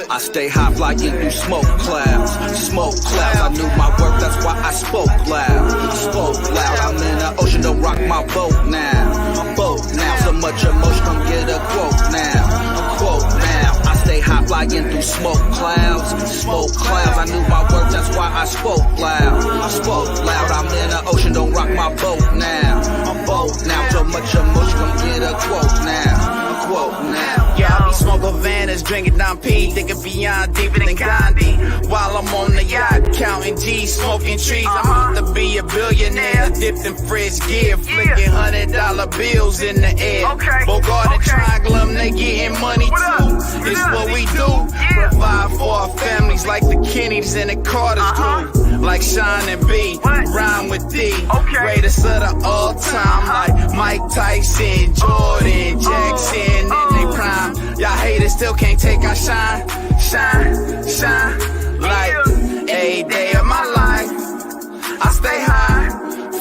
I stay high flying through smoke clouds. Smoke clouds, I knew my worth, that's why I spoke loud. Spoke loud, I'm in the ocean, don't rock my boat now. Boat now, so much emotion, come get a quote now. A quote now, I stay high flying through smoke clouds. Smoke clouds, I knew my worth, that's why I spoke loud. I spoke loud, I'm in the ocean, don't rock my boat now. A boat now, so much emotion, come get a quote now. A quote now. Yeah, I be smoking Vannas, drinking Don P, thinking beyond deeper than Gandhi. While I'm on the yacht, counting G's, smoking trees. I'm about to be a billionaire, dipped in fresh gear, flicking $100 bills in the air. Bogard and Triangle, they getting money too. It's what we do. Provide for our families like the Kennedys and the Carters do. Like Sean and B, rhyme with D. Greatest of the all time, like Mike Tyson, Jordan, Jackson, in they prime. Y'all haters still can't take our shine, shine, shine. Like every day of my life, I stay high,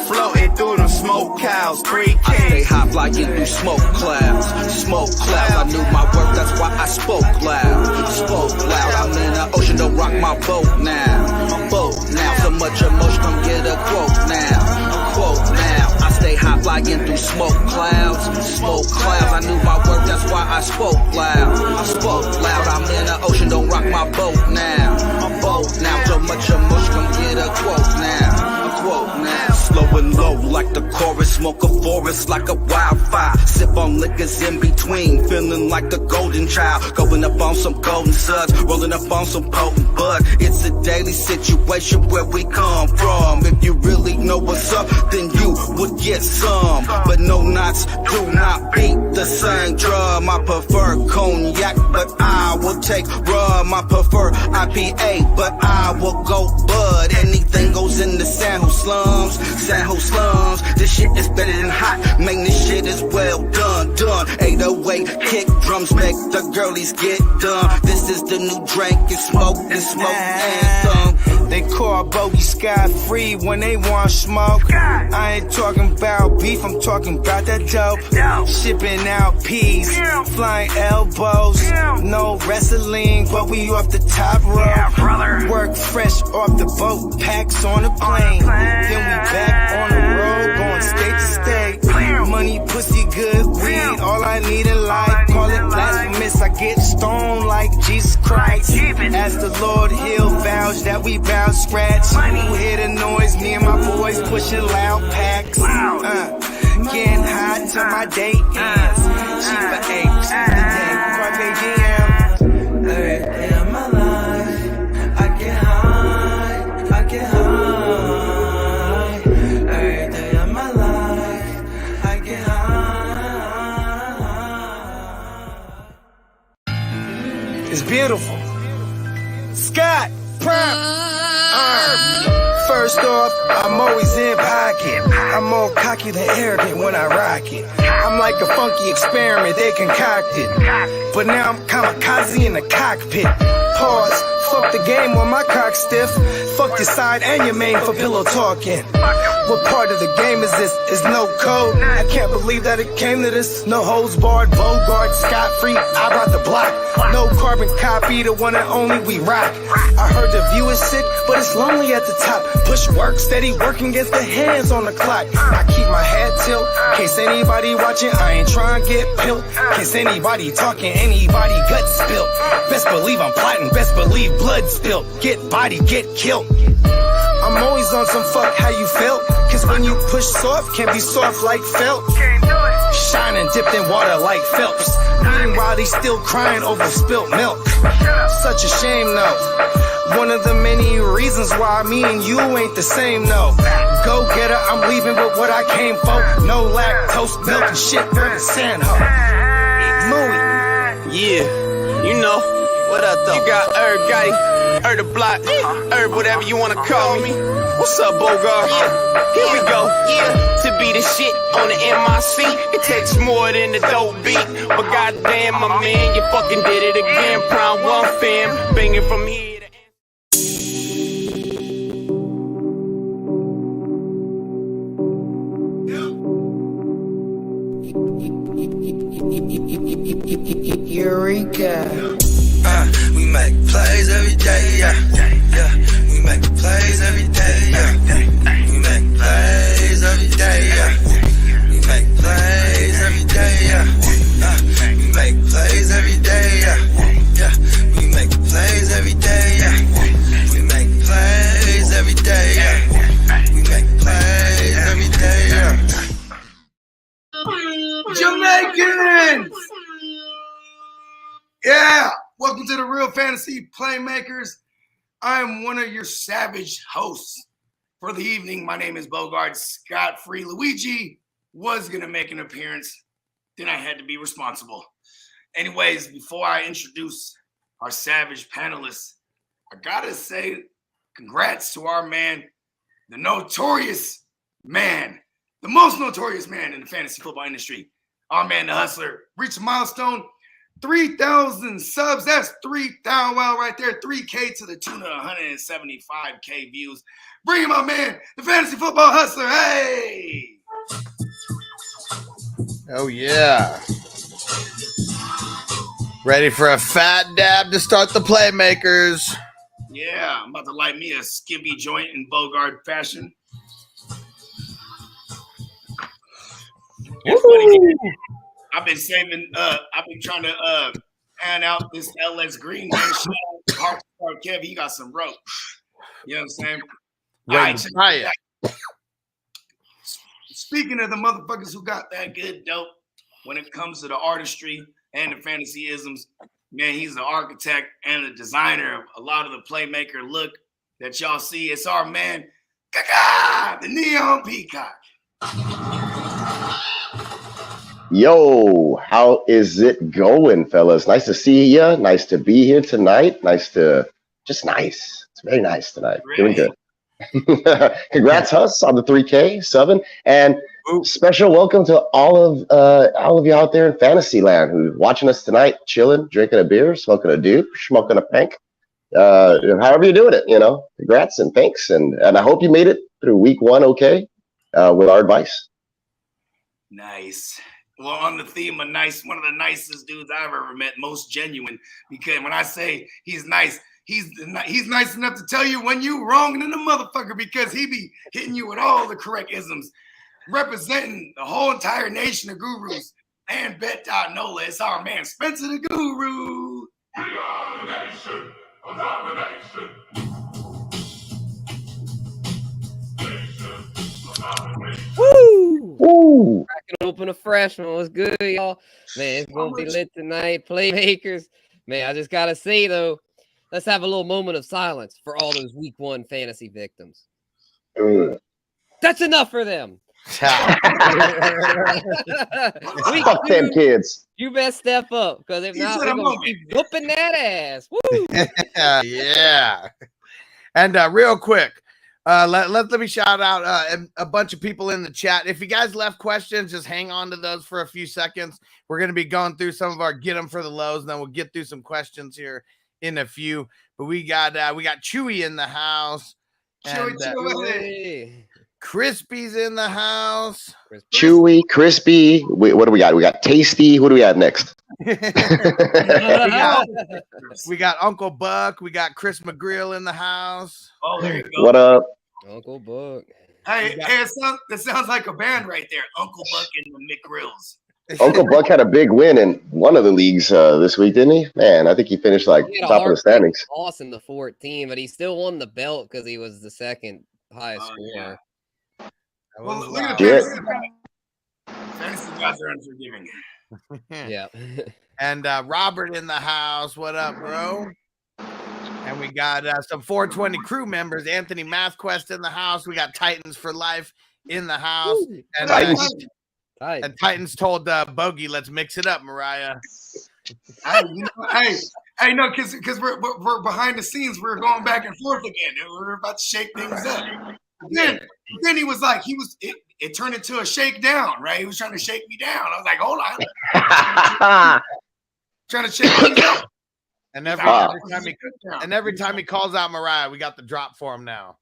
floating through them smoke clouds, 3K. I stay high flying through smoke clouds. Smoke clouds, I knew my worth, that's why I spoke loud. Spoke loud, I'm in the ocean, don't rock my boat now. Boat now, so much emotion, come get a quote now. A quote now. I stay high flying through smoke clouds. Smoke clouds, I knew my worth, that's why I spoke loud. I spoke loud, I'm in the ocean, don't rock my boat now. A boat now, so much emotion, come get a quote now. A quote now. Slow and low like the chorus, smoke a forest like a wildfire. Sip on liquors in between, feeling like the golden child. Going up on some golden suds, rolling up on some potent bud. It's a daily situation where we come from. If you really know what's up, then you would get some. But no knots do not beat the same drum. I prefer cognac, but I will take rum. I prefer IPA, but I will go bud. Anything goes in the San Jose slums. San Jose slums, this shit is better than hot. Man, this shit is well done, done. 808 kick drums make the girlies get done. This is the new drink, it's smoke anthem. They call Bogard Scott free when they want smoke. I ain't talking about beef, I'm talking about that dope. Shipping out peas, flying elbows. No wrestling, but we off the top rope. Work fresh off the boat, packs on the plane. Then we back on the road, going state to state. Money, pussy, good weed, all I need in life. Call it blasphemous, I get stoned like Jesus Christ. As the Lord he'll vouch that we bow scratch. Who hear the noise, me and my boys pushing loud packs. Getting high till my day ends. Cheaper apes, the day before Every day of my life, I get high, I get high. Every day of my life, I get high. It's beautiful. Scott, Prime. First off, I'm always in pocket. I'm more cocky than arrogant when I rock it. I'm like a funky experiment they concocted. But now I'm kamikaze in the cockpit. Pause. Fuck the game when my cock stiff. Fuck your side and your main for pillow talking. What part of the game is this? Is no code. I can't believe that it came to this. No hose barred, Bogard Scott free. I brought the block. No carbon copy, the one and only we rock. I heard the view is sick, but it's lonely at the top. Push work, steady working against the hands on the clock. I keep my head tilt, case anybody watching, I ain't trying to get pilt. Case anybody talking, anybody gut spilt. Best believe I'm plotting, best believe blood spilt. Get body, get killed. I'm always on some fuck how you felt. Cause when you push soft, can't be soft like felt. Shining dipped in water like Phelps. Meanwhile they still crying over spilt milk. Such a shame though. One of the many reasons why me and you ain't the same though. Go getter, I'm leaving with what I came for. No lactose, milk and shit for the sand hoe. Mooey. Yeah, you know, what up though? You got Herb Gotti, Herb the Block, Herb whatever you wanna call me. What's up, Bogard? Here we go. To be the shit on the MIC, it takes more than the dope beat. But goddamn, my man, you fucking did it again. Prime 1 fam, banging from here. Fantasy Playmakers. I'm one of your savage hosts for the evening. My name is Bogard Scott. Free Luigi was going to make an appearance. Then I had to be responsible. Anyways, before I introduce our savage panelists, I got to say congrats to our man, the notorious man, the most notorious man in the fantasy football industry. Our man, the Hustler, reached a milestone, 3,000 subs. That's 3,000, well, right there, 3K to the tune of 175K views. Bring him up, man, the Fantasy Football Hustler. Hey! Oh, yeah. Ready for a fat dab to start the Playmakers. Yeah, I'm about to light me a skippy joint in Bogard fashion. I've been saving, I've been trying to hand out this LS Green man. Kev, he got some rope. You know what I'm saying? Right, All right, speaking of the motherfuckers who got that good dope, when it comes to the artistry and the fantasyisms, man, he's the architect and the designer of a lot of the Playmaker look that y'all see. It's our man, the Neon Peacock. Yo, how is it going, fellas? Nice to see you. Nice to be here tonight. It's very nice tonight. Doing good. Congrats, Huss, on the 3K 7, and special welcome to all of you out there in Fantasyland who's watching us tonight, chilling, drinking a beer, smoking a doop, smoking a pank. However you're doing it, congrats and thanks, and I hope you made it through week 1 okay with our advice. Nice. Well, on the theme of nice, one of the nicest dudes I've ever met, most genuine, because when I say he's nice, he's nice enough to tell you when you wrong than a motherfucker, because he be hitting you with all the correct isms, representing the whole entire nation of gurus and Bet.Nola. It's our man, Spencer the Guru. We are the nation of domination. Woo! Woo! Cracking open a fresh one. What's good, y'all? Man, it's gonna be lit tonight. Playmakers. Man, I just gotta say though, let's have a little moment of silence for all those week 1 fantasy victims. That's enough for them. Fuck them kids. You best step up, because if not, we're gonna keep whooping that ass. Woo! Yeah. And real quick, let me shout out a bunch of people in the chat. If you guys left questions, just hang on to those for a few seconds. We're going to be going through some of our get them for the lows, and then we'll get through some questions here in a few. But we got Chewy in the house. Chewy. Crispy's in the house. Chewy, crispy. Wait, what do we got? We got tasty. Who do we got next? we got Uncle Buck. We got Chris McGrill in the house. Oh, there you go. What up? Uncle Buck. Hey, that sounds like a band right there. Uncle Buck and the McGrills. Uncle Buck had a big win in one of the leagues this week, didn't he? Man, I think he finished like top of the standings. Lost in the 14, but he still won the belt because he was the second highest scorer. Yeah. Well, look at the fantasy gods are unforgiving. Yeah. And Robert in the house. What up, bro? And we got some 420 crew members. Anthony MathQuest in the house. We got Titans for Life in the house. And Titans told Bogey, let's mix it up, Mariah. Hey, no, because we're behind the scenes. We're going back and forth again. We're about to shake things up. Then he was like, it turned into a shakedown, right? He was trying to shake me down. I was like, hold on. Trying to shake things up. And every time he calls out Mariah, we got the drop for him now.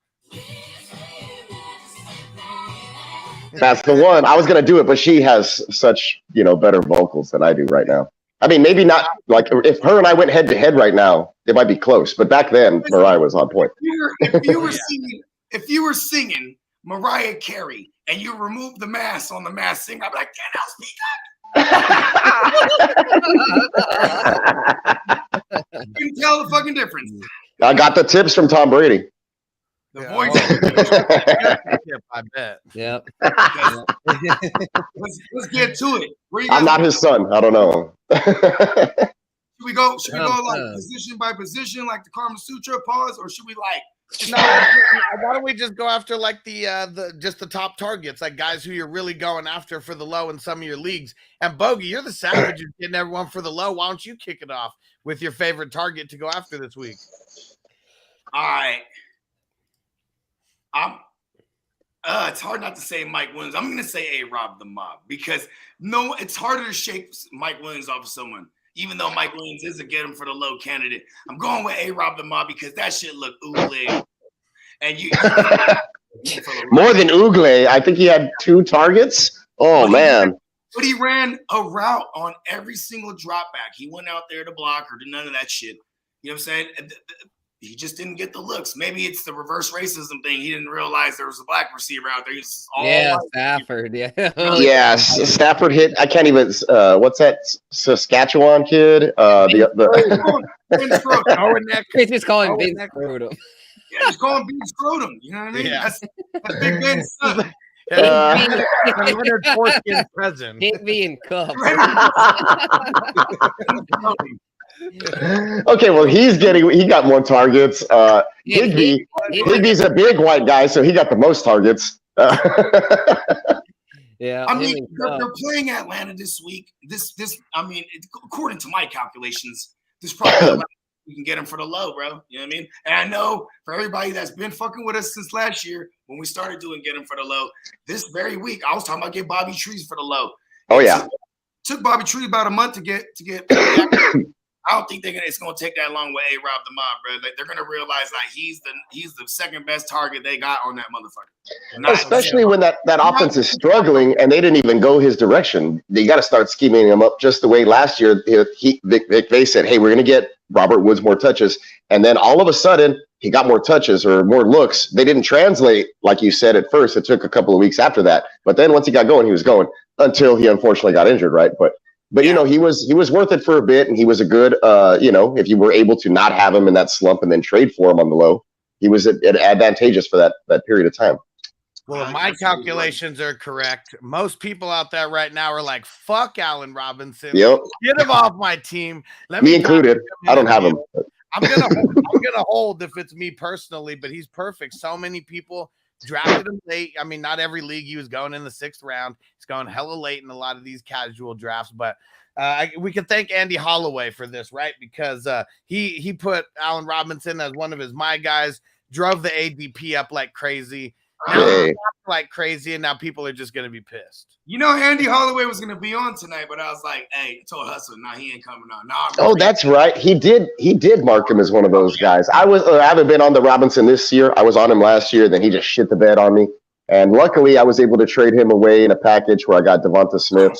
That's the one. I was gonna do it, but she has such better vocals than I do right now. I mean, maybe not like if her and I went head to head right now, it might be close. But back then, Mariah was on point. If you were singing Mariah Carey and you removed the mask on the Masked Singer, I'd be like, you can tell the fucking difference. I got the tips from Tom Brady. The voice. I bet. Yep. Let's get to it. I'm not his son. I don't know. Should we go like position by position, like the Karma Sutra pause, or should we like? No, why don't we just go after like the top targets, like guys who you're really going after for the low in some of your leagues? And Bogey, you're the savage, you're getting everyone for the low. Why don't you kick it off with your favorite target to go after this week? All right. It's hard not to say Mike Williams. I'm gonna say A-Rob the Mob because it's harder to shake Mike Williams off of someone. Even though Mike Williams is a get him for the low candidate, I'm going with A-Rob the Mob because that shit looked oogle. And you more than oogle. I think he had 2 targets. Oh man. But he ran a route on every single drop back. He went out there to block or did none of that shit. You know what I'm saying? He just didn't get the looks. Maybe it's the reverse racism thing. He didn't realize there was a black receiver out there. He's all Stafford. Yeah. Yes, Stafford hit. I can't even. What's that Saskatchewan kid? It's just calling Vince Scrotum. Yeah, just call him Big Scrotum. You know what I mean? Yeah. That's Big Ben's son. Leonard Foreskin present. Can't be in cup. Okay, well, he got more targets. Higby's a big white guy, so he got the most targets. Yeah, I mean, they're playing Atlanta this week. According to my calculations, this probably we can get him for the low, bro. You know what I mean? And I know for everybody that's been fucking with us since last year when we started doing get him for the low, this very week I was talking about get Bobby Trees for the low. Oh yeah, took Bobby Trees about a month to get. I don't think it's going to take that long with A-Rob the Mob, bro. They're going to realize like he's the second best target they got on that motherfucker. Especially when that offense is struggling and they didn't even go his direction. You got to start scheming him up just the way last year Vic said, hey, we're going to get Robert Woods more touches. And then all of a sudden he got more touches or more looks. They didn't translate like you said at first. It took a couple of weeks after that. But then once he got going, he was going until he unfortunately got injured, right? But you know, he was worth it for a bit, and he was a good, if you were able to not have him in that slump and then trade for him on the low, he was advantageous for that period of time. Well, if my calculations are correct, most people out there right now are like, fuck Allen Robinson. Yep. Get him off my team. Me included. I don't have him. I'm gonna hold if it's me personally, but he's perfect. So many people drafted him late. I mean, not every league he was going in the 6th round. He's going hella late in a lot of these casual drafts, but we can thank Andy Holloway for this, right? Because he put Allen Robinson as one of my guys, drove the ADP up like crazy. Now like crazy, and now people are just going to be pissed. You know, Andy Holloway was going to be on tonight, but I was like, hey, I told Hustle, he ain't coming on. Oh, that's right. He did mark him as one of those guys. I haven't been on the Robinson this year. I was on him last year. Then he just shit the bed on me. And luckily, I was able to trade him away in a package where I got Devonta Smith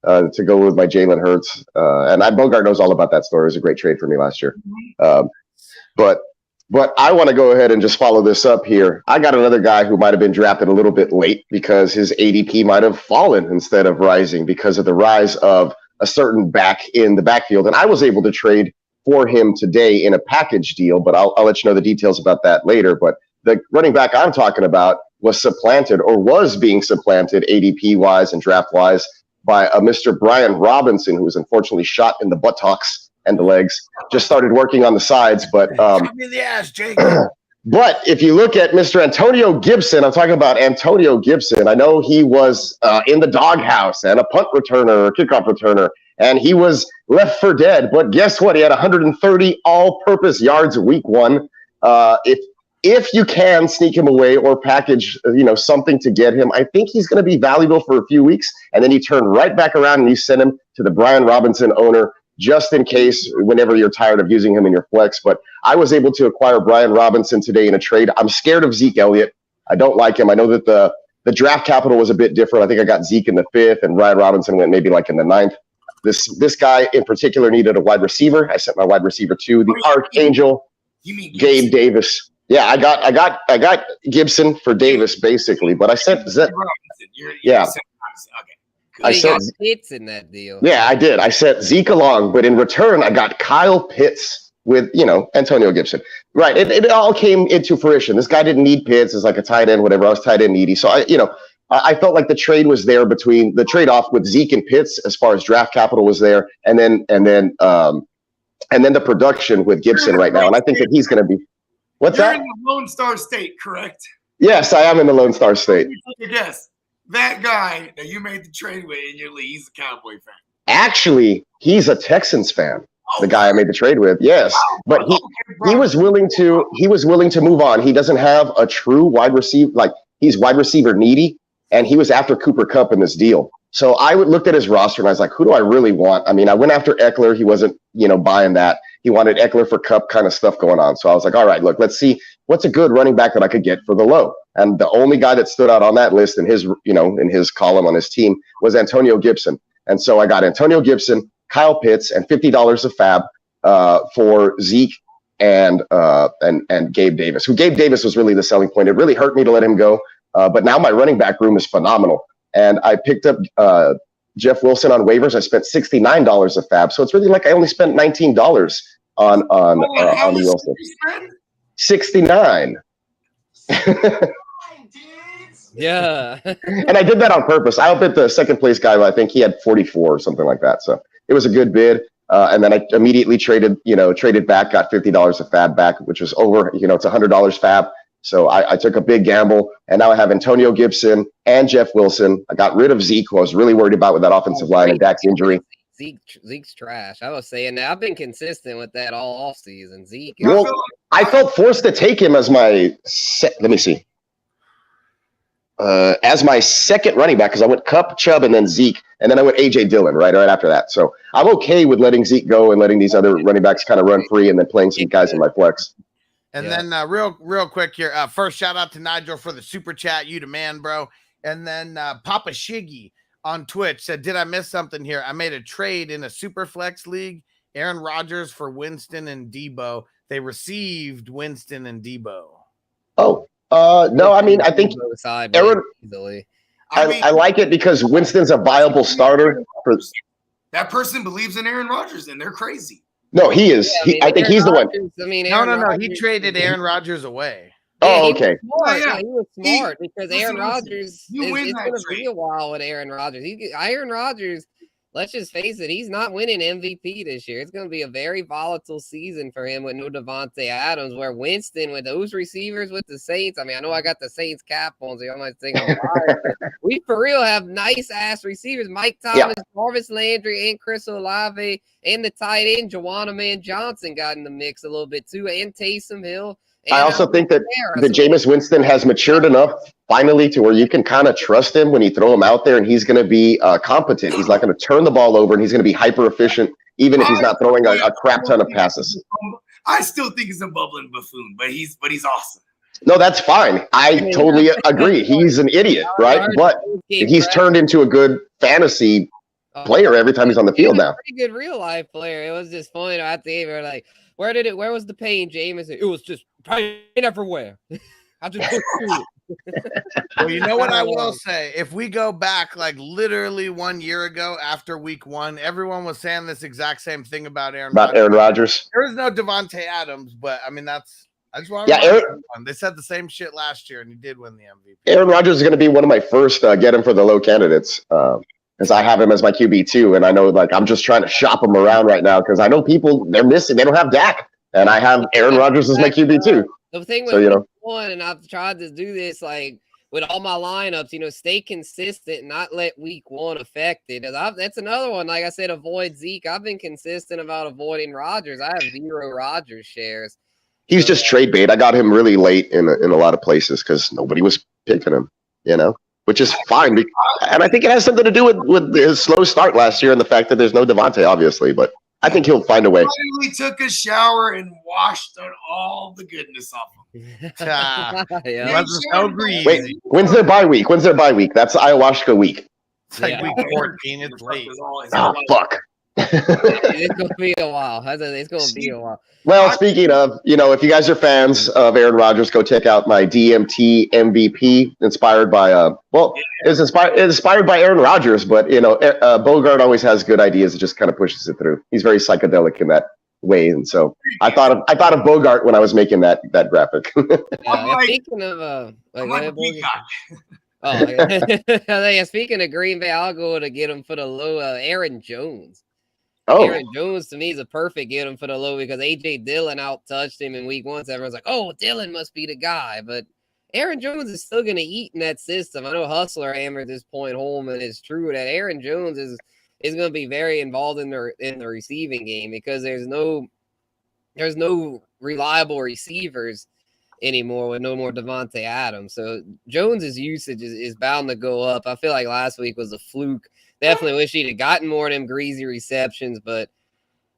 to go with my Jalen Hurts. And Bogart knows all about that story. It was a great trade for me last year. But I want to go ahead and just follow this up here. I got another guy who might have been drafted a little bit late because his ADP might have fallen instead of rising because of the rise of a certain back in the backfield. And I was able to trade for him today in a package deal, but I'll let you know the details about that later. But the running back I'm talking about was supplanted or was being supplanted ADP-wise and draft-wise by a Mr. Brian Robinson, who was unfortunately shot in the buttocks and the legs. Just started working on the sides, but in the ass, Jake. But if you look at Mr. Antonio Gibson, I'm talking about Antonio Gibson. I know he was in the doghouse and a punt returner or kickoff returner, and he was left for dead. But guess what? He had 130 all-purpose yards week 1. If you can sneak him away or package, something to get him, I think he's going to be valuable for a few weeks, and then you turn right back around and you send him to the Brian Robinson owner just in case whenever you're tired of using him in your flex. But I was able to acquire Brian Robinson today in a trade. I'm scared of Zeke Elliott. I don't like him. I know that the draft capital was a bit different. I think I got Zeke in the 5th and Brian Robinson went maybe like in the 9th. This guy in particular needed a wide receiver. I sent my wide receiver to the Archangel, Gabe Davis. Yeah, I got Gibson for Davis basically, but I sent yeah. I said Pitts in that deal. Yeah, I did. I sent Zeke along, but in return, I got Kyle Pitts with, Antonio Gibson. Right. It all came into fruition. This guy didn't need Pitts as like a tight end, whatever. I was tight end needy. So I felt like the trade was there between the trade off with Zeke and Pitts as far as draft capital was there. And then and then the production with Gibson right now. And I think that he's going to be. What's You're that? in the Lone Star State, correct? Yes, I am in the Lone Star State. Take a guess. That guy that you made the trade with in your league, he's a Cowboy fan. Actually, he's a Texans fan. The guy I made the trade with, yes, but he was willing to move on. He doesn't have a true wide receiver, like he's wide receiver needy, and he was after Cooper Kupp in this deal. So I looked at his roster and I was like, who do I really want? I mean, I went after Eckler. He wasn't, buying that. He wanted Eckler for Kupp kind of stuff going on. So I was like, all right, look, let's see what's a good running back that I could get for the low. And the only guy that stood out on that list in his, in his column on his team was Antonio Gibson. And so I got Antonio Gibson, Kyle Pitts, and $50 of fab for Zeke and Gabe Davis, who Gabe Davis was really the selling point. It really hurt me to let him go. But now my running back room is phenomenal. And I picked up Jeff Wilson on waivers. I spent $69 of fab. So it's really like I only spent $19 on Wilson. 69. Yeah. And I did that on purpose. I outbid the second place guy, but I think he had 44 or something like that. So it was a good bid. And then I immediately traded back, got $50 of fab back, which was over, it's $100 fab. So I took a big gamble, and now I have Antonio Gibson and Jeff Wilson. I got rid of Zeke, who I was really worried about with that offensive line and Dak's injury. Zeke's trash. I was saying that. I've been consistent with that all offseason. Zeke. Well, I felt forced to take him as my let me see. As my second running back, because I went Kupp, Chubb, and then Zeke, and then I went A.J. Dillon right after that. So I'm okay with letting Zeke go and letting these other running backs kind of run free and then playing some guys in my flex. And then real quick here, first shout out to Nigel for the super chat. You the man, bro. And then Papa Shiggy on Twitch said, did I miss something here? I made a trade in a super flex league, Aaron Rodgers for Winston and Debo. They received Winston and Debo. Oh, no, I mean, I think Aaron, I like it because Winston's a viable starter. That person believes in Aaron Rodgers, and they're crazy. No, he is. I think he's the one. No. He traded Aaron Rodgers away. Oh, okay. He was smart because Aaron Rodgers, it's going to be a while with Aaron Rodgers. Aaron Rodgers, let's just face it, he's not winning MVP this year. It's going to be a very volatile season for him with no Devontae Adams, where Winston with those receivers with the Saints. I mean, I know I got the Saints cap on, so I might think I'm lying, but we for real have nice-ass receivers. Mike Thomas, Jarvis Landry, and Chris Olave, and the tight end, Juwanna Man Johnson got in the mix a little bit too, and Taysom Hill. I also think that Jameis Winston has matured enough finally to where you can kind of trust him when you throw him out there, and he's going to be competent. He's not going to turn the ball over, and he's going to be hyper efficient, even if he's not throwing a crap ton of passes. I still think he's a bubbling buffoon, but he's awesome. No, that's fine. I totally agree. He's an idiot, right? But he's turned into a good fantasy player every time he's on the field now. Pretty good real life player. It was just funny at the end. We were like, where was the pain, James? It was just pain everywhere. I just looked through it. Well, you know what I will say? If we go back like literally 1 year ago after week one, everyone was saying this exact same thing about Aaron Rodgers. There was no Devontae Adams, but I mean, I just want they said the same shit last year, and he did win the MVP. Aaron Rodgers is going to be one of my first get him for the low candidates. Because I have him as my QB too, and I know I'm just trying to shop him around right now because I know people they're missing. They don't have Dak, and I have Aaron Rodgers as my QB too. The thing with one, and I've tried to do this with all my lineups, stay consistent, and not let week one affect it. That's another one. Like I said, avoid Zeke. I've been consistent about avoiding Rodgers. I have 0 Rodgers shares. He's just trade bait. I got him really late in a lot of places because nobody was picking him. Which is fine. And I think it has something to do with his slow start last year and the fact that there's no Devontae, obviously. But I think he'll find a way. He took a shower and washed all the goodness off him. So greasy. Wait, when's their bye week? That's ayahuasca week. It's like week 14. It's late. Oh, fuck. It's going to be a while. It's going to be a while. Well, speaking of, if you guys are fans of Aaron Rodgers, go check out my DMT MVP inspired by, it's inspired by Aaron Rodgers, but, Bogard always has good ideas. It just kind of pushes it through. He's very psychedelic in that way. And so I thought of Bogart when I was making that graphic. Speaking of, speaking of Green Bay, I'll go to get him for the low Aaron Jones. Oh, Aaron Jones to me is a perfect get him for the low because AJ Dillon out-touched him in week 1. So everyone's like, oh, Dillon must be the guy. But Aaron Jones is still going to eat in that system. I know Hustler hammered this point home, and it's true that Aaron Jones is going to be very involved in the receiving game because there's no reliable receivers anymore with no more Devontae Adams. So Jones's usage is bound to go up. I feel like last week was a fluke. Definitely wish he'd have gotten more of them greasy receptions, but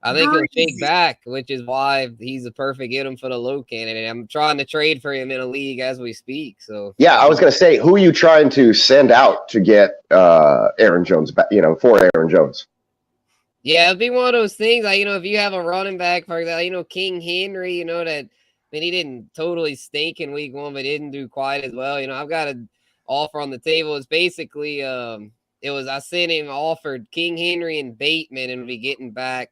I think he'll shake back, which is why he's a perfect get him for the low candidate. I'm trying to trade for him in a league as we speak. So yeah, I was going to say, who are you trying to send out to get Aaron Jones back, for Aaron Jones? Yeah, it'd be one of those things, like, if you have a running back, for example, King Henry, he didn't totally stink in week 1, but didn't do quite as well. I've got an offer on the table. It's basically, I sent him offered King Henry and Bateman and be getting back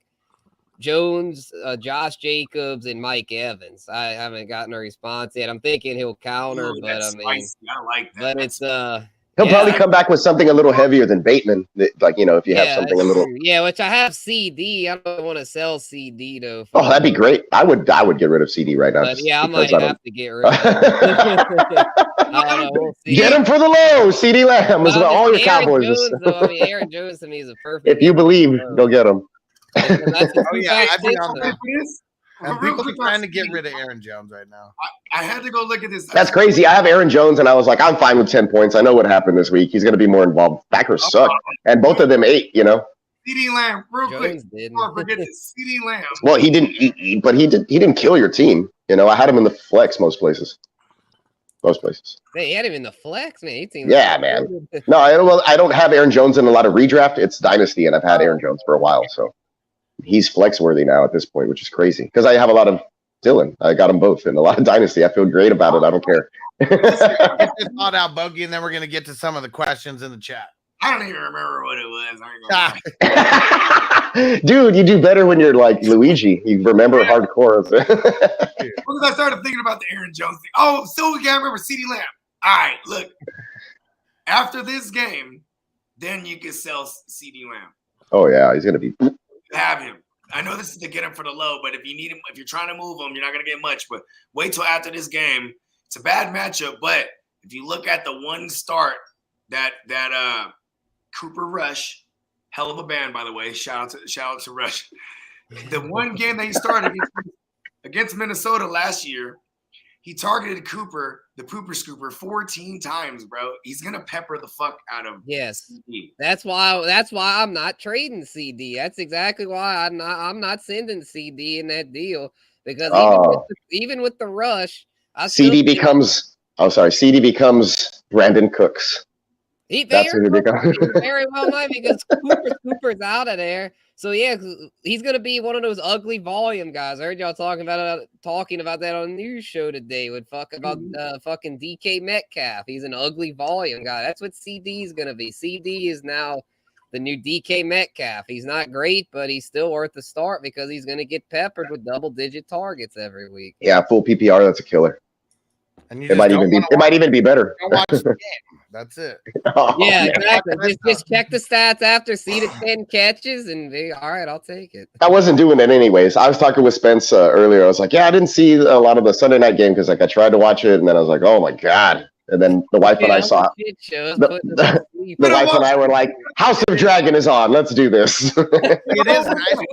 Jones, Josh Jacobs, and Mike Evans. I haven't gotten a response yet. I'm thinking he'll counter, Ooh, but I like that. but it's He'll probably come back with something a little heavier than Bateman. Like, if you have something a little. Yeah, which I have CD. I don't want to sell CD though. Oh, that'd be great. I would get rid of CD right now. But yeah, I might have to get rid of him. I don't know. We'll see. Get him for the low. CD Lamb is what all your Cowboys. Jones, though, Aaron Jones to me is a perfect. If you believe, go get him. I'd be on that. And people are trying to get rid of Aaron Jones right now. I had to go look at this. That's crazy. I have Aaron Jones, and I was like, I'm fine with 10 points. I know what happened this week. He's going to be more involved. Packers suck, and both of them ate. CD Lamb, real quick. Before I forget this, CD Lamb. Well, he didn't, but he didn't kill your team. I had him in the flex most places. Most places. Hey, he had him in the flex, man. Yeah, man. No, I don't have Aaron Jones in a lot of redraft. It's dynasty, and I've had Aaron Jones for a while, so. He's flex worthy now at this point, which is crazy because I have a lot of Dylan. I got them both in a lot of dynasty. I feel great about it. I don't care. Get this thought out, Bogey, and then we're going to get to some of the questions in the chat. I don't even remember what it was. Dude, you do better when you're like Luigi. You remember hardcore. Because I started thinking about the Aaron Jones thing. Oh, so we can't remember CD Lamb. All right, look. After this game, then you can sell CD Lamb. Oh, yeah. He's going to be. Have him. I know this is to get him for the low, but if you need him, if you're trying to move him, you're not going to get much. But wait till after this game. It's a bad matchup, but if you look at the one start that Cooper Rush, hell of a band, by the way. Shout out to Rush. The one game that he started against Minnesota last year, he targeted Cooper, the pooper scooper, 14 times, bro. He's gonna pepper the fuck out of CD. That's why I'm not trading CD. That's exactly why I'm not sending CD in that deal because even with the rush, CD becomes Brandon Cooks. That's who he becomes. Very well might because Cooper's out of there. So yeah, he's gonna be one of those ugly volume guys. I heard y'all talking about that on the news show today with fucking DK Metcalf. He's an ugly volume guy. That's what CD is gonna be. CD is now the new DK Metcalf. He's not great, but he's still worth the start because he's gonna get peppered with double-digit targets every week. Yeah, full PPR. That's a killer. And it might even be better. Watch the game. That's it. Yeah, exactly. Just check the stats after, see the 10 catches, and all right, I'll take it. I wasn't doing it anyways. I was talking with Spence earlier. I was like, yeah, I didn't see a lot of the Sunday night game because I tried to watch it, and then I was like, oh my god. And then the wife and I saw the wife and I were like, House of Dragon is on. Let's do this. It is nice.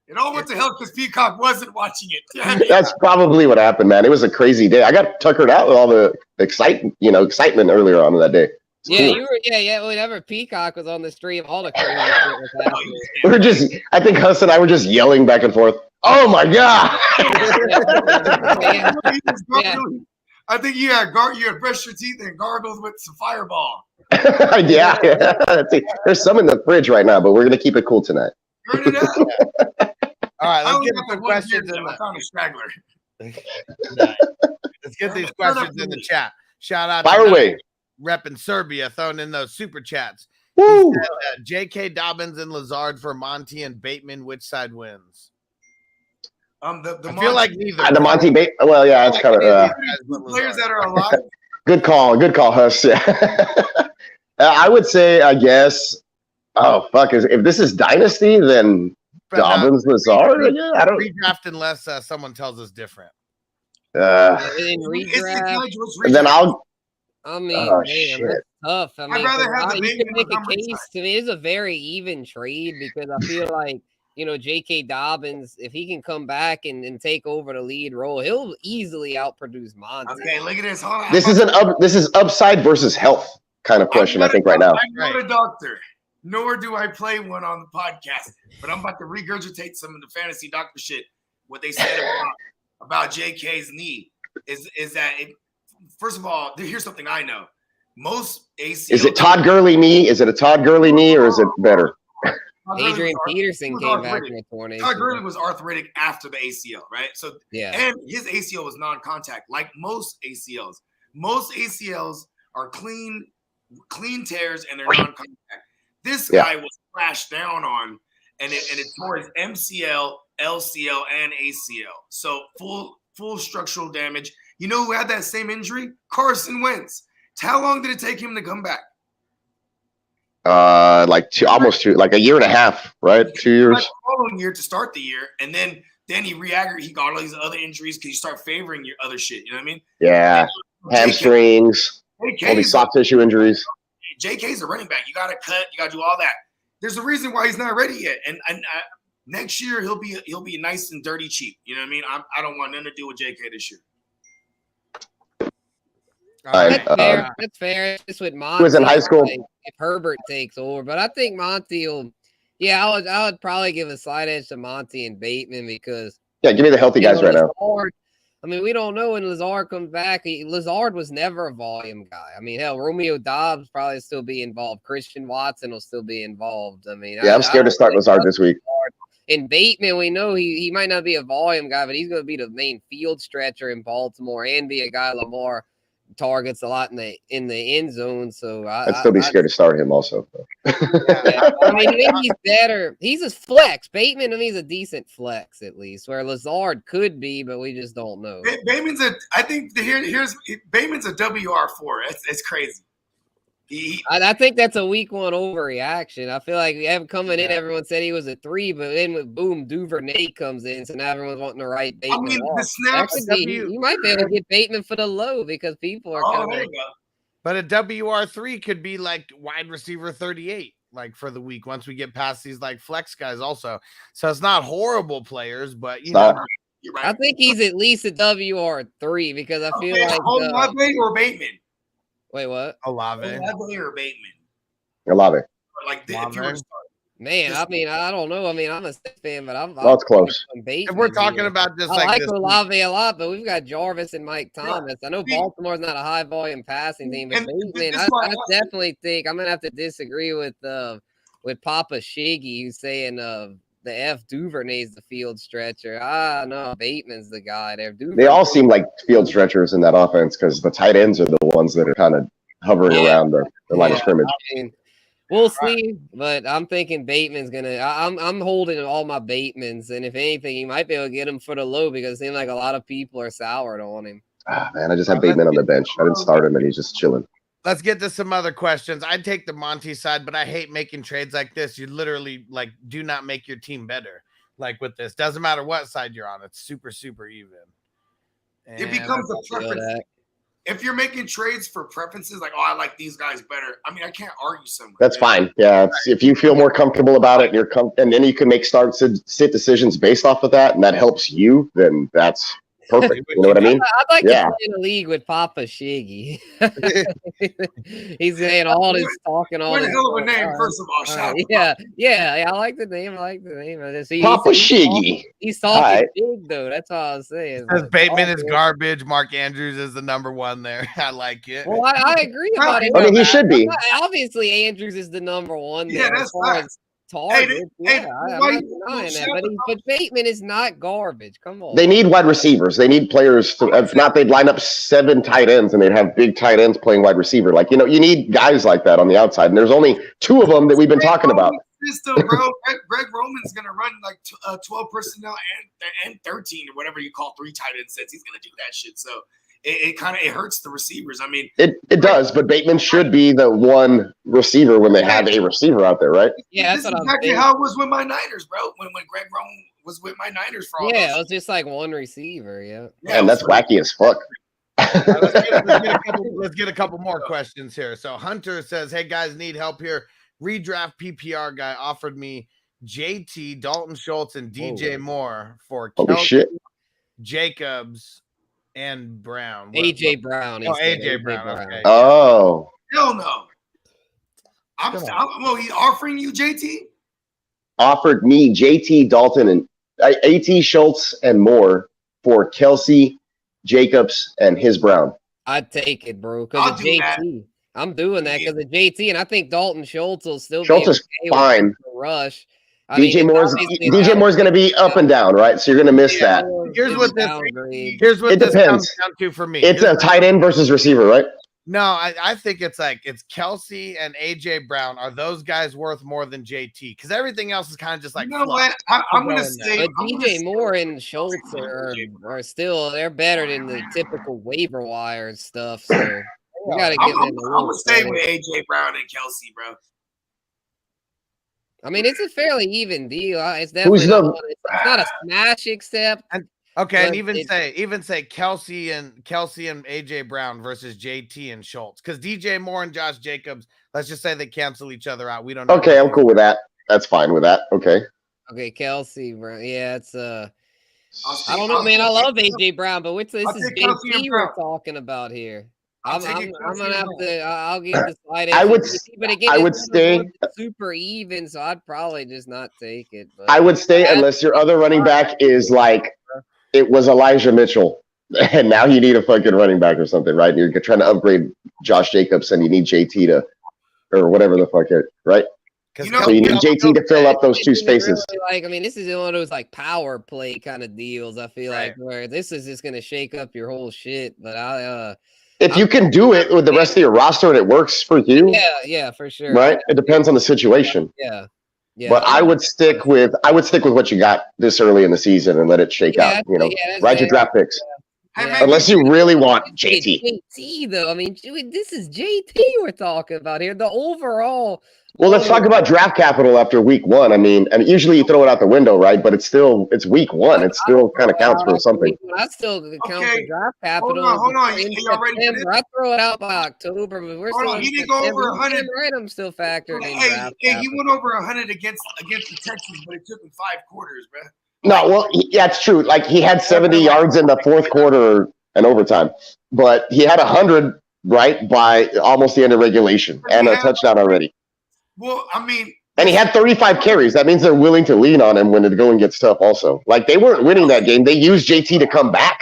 It all went to hell because Peacock wasn't watching it. That's probably what happened, man. It was a crazy day. I got tuckered out with all the excitement earlier on that day. Yeah, cool. Whenever Peacock was on the stream, all the crazy shit was happening. I think Huss and I were just yelling back and forth. Oh my god! I think you had brushed your teeth and gargled with some Fireball. yeah. There's some in the fridge right now, but we're gonna keep it cool tonight. Turn it up. All right, let's get some questions in Let's get these questions in the chat. Shout out Fire away. Repping Serbia, throwing in those super chats. Woo! Said, J.K. Dobbins and Lazard for Monty and Bateman. Which side wins? I feel like neither. The Monty Bateman. Well, yeah, it's kind of players that are alive. Good call, Huss. Yeah. I would say, I guess. Oh fuck! If this is Dynasty, then Dobbins, Lazard. Yeah, I don't. Redraft unless someone tells us different. In redraft, And then I'll. I mean, Oh, man, shit. that's tough. I mean, rather have the you Bateman can make a Montgomery case side. to me. It's a very even trade because I feel like, J.K. Dobbins, if he can come back and take over the lead role, he'll easily outproduce Monty. Okay, look at this. Hold on. This is upside versus health kind of question, I think, right now. I'm not a doctor, nor do I play one on the podcast, but I'm about to regurgitate some of the fantasy doctor shit. What they said about JK's knee is that first of all, here's something I know. Most ACL. Is it Todd Gurley knee? Is it a Todd Gurley knee, or is it better? Adrian Peterson came back from a torn Todd ACL. Gurley was arthritic after the ACL, right? So Yeah. and his ACL was non-contact, like most ACLs. Most ACLs are clean tears and they're non-contact. This guy was flashed down on, and it tore his MCL, LCL, and ACL. So full structural damage. You know who had that same injury? Carson Wentz. How long did it take him to come back? Almost like a year and a half, right? 2 years. The following year to start the year, and then he he got all these other injuries because you start favoring your other shit. You know what I mean? Yeah, hamstrings, all these soft tissue injuries. JK's a running back. You got to cut. You got to do all that. There's a reason why he's not ready yet. And next year he'll be nice and dirty cheap. You know what I mean? I don't want nothing to do with JK this year. That's fair. It's with Monty. He was in high school. Like, if Herbert takes over, but I think Monty will. Yeah, I would probably give a side edge to Monty and Bateman because. Yeah, give me the healthy guys right now. I mean, we don't know when Lazard comes back. Lazard was never a volume guy. I mean, hell, Romeo Dobbs probably still be involved. Christian Watson will still be involved. I mean, I'm scared to start Lazard this week. And Bateman, we know he might not be a volume guy, but he's going to be the main field stretcher in Baltimore and be a guy Lamar targets a lot in the end zone. So I'd still be scared to start him also. Yeah, I mean, maybe he's better. He's a flex. Bateman, I mean, he's a decent flex at least, where Lazard could be, but we just don't know. Bateman's Bateman's a WR4. It's crazy. I think that's a week one overreaction. I feel like coming in, everyone said he was a 3, but then with boom, Duvernay comes in, so now everyone's wanting to write Bateman. I mean, off. the snaps. You might be able to get Bateman for the low because people are there you go. But a WR3 could be like wide receiver 38, like for the week once we get past these like flex guys also. So it's not horrible players, but you know. Right. I think he's at least a WR3 because I feel like Olave or Bateman. Wait, what? Olave or Bateman. Olave. Like if you were starting. Man, I mean, I don't know. I mean, I'm a Sixers fan, but I'm it's close. If we're talking about just I like this Olave a lot, but we've got Jarvis and Mike Thomas. I know Baltimore's not a high volume passing team, but Bateman, I definitely think I'm gonna have to disagree with Papa Shiggy, who's saying the F Duvernay's the field stretcher. No, Bateman's the guy there. They all seem like field stretchers in that offense because the tight ends are the ones that are kind of hovering around the line of scrimmage. I mean, we'll see, but I'm thinking Bateman's gonna. I'm holding all my Batemans, and if anything, you might be able to get him for the low because it seems like a lot of people are soured on him. Man, I just had Bateman on the bench. I didn't start him, and he's just chilling. Let's get to some other questions. I'd take the Monty side, but I hate making trades like this. You literally do not make your team better. Like with this, doesn't matter what side you're on. It's super, super even. And it becomes a preference. If you're making trades for preferences, like, I like these guys better. I mean, I can't argue somewhere. That's fine. Yeah, if you feel more comfortable about it, and then you can make sit decisions based off of that, and that helps you. Then that's perfect. You know what I mean? I'd like to play in a league with Papa Shiggy. He's saying all this talking, all this. What a hell of a name, first of all. Shout yeah. I like the name. Papa Shiggy. He's talking big though. That's all I was saying. Because Bateman is garbage. Mark Andrews is the number 1 there. I like it. Well, I agree about it. I mean, he should be. Obviously, Andrews is the number 1 there. Yeah, that's right. Target. I'm not denying that, but Bateman is not garbage. Come on. They need wide receivers. They need players to. If not, they'd line up 7 tight ends, and they'd have big tight ends playing wide receiver. Like you need guys like that on the outside, and there's only 2 of them that we've been talking about. System, bro. Greg Roman's gonna run like 12 personnel and 13 or whatever you call 3 tight end sets. He's gonna do that shit. So it kind of hurts the receivers. I mean, it does, but Bateman should be the one receiver when they have a receiver out there, right? Yeah, this that's is what I'm exactly thinking. how it was with my Niners, bro. When Greg Roman was with my Niners for all Yeah, those. it was just like one receiver. Yeah. And that's wacky as fuck. Let's get a couple more questions here. So Hunter says, "Hey guys, need help here. Redraft PPR guy offered me JT, Dalton Schultz, and DJ Moore for Holy Kelce, shit. Jacobs, and Brown. AJ Brown. he Oh, said, AJ Brown. Okay. Oh. Hell no. Well, he's offering you JT. Offered me JT, Dalton, and AT, Schultz, and more for Kelce, Jacobs, and his Brown. I'd take it, bro. I'll Because of do that. JT. I'm doing that because of JT, and I think Dalton Schultz will still Schultz be is okay with fine. the rush. I DJ mean, Moore's obviously DJ Moore's going to be up and down, right? So you're going to miss that. Here's what this downgrade. Here's what It this depends. comes down to for me. It's a tight end versus receiver, right? No, I think it's Kelce and AJ Brown. Are those guys worth more than JT? Because everything else is kind of just like, You know fluff. what? I'm gonna Go in say, But I'm gonna DJ say- Moore and Schultz are still they're better than the typical waiver wire stuff. So we gotta I'm give them a gonna little stay credit. with AJ Brown and Kelsey, bro. I mean, it's a fairly even deal. It's definitely Who's it's not a smash except Okay, and But even it- say Kelce and AJ Brown versus JT and Schultz. Because DJ Moore and Josh Jacobs, let's just say they cancel each other out. We don't know. Okay, I'm cool with that. That's fine with that. Okay. okay, Kelsey, bro. Yeah, it's I'll I don't know, man. I love AJ Brown, but this I'll is take Kelsey and JT we're Brown. talking about here. I'll I'm take it, gonna Kelsey have and to. I'll give the slide. I would but again, I would it's stay super even, so I'd probably just not take it. But I would stay unless your other running back is like it was Elijah Mitchell, and now you need a fucking running back or something, right? You're trying to upgrade Josh Jacobs, and you need JT to, or whatever the fuck, right? Because So you need JT to fill up those two It's spaces. really like, I mean, this is one of those like power play kind of deals. I feel like where this is just gonna shake up your whole shit. But If you can do it with the rest of your roster and it works for you, yeah, for sure. right? It depends on the situation. Yeah. Yeah. But I would stick with what you got this early in the season and let it shake out. You know, ride your draft picks. Yeah. Unless you really want Hey, JT. JT though, I mean, this is JT we're talking about here. The overall. Well, let's talk about draft capital after week one. I mean, and usually you throw it out the window, right? But it's week one. It still kind of counts for something. I still count Okay. for draft capital. Hold on. in Y'all ready for this? September. I throw it out by October, but we're Hold still on, in he didn't go over September. 100. Right, I'm still factored in Hey, draft he capital. went over 100 against the Texans, but it took him 5 quarters, bro. No, well, yeah, it's true. Like he had 70 yards in the fourth quarter and overtime, but he had 100 right by almost the end of regulation and a touchdown already. Well, I mean, And he had 35 carries. That means they're willing to lean on him when the going gets tough. Also, like they weren't winning that game. They used JT to come back,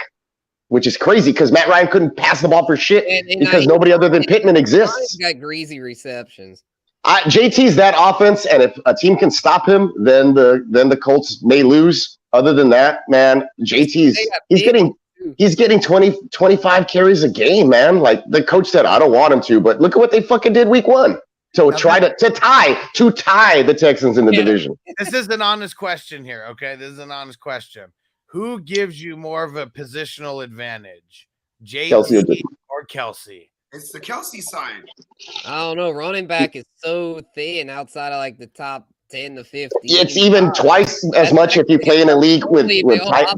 which is crazy because Matt Ryan couldn't pass the ball for shit because nobody other than Pittman exists. Got greasy receptions. JT's that offense, and if a team can stop him, then the Colts may lose. Other than that, man, JT's he's getting 20, 25 carries a game, man. Like the coach said, I don't want him to, but look at what they fucking did week one. So try to tie the Texans in the division. This is an honest question here, okay? This is an honest question. Who gives you more of a positional advantage, JT or Kelsey? it's the Kelsey side. I don't know. Running back is so thin outside of like the top 10 to 15. It's even twice as much if you play in a league with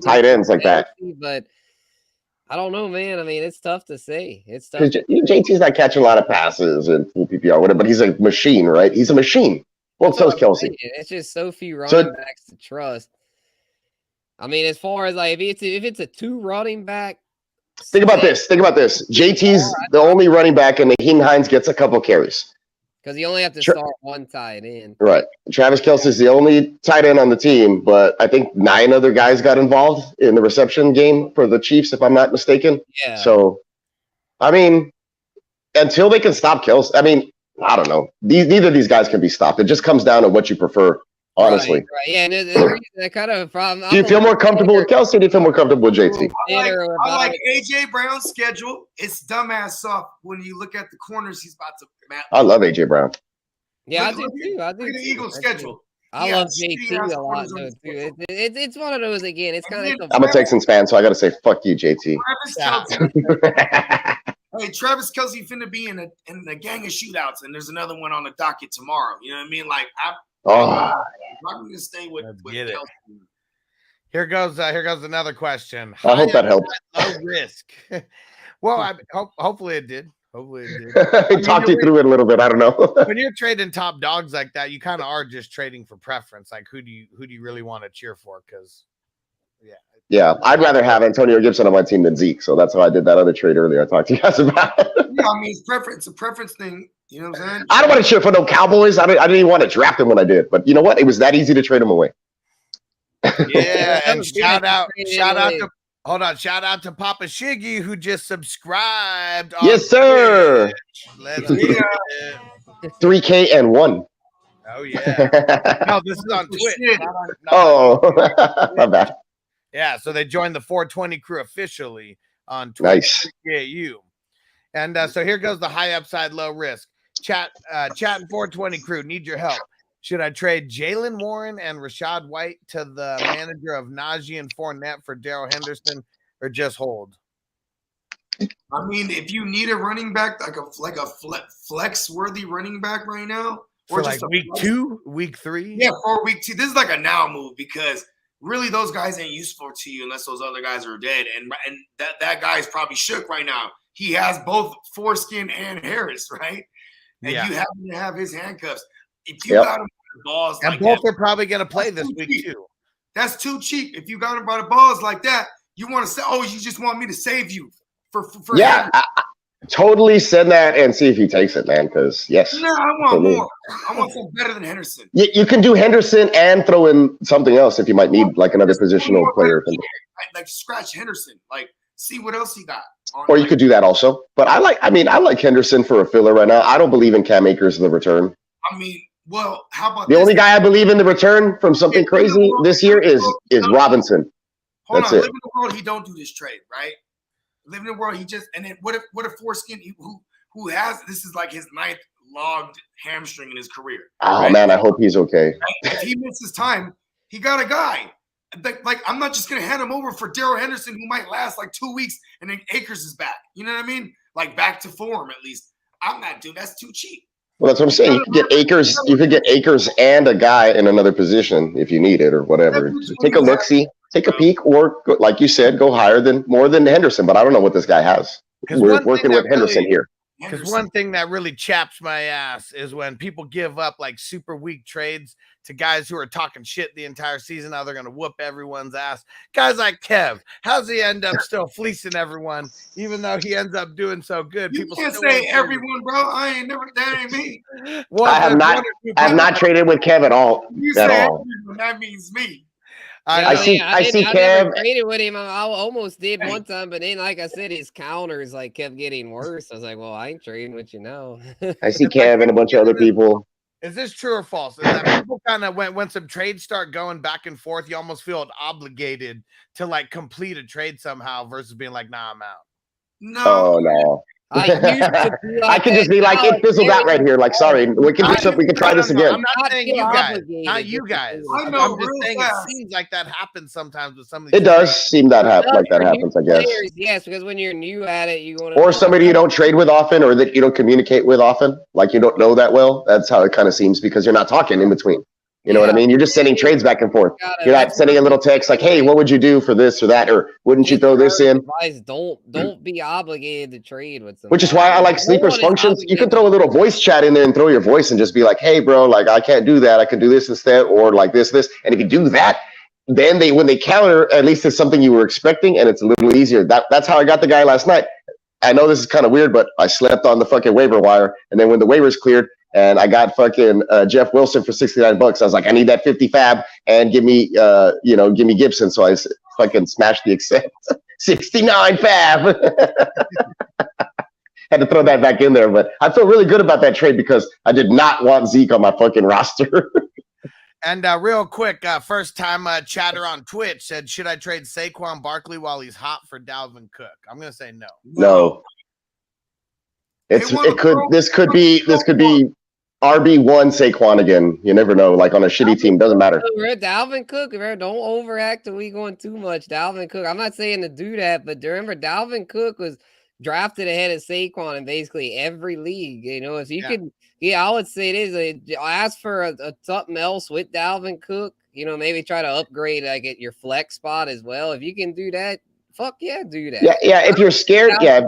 tight ends like that. But I don't know, man. I mean, it's tough to say. It's tough. Because JT's not catching a lot of passes and full PPR, whatever, but he's a machine, right? He's a machine. Well, so is Kelsey. It's just so few running backs to trust. I mean, as far as like if it's a 2 running back. Think about this. JT's the only running back, and Naheem Hines gets a couple carries. Because you only have to start one tight end. Right. Travis Kelce's the only tight end on the team, but I think 9 other guys got involved in the reception game for the Chiefs, if I'm not mistaken. Yeah. So, I mean, until they can stop Kelce, I mean, I don't know. Neither of these guys can be stopped. It just comes down to what you prefer, honestly. Right. Yeah, and the reason that kind of a problem. Do you feel more comfortable with Kelce, or do you feel more comfortable with JT? I like AJ Brown's schedule. It's dumbass soft when you look at the corners he's about to map. I love AJ Brown. Yeah, I do too. Look at the Eagles' schedule. I Yeah, love shitty JT ass a lot corners on though his too. football. It's one of those again. It's kind of I'm a Texans fan, so I got to say, fuck you, JT. Travis Yeah. Kelce. Hey, Travis Kelce finna be in a gang of shootouts, and there's another one on the docket tomorrow. You know what I mean? Like, I'm gonna stay with get it. Kelce. Here goes another question. I hope that helped. Low risk. Well, hopefully it did. Hopefully it did. He talked you through it a little bit. I don't know. When you're trading top dogs like that, you kind of are just trading for preference. Like, who do you really want to cheer for? Because, Yeah, I'd rather have Antonio Gibson on my team than Zeke. So that's how I did that other trade earlier. I talked to you guys about. Yeah, I mean, it's preference. It's a preference thing. You know what I'm saying? I don't want to cheer for no Cowboys. I didn't even want to draft him when I did. But you know what? It was that easy to trade him away. yeah. And shout out to Papa Shiggy who just subscribed. On Yes, sir. Twitch. Let's get it. 3K and 1. Oh yeah. No, this is on Twitch. Oh, my bad. Yeah, so they joined the 420 crew officially on Twitch. Nice. Appreciate you. And so here goes the high upside, low risk. Chat and 420 crew, need your help. Should I trade Jalen Warren and Rashad White to the manager of Najee and Fournette for Darrell Henderson, or just hold? I mean, if you need a running back, like a flex worthy running back right now, or just like week 2, week 3? Yeah, for week 2. This is like a now move because really those guys ain't useful to you unless those other guys are dead. And that guy is probably shook right now. He has both foreskin and Harris, right? And you happen to have his handcuffs. If you got him by the balls, and like both that, are probably going to play this week too. That's too cheap. If you got him by the balls like that, you want to say, "Oh, you just want me to save you for yeah." I totally send that and see if he takes it, man. Because yes, no, I want more. I want something better than Henderson. You can do Henderson and throw in something else if you might need like another positional player. Like scratch Henderson, like see what else he got. Or you could do that also. But I like Henderson for a filler right now. I don't believe in Cam Akers in the return. I mean, well, how about the only guy I believe in the return from something crazy this year is Robinson. Hold on, live in the world he don't do this trade, right? Live in the world he just, and then what if foreskin who has this is like his 9th logged hamstring in his career. Oh right? man, I hope he's okay. If he misses time, he got a guy. Like I'm not just gonna hand him over for Darrell Henderson who might last like 2 weeks and then Akers is back. You know what I mean? Like back to form at least. I'm not doing that's too cheap. Well, that's what I'm saying. You could get Akers. You could get Akers and a guy in another position if you need it or whatever. Take a look, see, take a peek, or like you said, go more than Henderson. But I don't know what this guy has. We're working with Henderson here. Because one thing that really chaps my ass is when people give up like super weak trades to guys who are talking shit the entire season. Now they're going to whoop everyone's ass. Guys like Kev, how's he end up still fleecing everyone, even though he ends up doing so good? You people can't say everyone, bro. I ain't never. That ain't me. I have not traded with Kev at all. You say everyone, that means me. I see Kev. Never traded with him. I almost did one time, but then, like I said, his counters like kept getting worse. I was like, "Well, I ain't trading with you now." I see Kev and a bunch of other people. Is this true or false? Is that people kind of when some trades start going back and forth, you almost feel obligated to like complete a trade somehow versus being like, "Nah, I'm out." No. Oh no. I can just be like, it fizzled out right here. Like, sorry, we can do something. We can try this again. I'm not saying you guys, not you guys. I know. I'm just saying it seems like that happens sometimes with some of It these. does seem that happens, I guess. Yes, because when you're new at it, you want or somebody you don't trade with often, or that you don't communicate with often, like you don't know that well. That's how it kind of seems because you're not talking in between. You know what I mean? You're just sending trades back and forth. You're not sending a little text like, "Hey, what would you do for this or that?" Or "Wouldn't you throw this in?" Advice, don't be obligated to trade with somebody. Which is why I like Sleeper's functions. You can throw a little voice chat in there and throw your voice and just be like, "Hey, bro, like I can't do that. I can do this instead," or like this. And if you do that, then when they counter, at least it's something you were expecting, and it's a little easier. That's how I got the guy last night. I know this is kind of weird, but I slept on the fucking waiver wire, and then when the waivers cleared. And I got fucking Jeff Wilson for $69. I was like, I need that 50 fab and give me Gibson. So I fucking smashed the accept. 69 fab. Had to throw that back in there, but I feel really good about that trade because I did not want Zeke on my fucking roster. And real quick, first time chatter on Twitch said, should I trade Saquon Barkley while he's hot for Dalvin Cook? I'm gonna say no. No. This could be RB1 Saquon again. You never know. Like on a shitty team, doesn't matter. Dalvin Cook, don't overact till we going too much. Dalvin Cook. I'm not saying to do that, but remember, Dalvin Cook was drafted ahead of Saquon in basically every league. You know, if you could, I would say this. Ask for a something else with Dalvin Cook. You know, maybe try to upgrade like at your flex spot as well. If you can do that, fuck yeah, do that. Yeah. If you're scared, that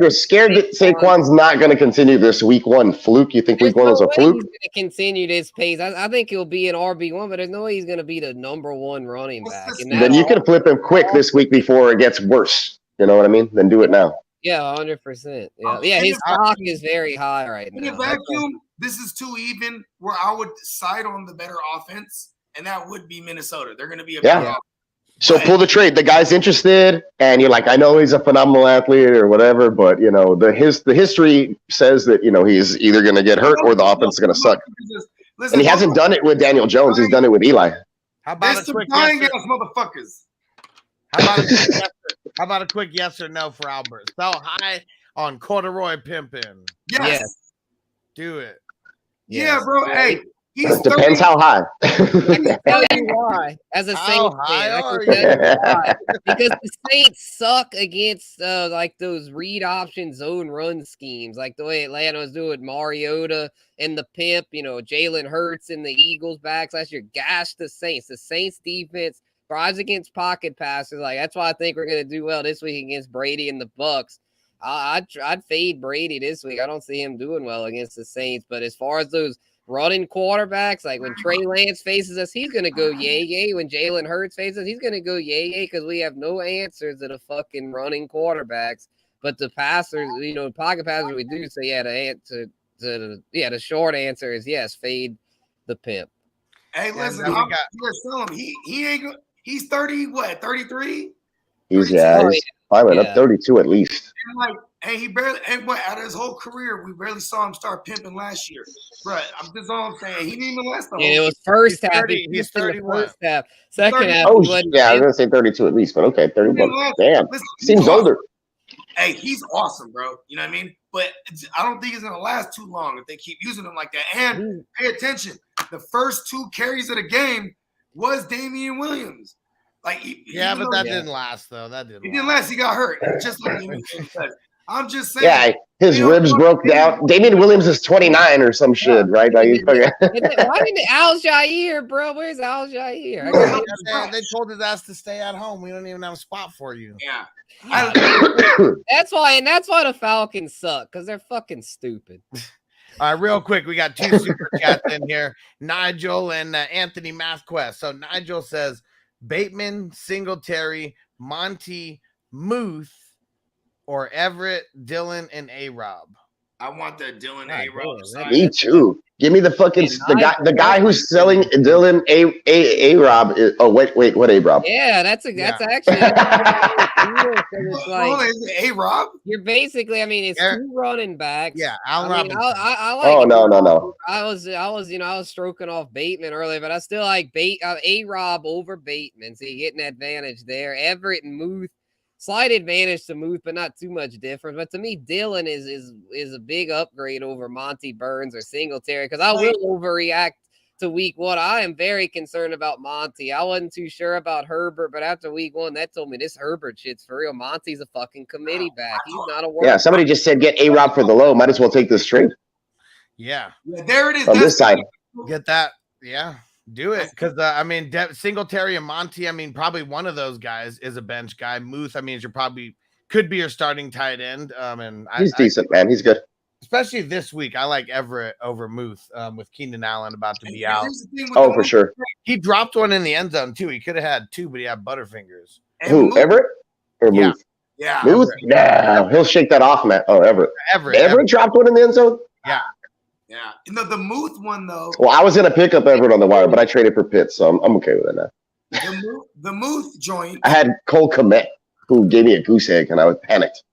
Saquon's not going to continue this week 1 fluke, you think week 1 was a fluke? He's going to continue this pace. I think he'll be an RB1, but there's no way he's going to be the number 1 running back. Then you can flip him quick this week before it gets worse. You know what I mean? Then do it now. Yeah, 100%. Yeah, his stock is very high right now. In a vacuum, this is too even where I would side on the better offense, and that would be Minnesota. They're going to be a better offense. So pull the trade. The guy's interested, and you're like, I know he's a phenomenal athlete or whatever, but you know the history says that he's either going to get hurt or the offense is going to suck. And he hasn't done it with Daniel Jones. He's done it with Eli. How about some dying ass motherfuckers? How about a quick yes or no for Albert? Sell high on corduroy pimping. Yes. Do it. Yeah, bro. Hey. Depends how high. I can tell you why. As a Saints fan, I can tell you why. Because the Saints suck against like those read option zone run schemes, like the way Atlanta was doing Mariota and the pimp. Jalen Hurts and the Eagles backs last year gashed the Saints. The Saints defense thrives against pocket passes. Like that's why I think we're gonna do well this week against Brady and the Bucks. I'd fade Brady this week. I don't see him doing well against the Saints. But as far as those running quarterbacks, like when Trey Lance faces us, he's going to go yay. When Jalen Hurts faces us, he's going to go yay because we have no answers to the fucking running quarterbacks. But the passers, pocket passers, we do. So, yeah, the short answer is yes, fade the pimp. Hey, listen, he's 30, what, 33? He's climbing up 32 at least. And he barely, out of his whole career, we barely saw him start pimping last year. But that's all I'm saying. He didn't even last the whole it was first half. He's 31. First half. Second half. I was going to say 32 at least, but okay, 31. Damn. Seems older. Hey, he's awesome, bro. You know what I mean? But I don't think it's going to last too long if they keep using him like that. And pay attention. The first 2 carries of the game was Damian Williams. But that didn't last, though. He didn't last. He got hurt. Just like Damian said. I'm just saying. Yeah, his ribs broke down. Damian Williams is 29 or some shit, right? Why didn't Al Jair, bro? Where's Al Jair? They told his ass to stay at home. We don't even have a spot for you. Yeah. That's why the Falcons suck, because they're fucking stupid. All right, real quick, we got 2 super chats in here. Nigel and Anthony MathQuest. So Nigel says, Bateman, Singletary, Monty, Muth, or Everett, Dylan, and A-Rob. I want the Dylan A-Rob side. Me too. Give me the fucking the guy who's selling Dylan A-Rob. What A-Rob? Yeah, that's actually A-Rob. You're basically, it's 2 running backs. Yeah, I like no. I was stroking off Bateman earlier, but I still like A-Rob over Bateman. So you get an advantage there. Everett and Muth. Slight advantage to Muth, but not too much difference. But to me, Dylan is a big upgrade over Monty Burns or Singletary because I will overreact to week 1. I am very concerned about Monty. I wasn't too sure about Herbert, but after week 1, that told me this Herbert shit's for real. Monty's a fucking committee back. He's not a Yeah, somebody just said get A-Rob for the low. Might as well take this trade. Yeah. There it is. On this side. Get that. Yeah. Do it because Singletary and Monty. Probably one of those guys is a bench guy. Muth, could be your starting tight end. He's decent, man. He's good. Especially this week, I like Everett over Muth with Keenan Allen about to be out. Oh, for sure. He dropped one in the end zone too. He could have had 2, but he had Butterfingers. Who, Everett or Muth? Yeah. Muth? Nah, he'll shake that off, man. Oh, Everett. Everett dropped one in the end zone? Yeah. Yeah. The Muth one, though. Well, I was going to pick up Everett on the wire, but I traded for Pitts, so I'm okay with it now. The Muth joint. I had Cole Kmet, who gave me a goose egg, and I was panicked.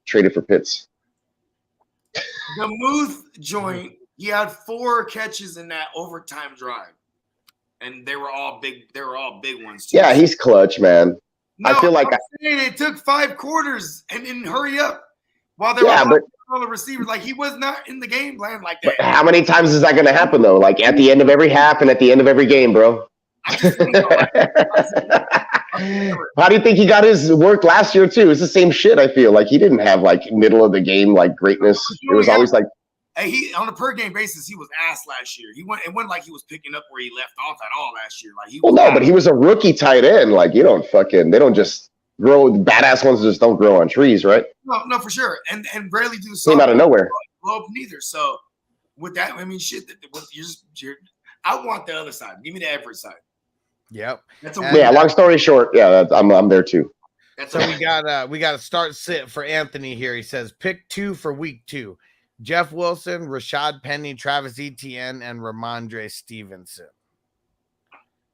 Traded for Pitts. The Muth joint, he had 4 catches in that overtime drive. And they were all big ones, too. Yeah, he's clutch, man. No, I feel like it took 5 quarters and didn't hurry up. While they all the receivers. Like he was not in the game plan like But that. how many times is that going to happen though? Like at the end of every half and at the end of every game, bro. I just think, How do you think he got his work last year too? It's the same shit. I feel like he didn't have like middle of the game like greatness. It was always like, hey, he on a per game basis, he was ass last year. It wasn't like he was picking up where he left off at all last year. Like he was well, no, but he was a rookie tight end. Like they don't just grow. Badass ones just don't grow on trees, right? No, for sure. And rarely do Came out of nowhere. blow up neither. So with that, I mean, shit. I want the other side. Give me the Everett side. Yep. Yeah. Long story short, yeah, I'm there too. So we got to start sit for Anthony here. He says pick 2 for week 2. Jeff Wilson, Rashad Penny, Travis Etienne, and Ramondre Stevenson.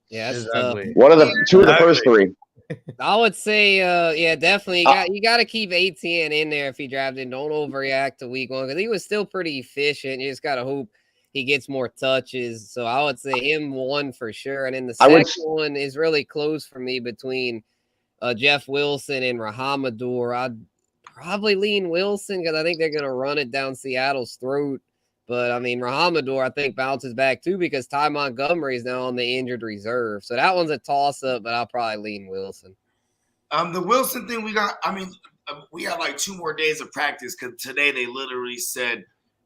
Yeah, that's one of the 2 of the first 3. I would say, yeah, definitely. You got to keep ATN in there if he drafted. Don't overreact to week 1 because he was still pretty efficient. You just got to hope he gets more touches. So I would say him 1 for sure. And then the second one is really close for me between Jeff Wilson and Rahamadour. I'd probably lean Wilson because I think they're going to run it down Seattle's throat. But, I mean, Rahamadour, I think, bounces back, too, because Ty Montgomery is now on the injured reserve. So that one's a toss-up, but I'll probably lean Wilson. The Wilson thing we got like 2 more days of practice because today they literally said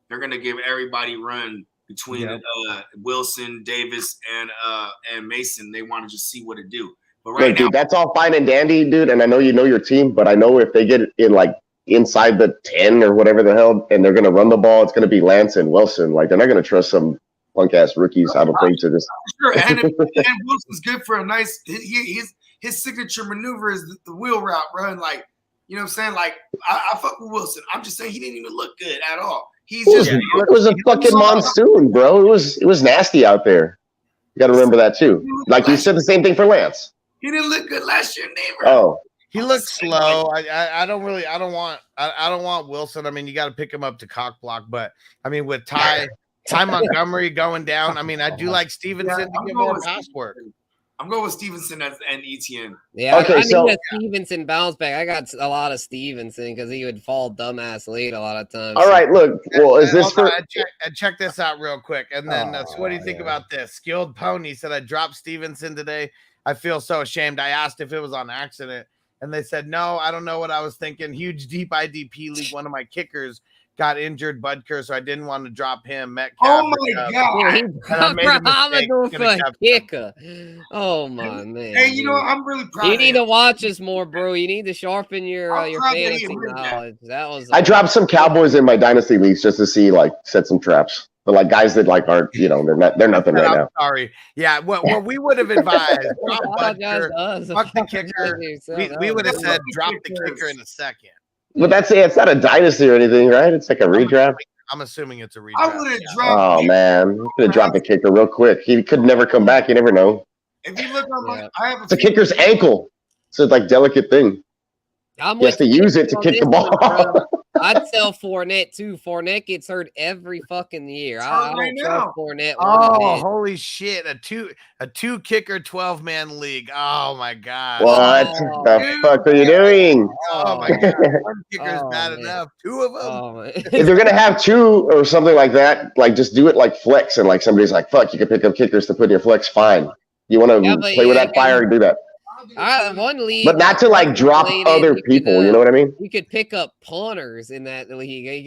they're going to give everybody run between Wilson, Davis, and Mason. They want to just see what it do. But right now, dude, that's all fine and dandy, dude. And I know you know your team, but I know if they get in like inside the 10 or whatever the hell, and they're going to run the ball, it's going to be Lance and Wilson. Like they're not going to trust some punk ass rookies. I don't think to this. Sure, and Wilson's good for a nice. His signature maneuver is the wheel route run. Like you know what I'm saying. Like I fuck with Wilson. I'm just saying he didn't even look good at all. It was a fucking monsoon, bro. It was nasty out there. You got to remember that too. Like you said the same thing for Lance. He didn't look good last year, neither. Oh. He looks slow. I don't want Wilson. I mean, you got to pick him up to cock block, but I mean, with Ty Montgomery going down, I mean, I do like Stevenson to get more pass work. I'm going with Stevenson and Etienne. Yeah, okay, I need a Stevenson bounce back. I got a lot of Stevenson because he would fall dumbass late a lot of times. All right, look. Well, is this for? Check this out real quick, and then so what do you think about this? Skilled Pony said I dropped Stevenson today. I feel so ashamed. I asked if it was on accident. And they said, no, I don't know what I was thinking. Huge deep IDP league. One of my kickers got injured, Budker, so I didn't want to drop him. Metcalf. Oh, my God. Rahamadour for a kicker. Oh, my man. Hey, you know, I'm really proud You need to watch us more, bro. You need to sharpen your fantasy knowledge. I dropped some Cowboys in my dynasty leagues just to see, like, set some traps. But like guys that like aren't, you know, they're nothing right now. Sorry. Yeah, what we would have advised, drop Budker, fuck the kicker. We would have said drop the kicker in a second. But it's not a dynasty or anything, right? It's like a redraft. I'm assuming it's a redraft. I would have dropped. Oh man, I'm gonna drop the kicker real quick. He could never come back. You never know. If you look on it's a kicker's ankle. It's a like delicate thing. He has to use it to kick the ball. I'd sell Fournette too. Fournette gets hurt every fucking year. I don't trust Fournette. Oh, holy shit! A two kicker 12-man league. Oh my god! What the fuck are you doing? Oh my god! One kicker is bad enough. 2 of them. If you're gonna have 2 or something like that, like just do it like flex, and like somebody's like, "Fuck, you can pick up kickers to put in your flex." Fine. You want to play with that fire and do that. One league, but not to like drop other people. You know what I mean? You could pick up punters in that league. You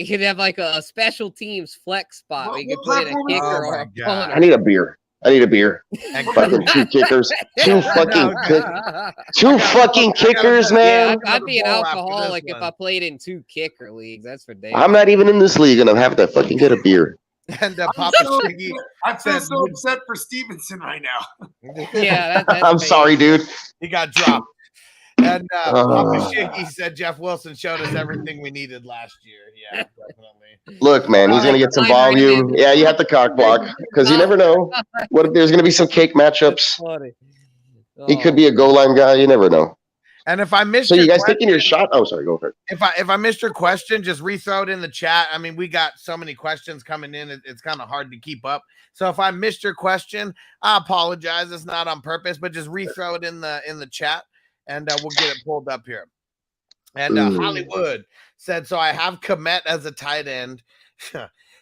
could have like a special teams flex spot. Where you could put in a kicker or a punter. I need a beer. Fucking 2 kickers. 2 fucking kickers, man. Yeah, I'd be an alcoholic if I played in 2 kicker leagues. That's for damn. I'm not even in this league, and I'm having to fucking get a beer. And Papa Shiggy, I feel so upset for Stevenson right now. Yeah, I'm sorry, dude. He got dropped. And Papa Shiggy said Jeff Wilson showed us everything we needed last year. Yeah, definitely. Look, man, he's gonna get some volume. Yeah, you have to cock block because you never know. What if there's gonna be some cake matchups? He could be a goal line guy. You never know. And if I missed, so you guys taking your shot? Oh, sorry, go for it. If I missed your question, just rethrow it in the chat. I mean, we got so many questions coming in; it's kind of hard to keep up. So if I missed your question, I apologize. It's not on purpose, but just rethrow it in the chat, and we'll get it pulled up here. And Hollywood said, so I have Komet as a tight end.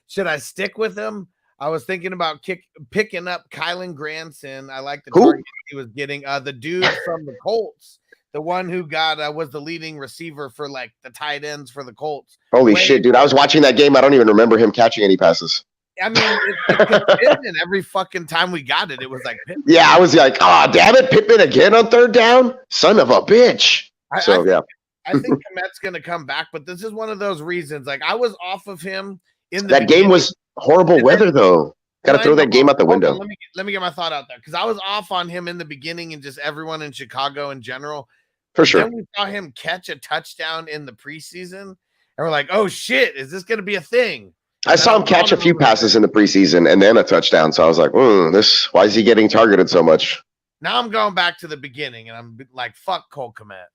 Should I stick with him? I was thinking about picking up Kylan Granson. I like the target he was getting. The dude from the Colts, the one who got was the leading receiver for like the tight ends for the Colts. Holy shit, dude. I was watching that game. I don't even remember him catching any passes. I mean, it's Pittman. Every fucking time we got it, it was like Pittman. Yeah, I was like, oh, damn it. Pittman again on third down? Son of a bitch. I think Komet's going to come back, but this is one of those reasons. Like, I was off of him in the game was horrible weather, though. Got to throw that game out the window. Let me get my thought out there, because I was off on him in the beginning and just everyone in Chicago in general. For sure. Then we saw him catch a touchdown in the preseason, and we're like, oh, shit, is this going to be a thing? I saw him catch a few passes in the preseason and then a touchdown. So I was like, why is he getting targeted so much? Now I'm going back to the beginning, and I'm like, fuck Cole Kmet.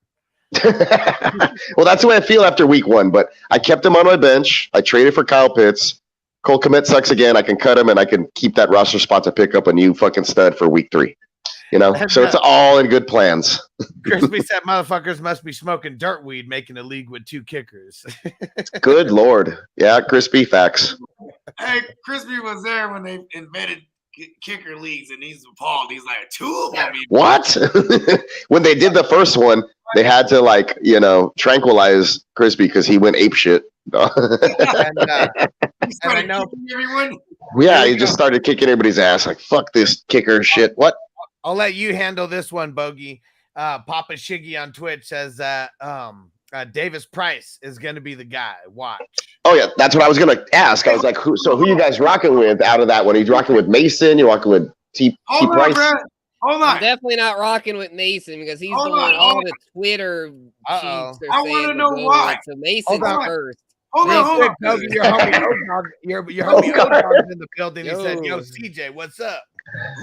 Well, that's the way I feel after week 1, but I kept him on my bench. I traded for Kyle Pitts. Cole Kmet sucks again. I can cut him, and I can keep that roster spot to pick up a new fucking stud for week 3. You know, so it's all in good plans. Crispy said motherfuckers must be smoking dirt weed making a league with 2 kickers. Good Lord. Yeah, Crispy, facts. Hey, Crispy was there when they invented kicker leagues, and he's appalled. He's like, 2 of them. What? When they did the first one, they had to, like, tranquilize Crispy because he went apeshit. And I know everyone. Yeah, he just started kicking everybody's ass. Like, fuck this kicker shit. What? I'll let you handle this one, Bogey. Papa Shiggy on Twitch says that Davis Price is going to be the guy. Watch. Oh, yeah. That's what I was going to ask. I was like, who you guys rocking with out of that one? Are you rocking with Mason? You're rocking with T Price? Hold on. I'm definitely not rocking with Mason because he's doing all the Twitter sheets. I want to know why. So Mason first. Hold on. Your homie O-Dog's in the building. He said, yo, CJ, what's up?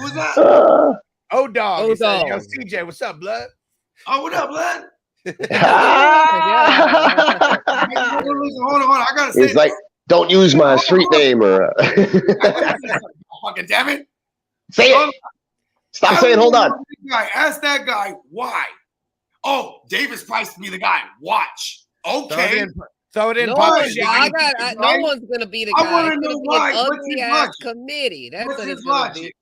Who's that? O-Dog. He said, yo, CJ, what's up, blood? Oh, what up, blood? Hold on. I gotta say, he's like, don't use my street name or fucking damn it. Say it. Stop saying hold on. Ask that guy why. Oh, Davis Price to be the guy. Watch. Okay. So it didn't. No one's gonna be the guy. I want to know why. What's his logic? Committee. That's what his logic.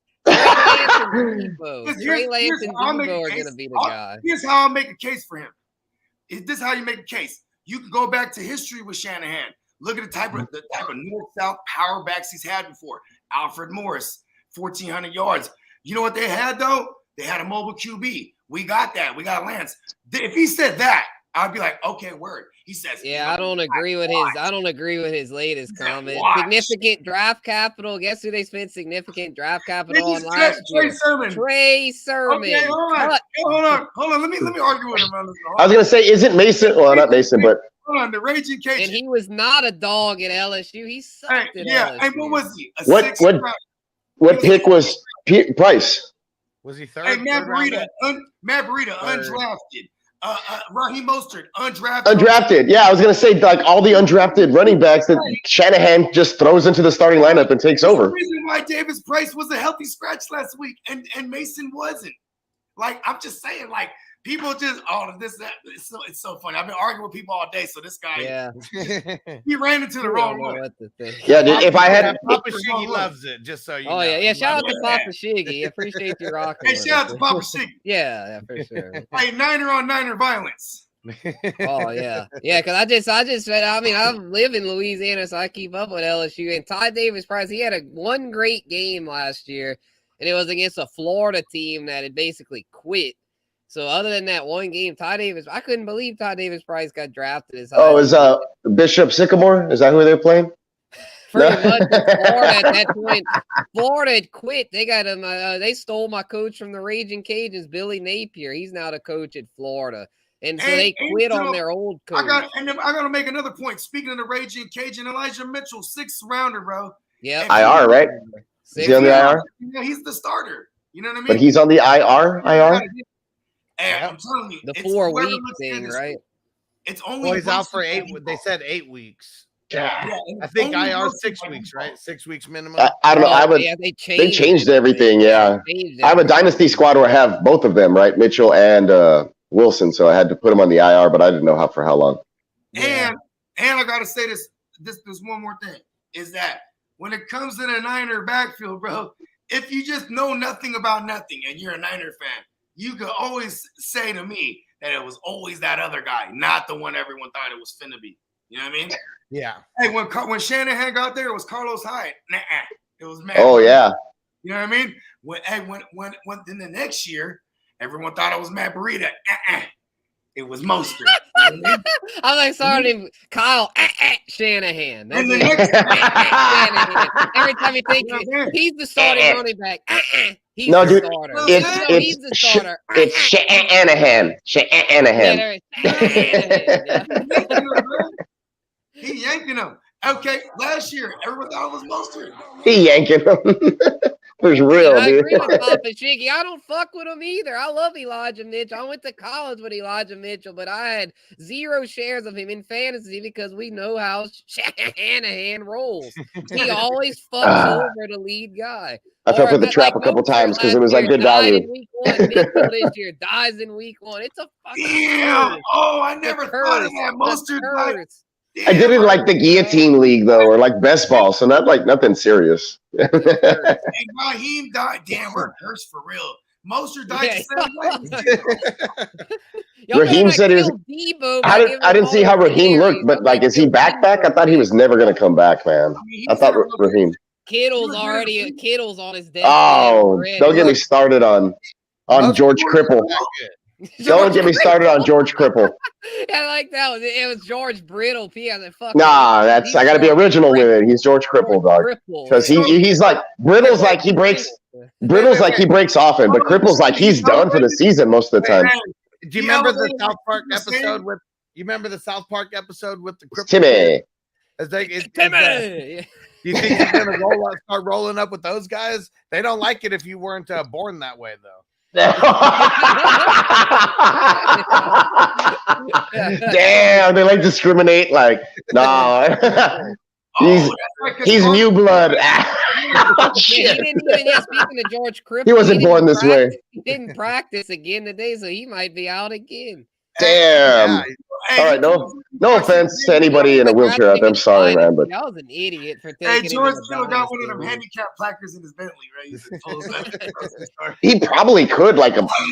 Trey Lance and Debo are gonna be the guy. Here's how I'll make a case for him. Is this how you make a case? You can go back to history with Shanahan. Look at the type of north-south power backs he's had before. Alfred Morris, 1,400 yards. You know what they had though? They had a mobile QB. We got that. We got Lance. If he said that, I'd be like, okay, word. He says, yeah, I don't agree with his latest comment. Significant draft capital. Guess who they spent significant draft capital on last year? Trey Sermon. Okay, hold on. Let me argue with him on this. I was gonna say, isn't Mason? Well, not Mason, but hold on, the Raging Cajun. And he was not a dog at LSU. He sucked at LSU. Hey, what was he? What pick was Price? Was he third? Hey, Matt Breida, undrafted. Raheem Mostert, undrafted. Undrafted. Yeah, I was going to say, like, all the undrafted running backs that Shanahan just throws into the starting lineup and takes over. The reason why Davis Price was a healthy scratch last week and Mason wasn't. Like, I'm just saying, like, people just, it's so funny. I've been arguing with people all day, so this guy, he ran into the wrong one. Yeah, dude, if I had... Papa Shiggy loves it, just so you know. Yeah, shout out to Papa Shiggy. Appreciate you rocking. Hey, shout out to Papa Shiggy. Yeah, for sure. Hey, Niner on Niner violence. Yeah, because I live in Louisiana, so I keep up with LSU. And Ty Davis Price, he had one great game last year, and it was against a Florida team that had basically quit. So other than that one game, I couldn't believe Ty Davis Price got drafted as high. Oh, is Bishop Sycamore? Is that who they're playing? Pretty much. Florida at that point. Florida had quit. They got him. They stole my coach from the Raging Cajuns, Billy Napier. He's now the coach at Florida. And so they quit on their old coach. I got to make another point. Speaking of the Raging Cajun, Elijah Mitchell, 6th rounder, bro. Yeah. IR, right? Is he on the IR? Yeah, he's the starter. You know what I mean? But he's on the IR? Hey, I'm telling you, the 4-week thing, right? It's only. Well, he's out for 8. They said 8 weeks. Yeah, I think IR 6 weeks, right? 6 weeks minimum. I don't know. They changed everything. Yeah, I have a dynasty squad where I have both of them, right? Mitchell and Wilson, so I had to put him on the IR, but I didn't know for how long. And I gotta say this one more thing is that when it comes to the Niner backfield, bro, if you just know nothing about nothing and you're a Niner fan, you could always say to me that it was always that other guy, not the one everyone thought it was finna be. You know what I mean? Yeah. Hey, when Shanahan got there, it was Carlos Hyde. Nah, it was Matt. Oh yeah. You know what I mean? When in the next year, everyone thought it was Matt Breida. It was Mostert. You know what I mean? I'm like, sorry, Kyle Shanahan. That's And the it. next Shanahan. Every time you think he's the starting running back, he's No, the dude, starter. It's He's the starter. Shanahan. Shanahan. He yanking him. Okay, last year, everyone thought it was Mostert. He yanking him. It's real, I dude. agree with Papa Shiggy. I don't fuck with him either. I love Elijah Mitchell. I went to college with Elijah Mitchell, but I had 0 shares of him in fantasy because we know how Shanahan rolls. He always fucks over the lead guy. I fell for the trap a couple times because it was like good value. Week 1, Mitchell this year dies in week 1. It's a fucking curse. Oh, I never thought of that. Mostert. I did it like the guillotine league though, or like best ball, so not like nothing serious. And Raheem died. Damn, we're cursed for real. Mostert died the same way. Raheem said he was. I didn't see how Raheem looked, but like, is he back? I thought he was never gonna come back, man. I thought Raheem. Kittle's on his death. Oh, don't get me started on George Cripple. Don't get me started on George Cripple. Yeah, I like that. It was George Brittle. Nah, I got to be original with it. He's George Cripple, dog. Because he's like Brittle's like he breaks often, but Cripple's like he's done for the season most of the time. Do you remember the South Park episode with? You remember the South Park episode with the Cripple? Timmy. Do you think he's gonna start rolling up with those guys? They don't like it if you weren't born that way, though. Damn, they like discriminate. Like, nah, he's new blood. Shit. He didn't even, speaking of George Cripple, he wasn't born this way. He didn't practice again today, so he might be out again. Damn. All right, no offense to anybody in a wheelchair out there. I'm sorry, man, but I was an idiot for taking. Hey, George still got one of them handicap placards in his Bentley, right? He probably could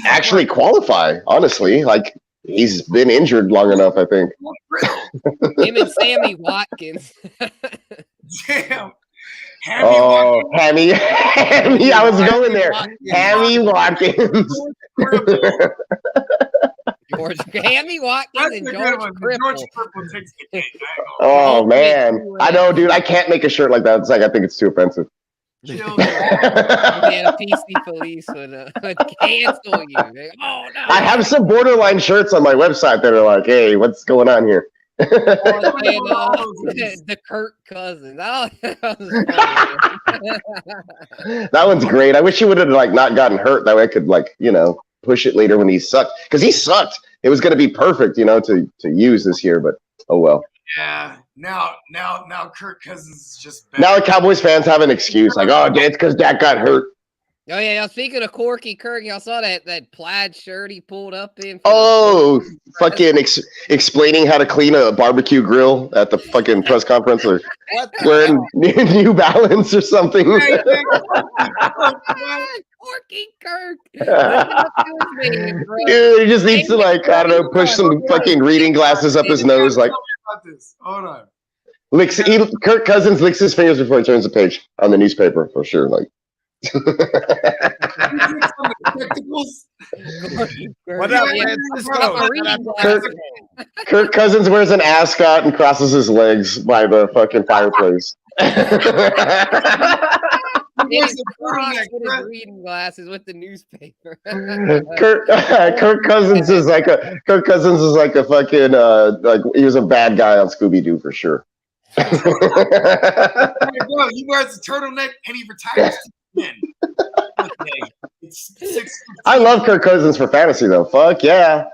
actually qualify. Honestly, like he's been injured long enough. I think. Him and Sammy Watkins. Damn. Hammy. I was going there. Hammy Watkins. Hammy Watkins and George Cripple. Takes the cake. Oh man, I know, dude. I can't make a shirt like that. It's like I think it's too offensive. Yeah, PC police would cancel you. Oh no! I have some borderline shirts on my website that are like, "Hey, what's going on here?" The Kirk Cousins. That one's great. I wish he would have not gotten hurt. That way I could push it later when he sucked, because he sucked. It was going to be perfect, to use this year, but oh well. Yeah. Now Kirk Cousins is just bad. Now the Cowboys fans have an excuse, like, oh, it's because Dak got hurt. Oh yeah, speaking of Corky Kirk, y'all saw that plaid shirt he pulled up in. Fucking explaining how to clean a barbecue grill at the fucking press conference, or wearing New Balance or something. Corky Kirk. Dude, he just needs to push some fucking reading glasses up his nose, like. Hold on. Kirk Cousins licks his fingers before he turns the page on the newspaper for sure. Like. What up, Francisco? Kirk Cousins wears an ascot and crosses his legs by the fucking fireplace. Reading glasses with the newspaper. Kirk Cousins is like a fucking he was a bad guy on Scooby-Doo for sure. Bro, he wears a turtleneck and he retires to men. I love Kirk Cousins for fantasy though. Fuck yeah.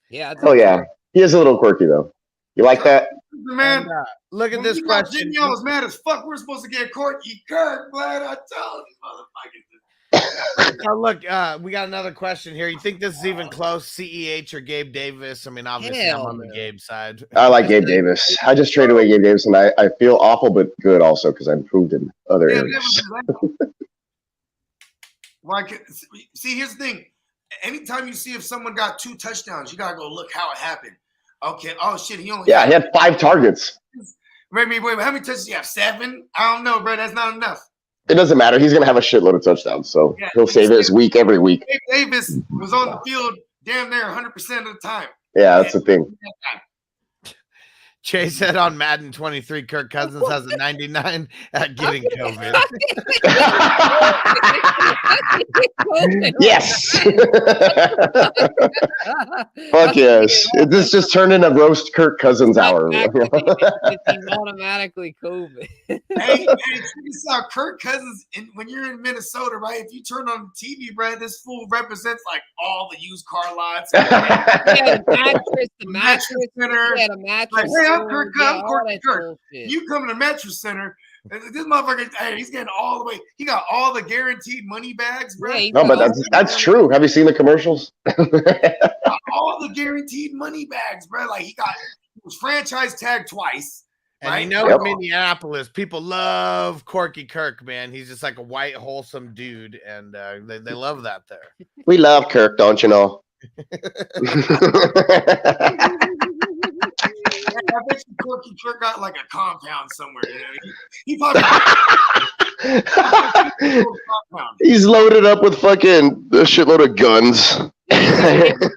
Yeah. Oh yeah. He is a little quirky though. You like that? Man, look at this question. Danielle was mad as fuck. We're supposed to get Corky Kirk, man. I tell you, Oh, look, we got another question here. You think this is even close? CEH or Gabe Davis? I mean, obviously, I'm on the Gabe side. I like Gabe Davis. I just traded away Gabe Davis, and I feel awful but good also because I improved in other areas. See, here's the thing. Anytime you see if someone got 2 touchdowns, you gotta go look how it happened. Okay. Oh shit, he had 5 targets. Wait, how many touchdowns do you have? 7? I don't know, bro. That's not enough. It doesn't matter. He's gonna have a shitload of touchdowns, so he'll save his week every week. Dave Davis was on the field damn near 100% of the time. Yeah, that's the thing. Chase said on Madden 23, Kirk Cousins has a 99 at getting COVID. Yes. Fuck yes. This just turned into roast Kirk Cousins hour. He's automatically COVID. hey, check this out. Kirk Cousins, when you're in Minnesota, right? If you turn on the TV, bro, this fool represents like all the used car lots. The mattress center. Yeah, the mattress. Like, hey, I'm Kirk. You come to the mattress center. This motherfucker, hey, he's getting all the way. He got all the guaranteed money bags, bro. Yeah, no, but that's true. Have you seen the commercials? All the guaranteed money bags, bro. Like he was franchise tagged twice. And right? you know, in Minneapolis, people love Corky Kirk, man. He's just like a white, wholesome dude, and they love that there. We love Kirk, don't you know? I bet you Corky Kirk got like a compound somewhere. You know? He probably he's loaded up with fucking a shitload of guns.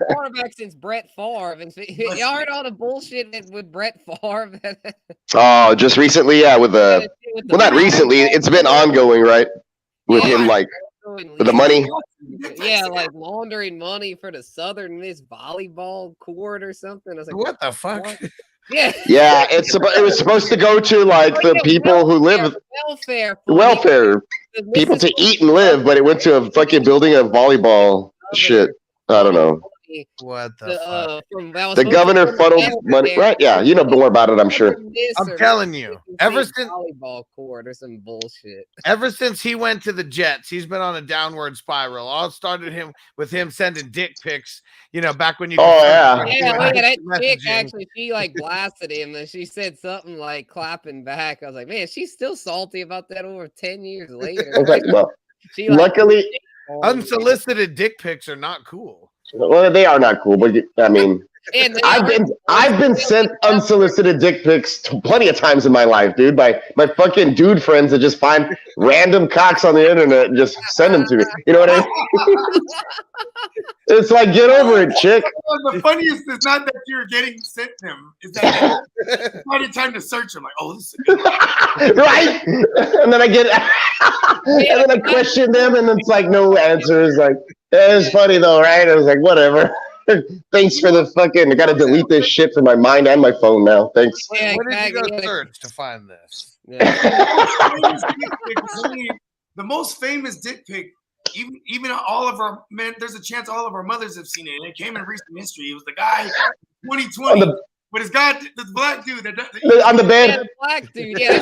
Quarterback since Brett Favre, and y'all heard all the bullshit with Brett Favre. Oh, just recently, yeah, with the well, not recently. It's been ongoing, right? With him, like with the money. Yeah, like laundering money for the Southern Miss volleyball court or something. I was like, what the fuck? Yeah, yeah. It was supposed to go to like the people who live welfare people to eat and live, but it went to a fucking building of volleyball shit. I don't know. What the fuck? The governor funneled money, right? Yeah, you know more about it, I'm sure. I'm telling you, ever since volleyball court or some bullshit. Ever since he went to the Jets, he's been on a downward spiral. All started with him sending dick pics. You know, back when you. Oh yeah. Yeah, look at that chick. Actually, she like blasted him, and she said something like clapping back. I was like, man, she's still salty about that over 10 years later. I was like, well, luckily, unsolicited dick pics are not cool. Well, they are not cool, but I mean, I've been sent unsolicited dick pics plenty of times in my life, dude, by my fucking dude friends that just find random cocks on the internet and just send them to me. You know what I mean? It's like, get over it, chick. The funniest is not that you're getting sent them; is that it's not time to search them. Like, oh, this is right? And then and then I question them, and it's like no answers. Like, it's funny though, right? I was like, whatever. Thanks for the fucking. I gotta delete this shit from my mind and my phone now. Thanks. Yeah, what did you go search to find this? Yeah. The most famous dick pic. Even all of our men, there's a chance all of our mothers have seen it. And it came in recent history. It was the guy 2020 with his guy, the black dude on the bed. Yeah, the black dude, yeah.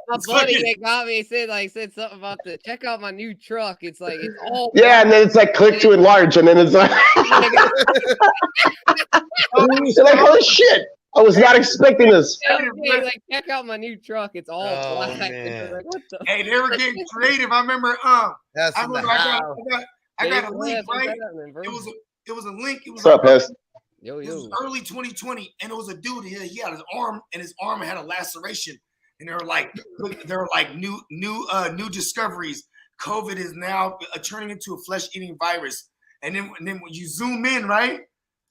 My buddy that got me said something about check out my new truck. It's like it's all and then it's like click to enlarge, and then it's like you're like, holy shit. I was not expecting this. Yeah, like check out my new truck. It's all black. Like, what the hey, they were getting creative. I remember. I got a link, right? It was a link. It was what's up, Hess? It was early 2020, and it was a dude. He had his arm, and his arm had a laceration. And they were like new discoveries. COVID is now turning into a flesh-eating virus. And then when you zoom in, right?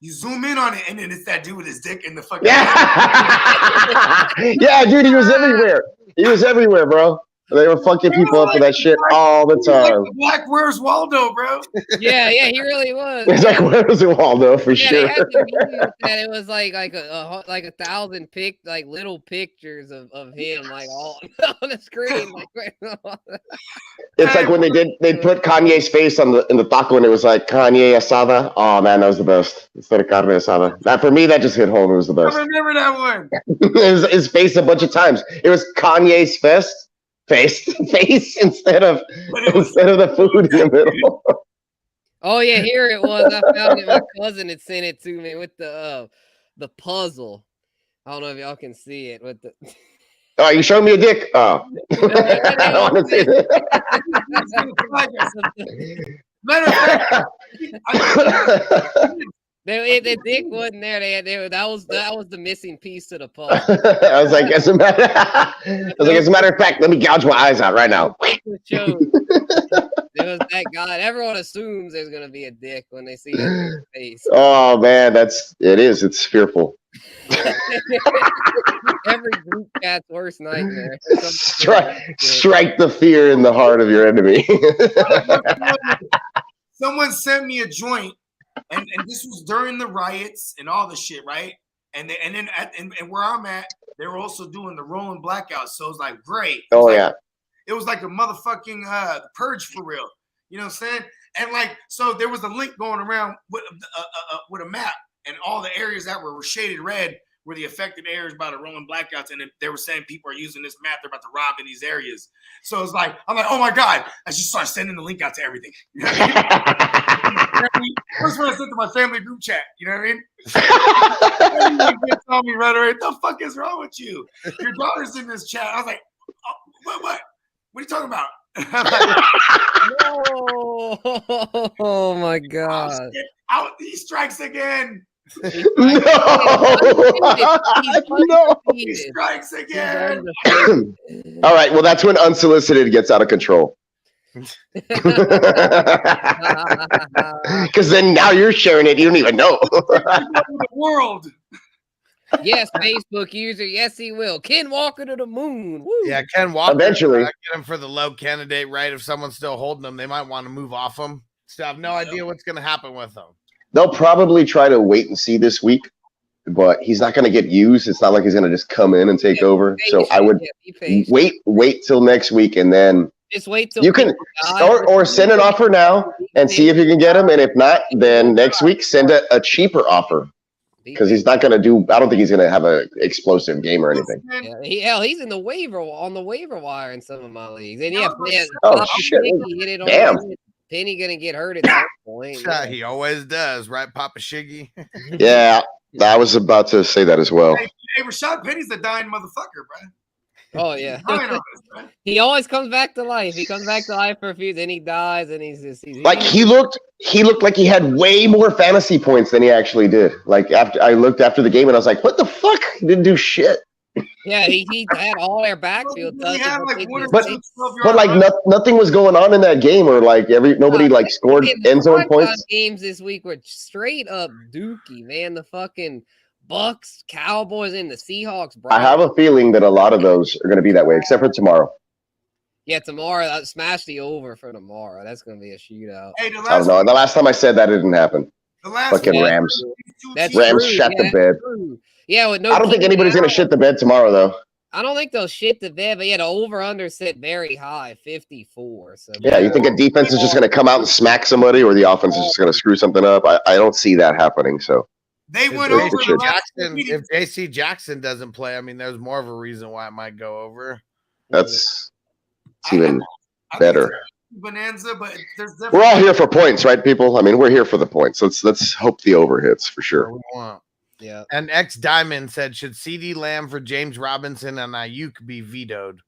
You zoom in on it, and then it's that dude with his dick in the fucking. Yeah, dude, he was everywhere. He was everywhere, bro. They were fucking people up for that shit all the time. Like Black Where's Waldo, bro? Yeah, he really was. It's like Where's Waldo for sure. It was like a 1,000 little pictures of him like all on the screen. It's like when they put Kanye's face in the taco and it was like Kanye asada. Oh man, that was the best. Instead of carne asada. That for me, that just hit home. It was the best. I remember that one. It was his face a bunch of times. It was Kanye's fest. face instead of the food in the middle. Oh yeah, here it was. I found it. My cousin had sent it to me with the puzzle. I don't know if y'all can see it with the. Oh, you showing me a dick? Oh, I don't want to see that. Matter of fact, The dick wasn't there. That was the missing piece to the puzzle. I was like, as a matter of fact, let me gouge my eyes out right now. It was that guy. Everyone assumes there's gonna be a dick when they see that face. Oh man, it's fearful. Every group chat's worst nightmare. Strike the fear in the heart of your enemy. someone sent me a joint, and this was during the riots and all the shit, right? And then where I'm at, they were also doing the rolling blackouts. So it was like great. It was like a motherfucking purge for real. You know what I'm saying? And like, so there was a link going around with a map, and all the areas that were shaded red were the affected areas by the rolling blackouts. And they were saying people are using this map. They're about to rob in these areas. So it's like, I'm like, oh my God. I just started sending the link out to everything. You know what I mean? First one I sent to my family group chat. You know what I mean? They tell me right away, what the fuck is wrong with you? Your daughter's in this chat. I was like, oh, what? What are you talking about? No. Oh my God. Out he strikes again. No. He strikes again. All right. Well, that's when unsolicited gets out of control. Because then now you're sharing it. You don't even know. The world. Yes, Facebook user. Yes, he will. Ken Walker to the moon. Woo. Yeah, Ken Walker. Eventually. Get him for the low candidate, right? If someone's still holding them, they might want to move off them. So I have no idea what's going to happen with them. They'll probably try to wait and see this week, but he's not going to get used. It's not like he's going to just come in and take over. So I would wait till next week, and then just wait till you can or send an offer now and see if you can get him. And if not, then next week send a cheaper offer. Because he's not going to do. I don't think he's going to have an explosive game or anything. Yeah, he's in the waiver wire in some of my leagues. And shit! Damn. Penny going to get hurt at some point. Yeah, he always does, right, Papa Shiggy? Yeah, I was about to say that as well. Hey, Rashad Penny's a dying motherfucker, bro. Oh yeah, he always comes back to life. He comes back to life for a few, then he dies, and he's like he looked like he had way more fantasy points than he actually did. Like I looked after the game and I was like, what the fuck? He didn't do shit. Yeah, he had all their backfield touches. But like nothing was going on in that game, or like nobody like scored end zone points. Games this week were straight up dookie, man. The fucking Bucks, Cowboys, and the Seahawks. I have a feeling that a lot of those are going to be that way, except for tomorrow. Yeah, tomorrow. Smash the over for tomorrow. That's going to be a shootout. Hey, I don't know. The last time I said that, it didn't happen. Fucking Rams. Rams shut the bed. Yeah, with no. I don't think anybody's going to shit the bed tomorrow, though. I don't think they'll shit the bed, but yeah, the over/under set very high, 54. So yeah, you think a defense is just going to come out and smack somebody, or the offense is just going to screw something up? I don't see that happening. So. They went over if JC Jackson doesn't play, I mean, there's more of a reason why it might go over. That's even better. Bonanza, but we're all here for points, right, people? I mean, we're here for the points. Let's hope the over hits for sure. Yeah. And X Diamond said, should CD Lamb for James Robinson and Ayuk be vetoed?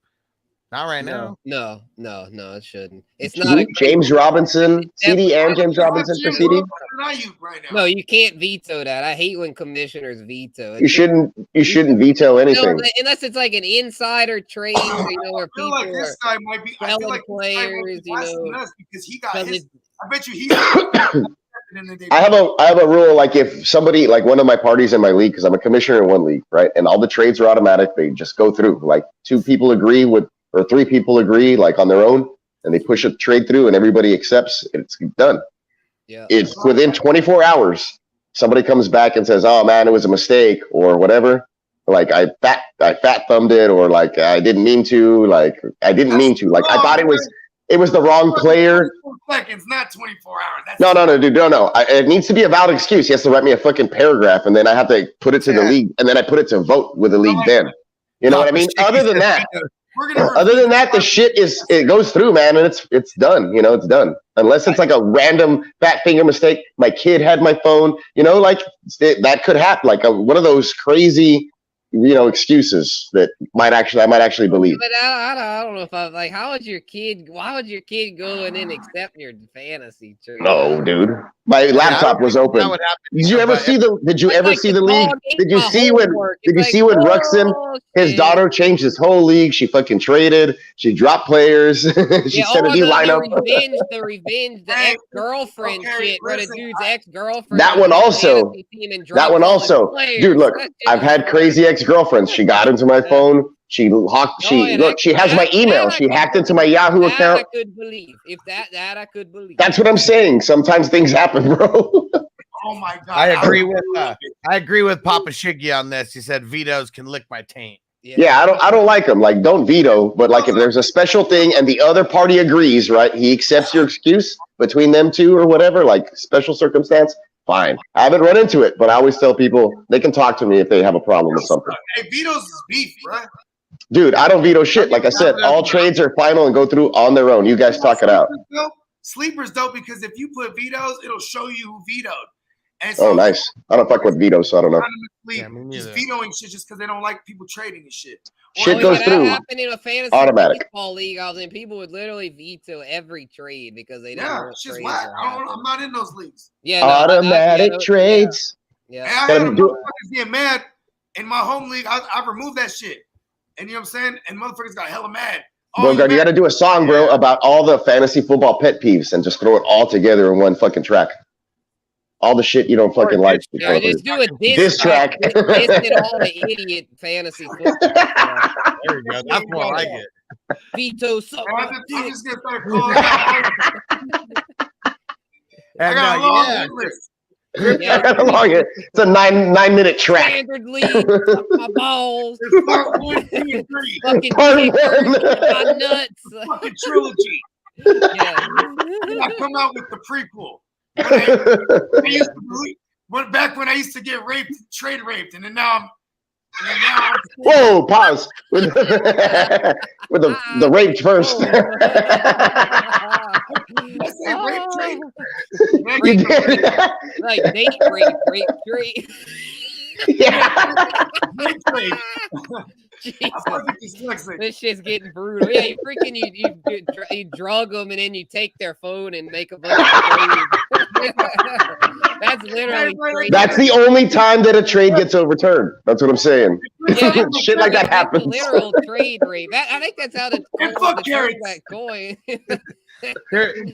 Not right now. No, it shouldn't. It's not James Robinson, CD and James Robinson for CD. No, you can't veto that. I hate when commissioners veto it. You shouldn't veto anything. Unless it's like an insider trade, where people like this guy might be selling players, because he got his. I bet you he. I have a rule, like if somebody, like one of my parties in my league, because I'm a commissioner in one league, right, and all the trades are automatic, they just go through. Like 2 people agree with. Or 3 people agree, like on their own, and they push a trade through, and everybody accepts. It's done. Yeah. It's within 24 hours. Somebody comes back and says, "Oh man, it was a mistake," or whatever. Like I fat thumbed it, or like I didn't mean to. Like I didn't mean to. Like I thought it was the wrong player. Seconds, not 24 hours. No, dude, no. It needs to be a valid excuse. He has to write me a fucking paragraph, and then I have to put it to the league, and then I put it to vote with the league. Then you know what I mean. Other than that. Other than that, the shit it goes through, man, and it's done. You know, it's done. Unless it's like a random fat finger mistake. My kid had my phone. You know, like that could happen. Like one of those crazy, excuses that I might actually believe. But I don't know if I like. Why would your kid go and then accept your fantasy trade? No, dude. My laptop was open. Did you ever see the league? Did you see when Ruxin, his daughter, changed his whole league? She fucking traded. She dropped players. She sent a new lineup. The ex-girlfriend shit. Where the dude's ex-girlfriend. That one also. Dude, look, I've had crazy ex-girlfriends. She got into my phone. She has my email. She hacked into my Yahoo account. I could believe. If that I could believe. That's what I'm saying. Sometimes things happen, bro. Oh my god. I agree with Papa Shiggy on this. He said vetoes can lick my taint. Yeah, I don't like them. Like, don't veto, but like if there's a special thing and the other party agrees, right? He accepts your excuse between them two or whatever, like special circumstance. Fine. I haven't run into it, but I always tell people they can talk to me if they have a problem with something. Hey, vetoes is beef, bro. Dude, I don't veto shit. Like I said, all trades are final and go through on their own. You guys talk it out. Sleepers dope because if you put vetoes, it'll show you who vetoed. And so nice. I don't fuck with vetoes, so I don't know. Just vetoing shit just because they don't like people trading and shit. Shit goes through. That happened in a fantasy automatic baseball league. I was in. People would literally veto every trade because they didn't. Yeah, shit's whack. I'm not in those leagues. Yeah, automatic trades. Yeah. And I had motherfuckers getting mad in my home league. I removed that shit. And you know what I'm saying? And motherfuckers got hella mad. Bogard, you got to do a song, bro, about all the fantasy football pet peeves and just throw it all together in one fucking track. All the shit you don't fucking like. Yeah, just do a diss track. Dissing all the idiot fantasy football. There you go. That's what I get. Veto something. I'm just going to start calling out. I got a long list. It's a 9-minute track. Standard league, my balls. Part 1, 2, and 3. Fucking kickers, my nuts. Fucking trilogy. Yeah. I come out with the prequel. Back when I used to get trade raped, and then now I'm whoa, pause. With the raped first. I say rape trade. You did. Like date rape trade. Yeah. Rape trade. Jesus. This shit's getting brutal. Yeah, you freaking you drug them and then you take their phone and make a bunch of trades. That's literally crazy. That's the only time that a trade gets overturned. That's what I'm saying. Yeah, shit like that happens. Literal trade rape. I think that's how the coin.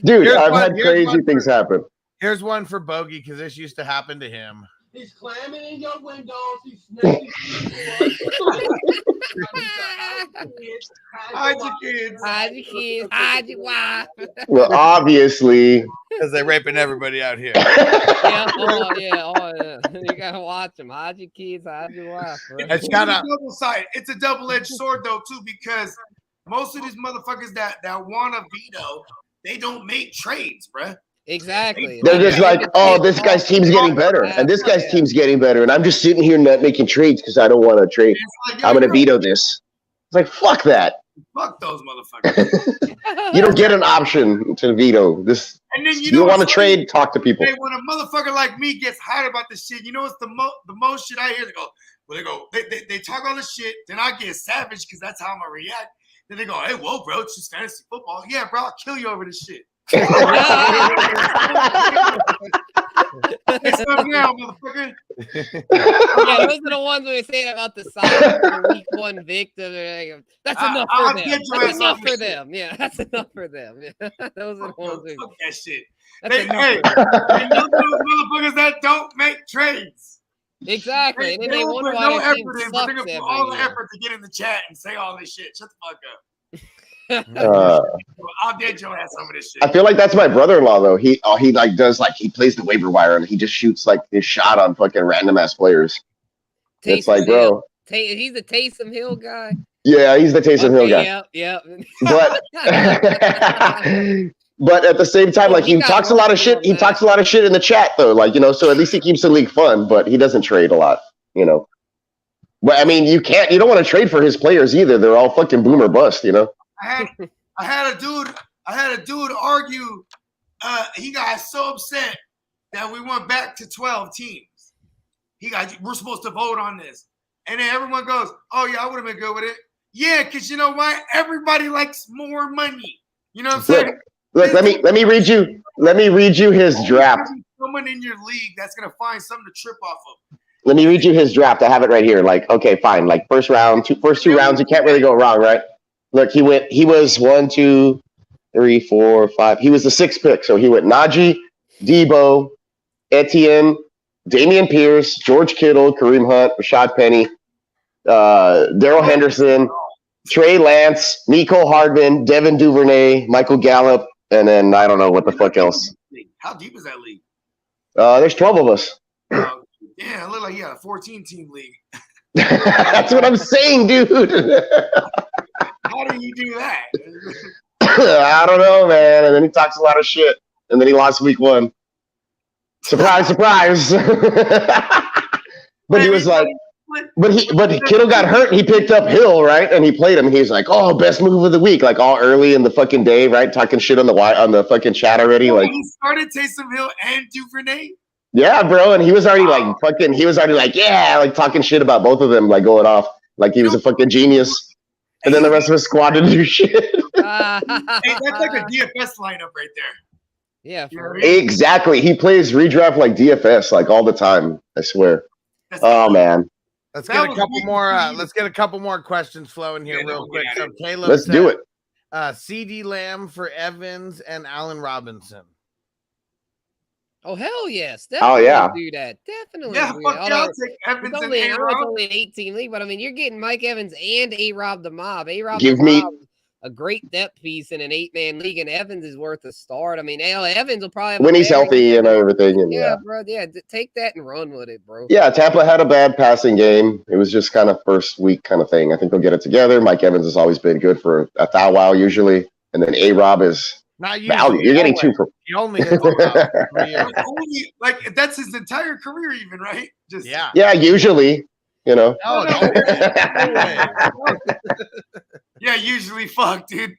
Dude, I've had crazy things happen. Here's one for Bogey because this used to happen to him. He's clamming in your windows. He's snaking. Hide your kids. Hide your kids. Hide your wife. Well, obviously. Because they're raping everybody out here. Yeah. You gotta watch them. Hide your kids. Hide your wife. It's kind of double side. It's a double-edged sword though too, because most of these motherfuckers that want to veto, they don't make trades, bruh. Exactly. They're just like, oh, this guy's team's getting better, and this guy's team's getting better, and I'm just sitting here not making trades because I don't want to trade. Like, I'm gonna veto this. It's like, fuck that. Fuck those motherfuckers. You don't get an option to veto this. And then you don't want to trade. Talk to people. Hey, when a motherfucker like me gets hot about this shit, you know what's the most shit I hear? They talk all this shit, then I get savage because that's how I'm gonna react. Then they go, hey, whoa, bro, it's just fantasy football. Yeah, bro, I'll kill you over this shit. It's up now, motherfucker. Yeah, those are the ones we were saying about the size of the week 1 victim. That's enough for them. That's enough for them. Yeah, that's enough for them. Yeah. Those are the ones. Fuck that shit. Hey, those motherfuckers that don't make trades. Exactly. And then they wonder why their team sucks every year. All the effort to get in the chat and say all this shit. Shut the fuck up. I'll dead your ass over this shit. I feel like that's my brother-in-law though. He plays the waiver wire and he just shoots like his shot on fucking random ass players. It's like, bro, he's the Taysom Hill guy. Yeah, he's the Taysom Hill guy. Yeah. But at the same time, like he talks a lot of shit. He talks a lot of shit in the chat though, like, you know. So at least he keeps the league fun, but he doesn't trade a lot, you know. But I mean, you don't want to trade for his players either. They're all fucking boom or bust, you know. I had a dude argue. He got so upset that we went back to 12 teams. We're supposed to vote on this, and then everyone goes, "Oh yeah, I would have been good with it." Yeah, because you know why? Everybody likes more money. You know what I'm saying? Look. Let me read you. Let me read you his draft. Someone in your league that's gonna find something to trip off of. Let me read you his draft. I have it right here. Like, okay, fine. Like first two rounds, you can't really go wrong, right? Look, he was 1, 2, 3, 4, 5. He was the 6th pick. So he went Najee, Debo, Etienne, Damian Pierce, George Kittle, Kareem Hunt, Rashad Penny, Darrell Henderson, Trey Lance, Mecole Hardman, Devin Duvernay, Michael Gallup, and then I don't know what the fuck else. How deep is that league? There's 12 of us. Yeah, it looked like a 14-team league. That's what I'm saying, dude. How do you do that? I don't know, man. And then he talks a lot of shit, and then he lost week 1. Surprise, surprise. But he was like, but Kittle got hurt. He picked up Hill, right? And he played him. He's like, oh, best move of the week, like all early in the fucking day, right? Talking shit on the fucking chat already. Like he started Taysom Hill and Duvernay. Yeah, bro. And he was already yeah, like talking shit about both of them, like going off, like he was a fucking genius. And then the rest of his squad didn't do shit. Hey, that's like a DFS lineup right there. Yeah, exactly. He plays redraft like DFS, like all the time. I swear. Man. Let's get a couple more questions flowing here real quick. So Caleb, let's do it. CD Lamb for Evans and Allen Robinson. Oh hell yes! Definitely do that. Definitely. Yeah, fuck yeah, I'll take Evans and A-Rob. It's only an 18 league, but I mean, you're getting Mike Evans and A-Rob the Mob. A-Rob Give me a great depth piece in an 8-man league, and Evans is worth a start. I mean, Evans will probably have when he's healthy and everything. And yeah, bro. Yeah, take that and run with it, bro. Yeah, Tampa had a bad passing game. It was just kind of first week kind of thing. I think they'll get it together. Mike Evans has always been good for a thou wow usually, and then A-Rob is. Not value. You're getting 2 for. He only hits like that's his entire career, even right? Just yeah, usually, you know. Yeah, usually, fuck, dude.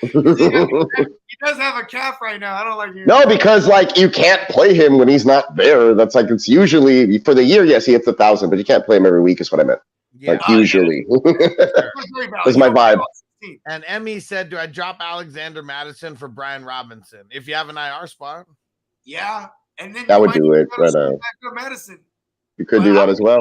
He does have a calf right now. I don't like. No, because like you can't play him when he's not there. That's like it's usually for the year. Yes, he hits 1,000, but you can't play him every week. Is what I meant. Yeah. Like usually. That's my vibe. And Emmy said, do I drop Alexander Madison for Brian Robinson if you have an IR spot? Yeah. And then that would do it. But, Madison. You could do that as well.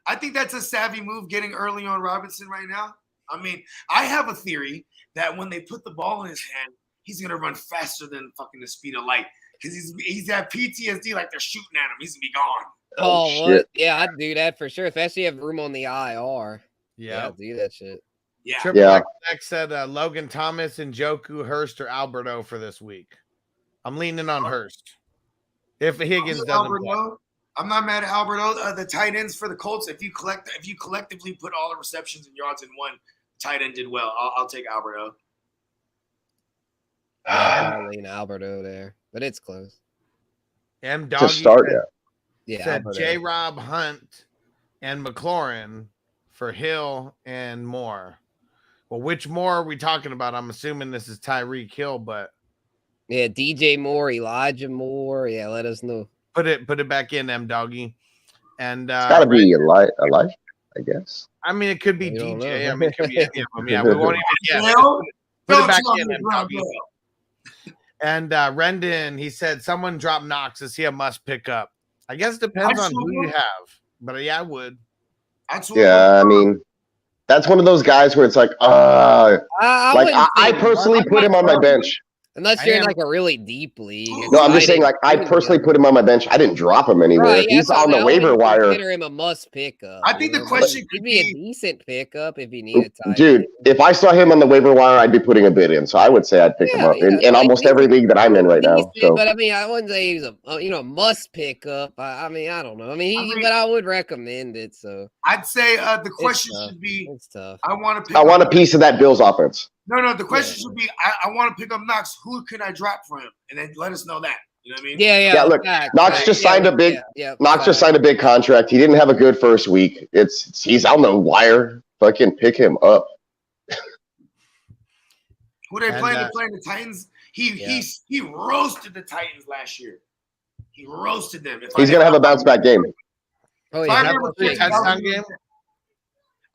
I think that's a savvy move getting early on Robinson right now. I mean, I have a theory that when they put the ball in his hand, he's going to run faster than fucking the speed of light because he's got PTSD like they're shooting at him. He's going to be gone. Oh, what? Yeah, I'd do that for sure, especially if you have room on the IR. Yeah, I'd do that shit. Yeah. Triple X said Logan Thomas and Njoku, Hurst, or Alberto for this week. I'm leaning on Hurst. If Higgins doesn't play. I'm not mad at Alberto. The tight ends for the Colts, if you collectively put all the receptions and yards in one, tight end did well. I'll take Alberto. I lean Alberto there, but it's close. M Doggy to start, said J-Rob, Hunt, and McLaurin for Hill and Moore. Well, which Moore are we talking about? I'm assuming this is Tyreek Hill, but yeah, DJ Moore, Elijah Moore. Yeah, let us know. Put it back in, M Doggy. And it's gotta be Elijah, I guess. I mean, it could be DJ. I mean, it could be any of them. Yeah, we won't even guess. Put it back in, M Doggy. And Rendon, he said, someone drop Knox. Is he a must pick up? I guess it depends on who you have. But yeah, I would. Yeah, I mean, that's one of those guys where it's like, I personally put him on my bench. Unless you're in like a really deep league. No, I'm just saying, like, I personally put him on my bench. I didn't drop him anywhere. Right, He's on the waiver wire. Consider him a must pickup. I think the question could be a decent pickup if you need a tight dude, if I saw him on the waiver wire, I'd be putting a bid in. So I would say I'd pick him up in almost every league that I'm in right now. So. But I mean, I wouldn't say he's a must pickup. I mean, I don't know. I mean, but I would recommend it. So I'd say the question should be, it's tough. I want a piece of that Bills offense. No, the question should be, I want to pick up Knox. Who can I drop for him? And then let us know that. You know what I mean? Yeah, look, Knox just signed a big Knox just signed a big contract. He didn't have a good first week. He's on the wire. Fucking pick him up. Who they playing? They're playing the Titans. He roasted the Titans last year. He roasted them. He's gonna have a bounce back game. Oh yeah, touchdown game.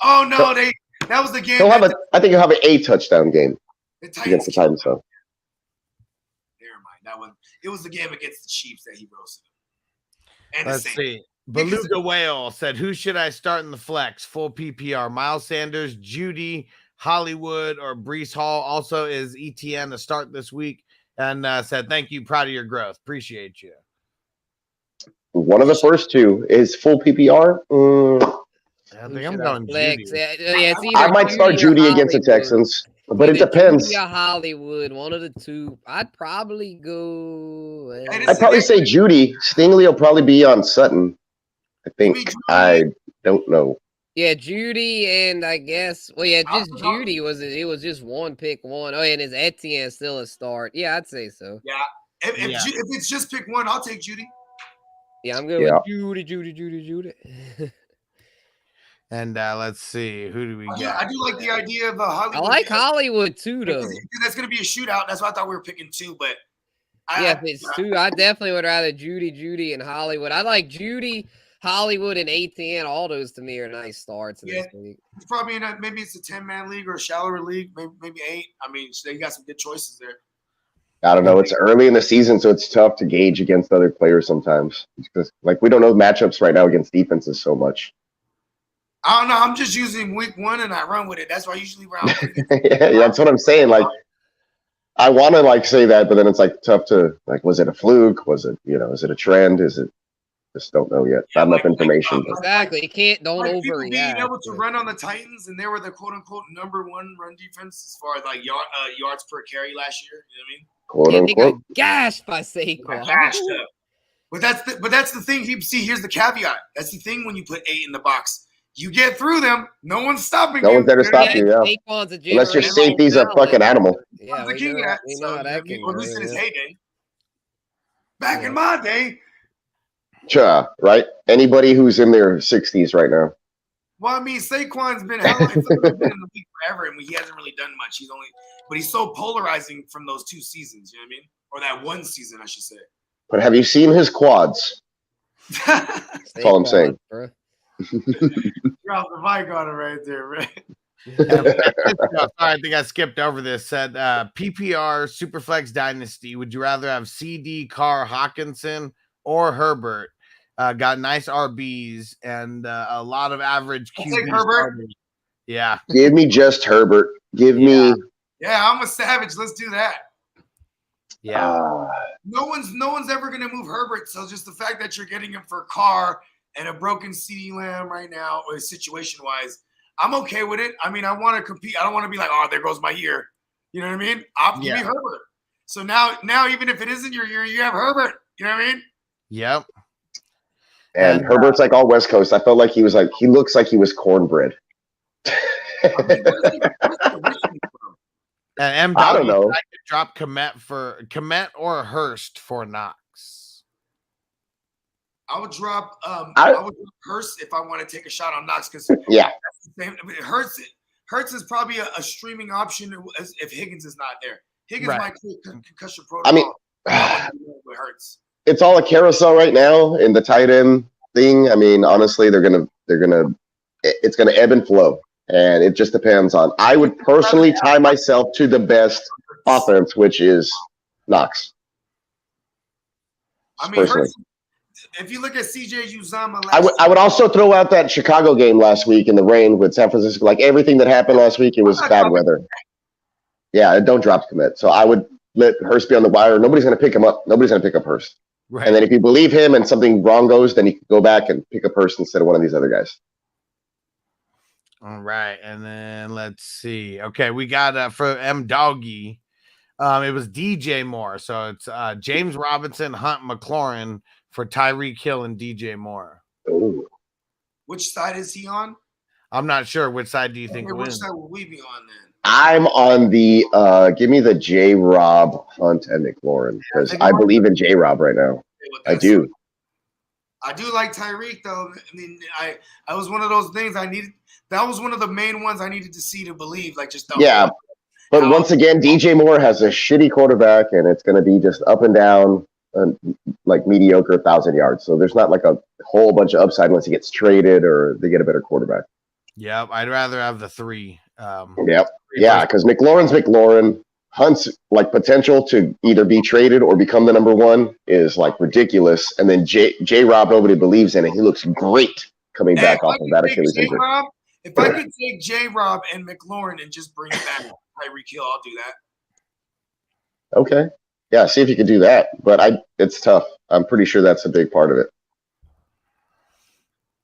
Oh no, that was the game. I think he'll have an touchdown game against the Titans. Though. Never mind. It was the game against the Chiefs that he roasted them. And Let's see. Beluga Whale said, "Who should I start in the flex? Full PPR: Miles Sanders, Judy, Hollywood, or Brees Hall." Also, is ETN a start this week? And said, "Thank you, proud of your growth. Appreciate you." One of the first two is full PPR. I think I'm going flex. Judy. I might start Judy against the Texans, but it depends. Hollywood, one of the two. I'd probably go. I'd probably say Judy. Stingley will probably be on Sutton. I think. I don't know. Yeah, Judy, and I guess just Judy was just one pick one. Oh, and is Etienne still a start? Yeah, I'd say so. Yeah, if it's just pick one, I'll take Judy. Yeah, I'm good with Judy. And let's see, who do we got? I do like the idea of Hollywood. I like Hollywood too, though. That's going to be a shootout. That's why I thought we were picking two, but if it's two, I definitely would rather Judy, and Hollywood. I like Judy, Hollywood, and ATN. All those to me are nice starts in this league. It's probably maybe it's a 10-man league or a shallower league, maybe 8. I mean, they got some good choices there. I don't know. It's early in the season, so it's tough to gauge against other players sometimes. Because, we don't know matchups right now against defenses so much. I don't know. I'm just using week 1 and I run with it. That's why I usually round. Yeah, that's what I'm saying. I want to say that, but then it's tough to was it a fluke? Was it is it a trend? Is it just don't know yet? Not enough information. Exactly. You don't overreact. People being able to run on the Titans, and they were the quote unquote #1 run defense as far as yards per carry last year. You know what I mean? Quote unquote. Gashed by Saquon. Gashed up. But that's the thing. Here's the caveat. That's the thing when you put 8 in the box. You get through them. No one's stopping you. No one's there to stop you, yeah. Unless your safety's a fucking animal. Yeah, we know how that can go. At least in his heyday. Back in my day. Right? Anybody who's in their 60s right now. Well, I mean, Saquon's been in the league forever, and he hasn't really done much. But he's so polarizing from those 2 seasons, you know what I mean? Or that 1 season, I should say. But have you seen his quads? That's all I'm saying. Drop the mic on it right there, right? I think I skipped over this. Said PPR Superflex Dynasty. Would you rather have CD, Carr, Hawkinson, or Herbert? Got nice RBs and a lot of average QB. Herbert. Yeah. Give me just Herbert. Give me. Yeah, I'm a savage. Let's do that. Yeah. No one's ever gonna move Herbert. So just the fact that you're getting him for Carr and a broken CeeDee Lamb right now, or situation wise, I'm okay with it. I mean, I want to compete. I don't want to be like, oh, there goes my year. You know what I mean? Give me Herbert. So now, even if it isn't your year, you have Herbert. You know what I mean? Yep. And Herbert's all West Coast. I felt like he looks like he was cornbread. And I don't know. I could drop Komet or Hurst for Knox. I would drop Hurst if I want to take a shot on Knox because Hurts is probably a streaming option if Higgins is not there. Higgins might clear concussion protocol. I mean, with Hurts. It's all a carousel right now in the tight end thing. I mean, honestly, it's gonna ebb and flow, and it just depends on. I would personally tie myself to the best offense, which is Knox. I mean, Hurts, if you look at CJ Uzomah, I would also throw out that Chicago game last week in the rain with San Francisco. Like everything that happened last week, it was bad weather. Yeah, don't drop commit. So I would let Hurst be on the wire. Nobody's going to pick him up. Nobody's going to pick up Hurst. Right. And then if you believe him and something wrong goes, then you can go back and pick up Hurst instead of one of these other guys. All right. And then let's see. Okay, we got for M Doggy. It was DJ Moore. So it's James Robinson, Hunt, McLaurin for Tyreek Hill and DJ Moore. Ooh. Which side is he on? I'm not sure. Which side do you think wins? Which side will we be on then? I'm on the give me the J Rob, Hunt, and McLaurin because I believe in J Rob right now. I do. I do like Tyreek though. I mean, I was one of those things I needed. That was one of the main ones I needed to see to believe. Like just yeah. But once again, DJ Moore has a shitty quarterback, and it's going to be just up and down, like mediocre 1,000 yards. So there's not like a whole bunch of upside unless he gets traded or they get a better quarterback. Yep, I'd rather have the three. Yep. Yeah, because McLaurin's McLaurin. Hunt's like potential to either be traded or become the number one is like ridiculous. And then J Rob, nobody believes in it. He looks great coming back off of that Achilles injury. If I could take J Rob and McLaurin and just bring back Tyreek Hill, I'll do that. Okay. Yeah, see if you can do that. But it's tough. I'm pretty sure that's a big part of it.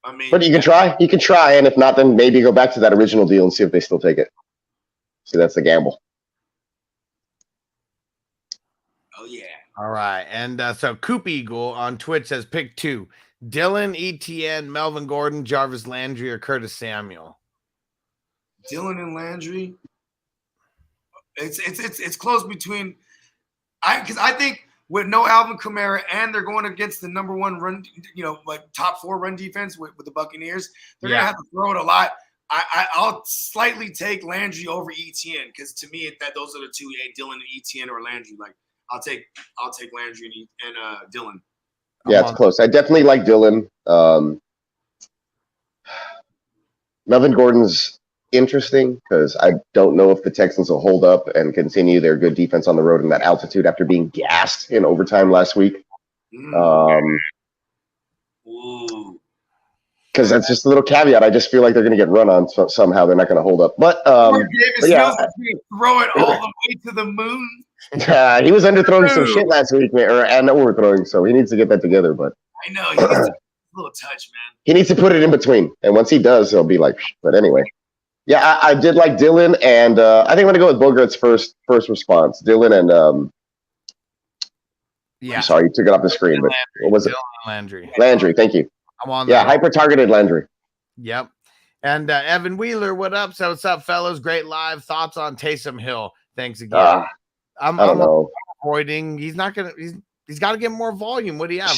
I mean, but you can try. You can try, and if not, then maybe go back to that original deal and see if they still take it. See, that's the gamble. Oh yeah. All right, and so Coop Eagle on Twitch says pick 2: Dylan, ETN, Melvin Gordon, Jarvis Landry, or Curtis Samuel. Dylan and Landry. It's close between. Because I think with no Alvin Kamara and they're going against the number one run, like top 4 run defense with the Buccaneers, they're gonna have to throw it a lot. I'll slightly take Landry over ETN because to me those are the two, Dylan and ETN or Landry. Like I'll take Landry and Dylan. Yeah, it's close. I definitely like Dylan. Melvin Gordon's interesting because I don't know if the Texans will hold up and continue their good defense on the road in that altitude after being gassed in overtime last week. Because that's just a little caveat. I just feel like they're going to get run on somehow. They're not going to hold up. But yeah, throw it all the way to the moon. He was underthrowing some shit last week, and overthrowing, so he needs to get that together. But I know he needs a little touch, man. He needs to put it in between, and once he does, he'll be like. But anyway, yeah, I did like Dylan, and I think I'm going to go with Bogart's first response. Dylan and yeah. I'm sorry, you took it off the screen, but what was it? Landry. Landry, thank you. I'm on. Yeah, hyper-targeted Landry. Yep. And Evan Wheeler, what up? So what's up, fellas? Great live thoughts on Taysom Hill. Thanks again. I don't know. Avoiding. He's not gonna. He's got to get more volume. What do you have?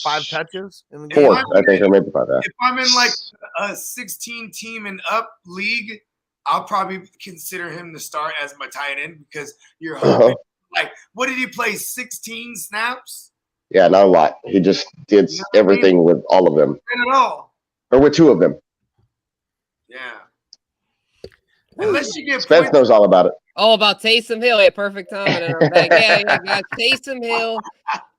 Five touches? In the 4, I think, or maybe 5. If I'm in like a 16 team and up league, I'll probably consider him to start as my tight end because you're hoping. Like, what did he play? 16 snaps? Yeah, not a lot. He just did everything with all of them. Not at all. Or with 2 of them. Yeah. Unless you get Spence knows all about it. All about Taysom Hill. Yeah, perfect timing. Yeah, guys. Taysom Hill.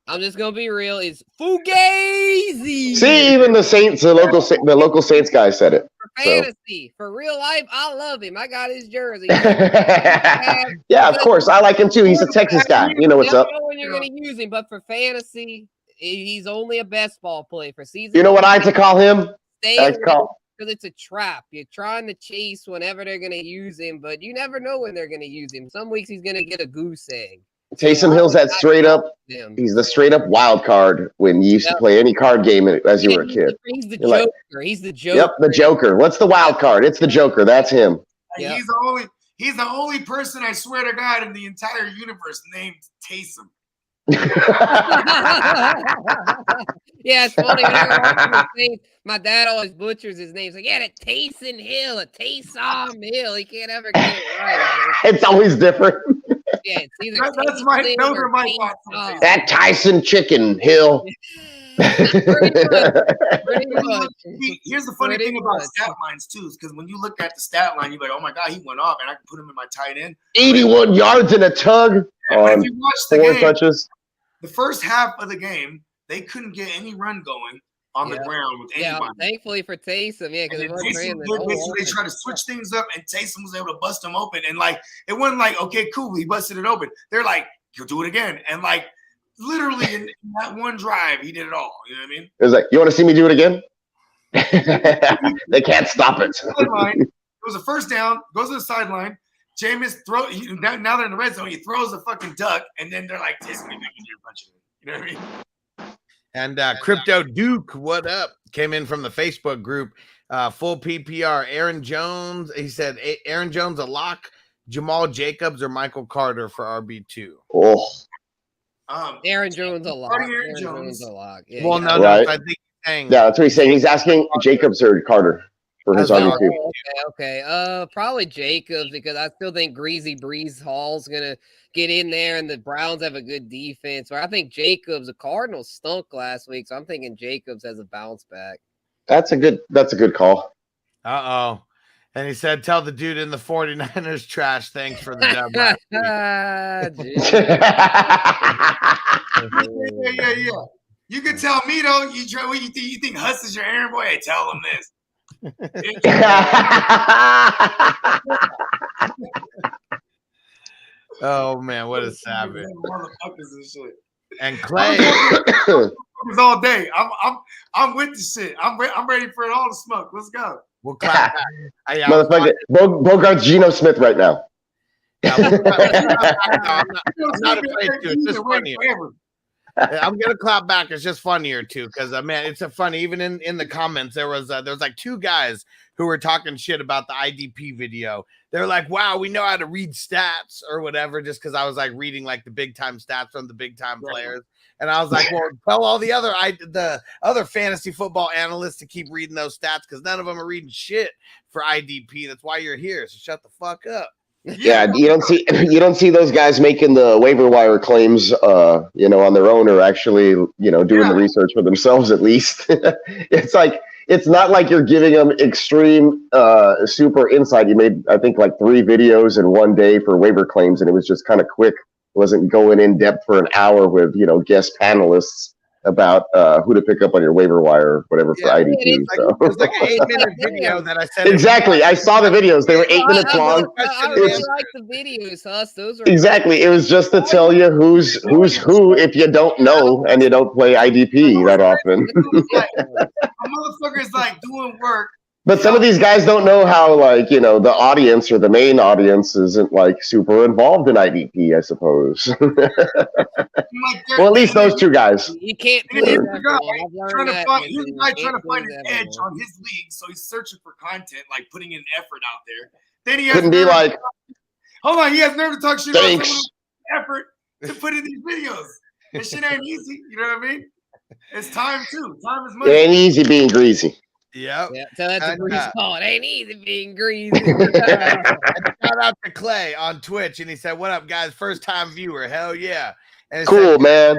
I'm just gonna be real. Is fugazi. See, even the Saints, the local Saints guy said it. For fantasy, for real life, I love him. I got his jersey. Yeah, of course, I like him too. He's a Texas guy. You know what's up. I don't know when you're gonna use him, but for fantasy, he's only a best ball play. For season, you know what I had to call him? Because it's a trap. You're trying to chase whenever they're going to use him, but you never know when they're going to use him. Some weeks he's going to get a goose egg. Taysom Hill's that straight up. He's the straight up wild card when you used to play any card game as you were a kid. He's the Joker. He's the Joker. Yep, the Joker. What's the wild card? It's the Joker. That's him. Yep. He's the only person, I swear to God, in the entire universe named Taysom. Yeah, it's funny. My dad always butchers his name. He's like, yeah, the Taysom Hill, a Taysom Hill. He can't ever get it right. It's always different. Yeah, it's either those are my thoughts. That Tyson Chicken Hill. Pretty much. Here's the funny thing about stat lines too, is because when you look at the stat line, you're like, oh my God, he went off, and I can put him in my tight end. 81 yards in a tug. But if you watch the 4 game, touches. The first half of the game, they couldn't get any run going on the ground with anybody. Yeah, thankfully for Taysom, because they tried to switch things up, and Taysom was able to bust them open. And like, it wasn't like, okay, cool, he busted it open. They're like, you'll do it again, and like, literally in that one drive, he did it all. You know what I mean? It was like, you want to see me do it again? They can't stop it. It was a first down, goes to the sideline. Jameis now they're in the red zone. He throws a fucking duck, and then they're like, "This me making your bunch of it." You know what I mean? And Crypto Duke, what up? Came in from the Facebook group. Full PPR. Aaron Jones. He said Aaron Jones a lock. Jamal Jacobs or Michael Carter for RB2? Oh, Aaron Jones a lot. Aaron Aaron Jones. Jones a lot. Yeah, Well, yeah. no, Right. I think he's saying yeah, that's what he's saying. He's asking Jacobs or Carter for his As RB2. Okay. Probably Jacobs because I still think Greasy Breeze Hall's gonna get in there, and the Browns have a good defense. Or I think Jacobs, the Cardinals stunk last week, so I'm thinking Jacobs has a bounce back. That's a good call. Uh-oh. And he said, tell the dude in the 49ers trash. Thanks for the dub last week. Yeah. You can tell me though. You think Huss is your errand boy? Hey, tell him this. Oh man, what a savage! Motherfuckers and shit. And Clay, all day. I'm with the shit. I'm ready for it all to smoke. Let's go. we'll clap back. Motherfucker, Bogart's Geno Smith right now. Yeah, I'm not afraid to. It's just funnier. I'm gonna clap back. It's just funnier too, because man, it's a funny. Even in the comments, there was like two guys who were talking shit about the IDP video. They're like, "Wow, we know how to read stats or whatever," just because I was like reading like the big time stats from the big time players, and I was like, "Well, tell all the other fantasy football analysts to keep reading those stats because none of them are reading shit for IDP. That's why you're here. So shut the fuck up." Yeah, you don't see those guys making the waiver wire claims, on their own, or actually, doing the research for themselves. At least it's not like you're giving them extreme, super insight. You made, I think, like 3 videos in one day for waiver claims, and it was just kind of quick. It wasn't going in depth for an hour with guest panelists about who to pick up on your waiver wire or whatever for IDP. It's like an 8-minute video that I said. Exactly. I saw the videos. They were 8 minutes long. I really like the videos, Huss. Those are Exactly. It was just to tell you who's who if you don't know and you don't play IDP that often. A motherfucker is like doing work. But some of these guys don't know how, the audience or the main audience isn't super involved in IDP, I suppose. Well, at least those two guys. You can't please everyone. Trying to find an edge on his league, so he's searching for content, like putting in effort out there. Then he has Couldn't be like, hold on, he has nerve to talk shit thanks. about someone effort to put in these videos. This shit ain't easy, you know what I mean? It's time too. Time is money. It ain't easy being greasy. Yep. Yeah, tell that to Grease Paul. It ain't easy being greasy. Shout out to Clay on Twitch, and he said, "What up, guys? First time viewer, hell yeah!" And Cool, man.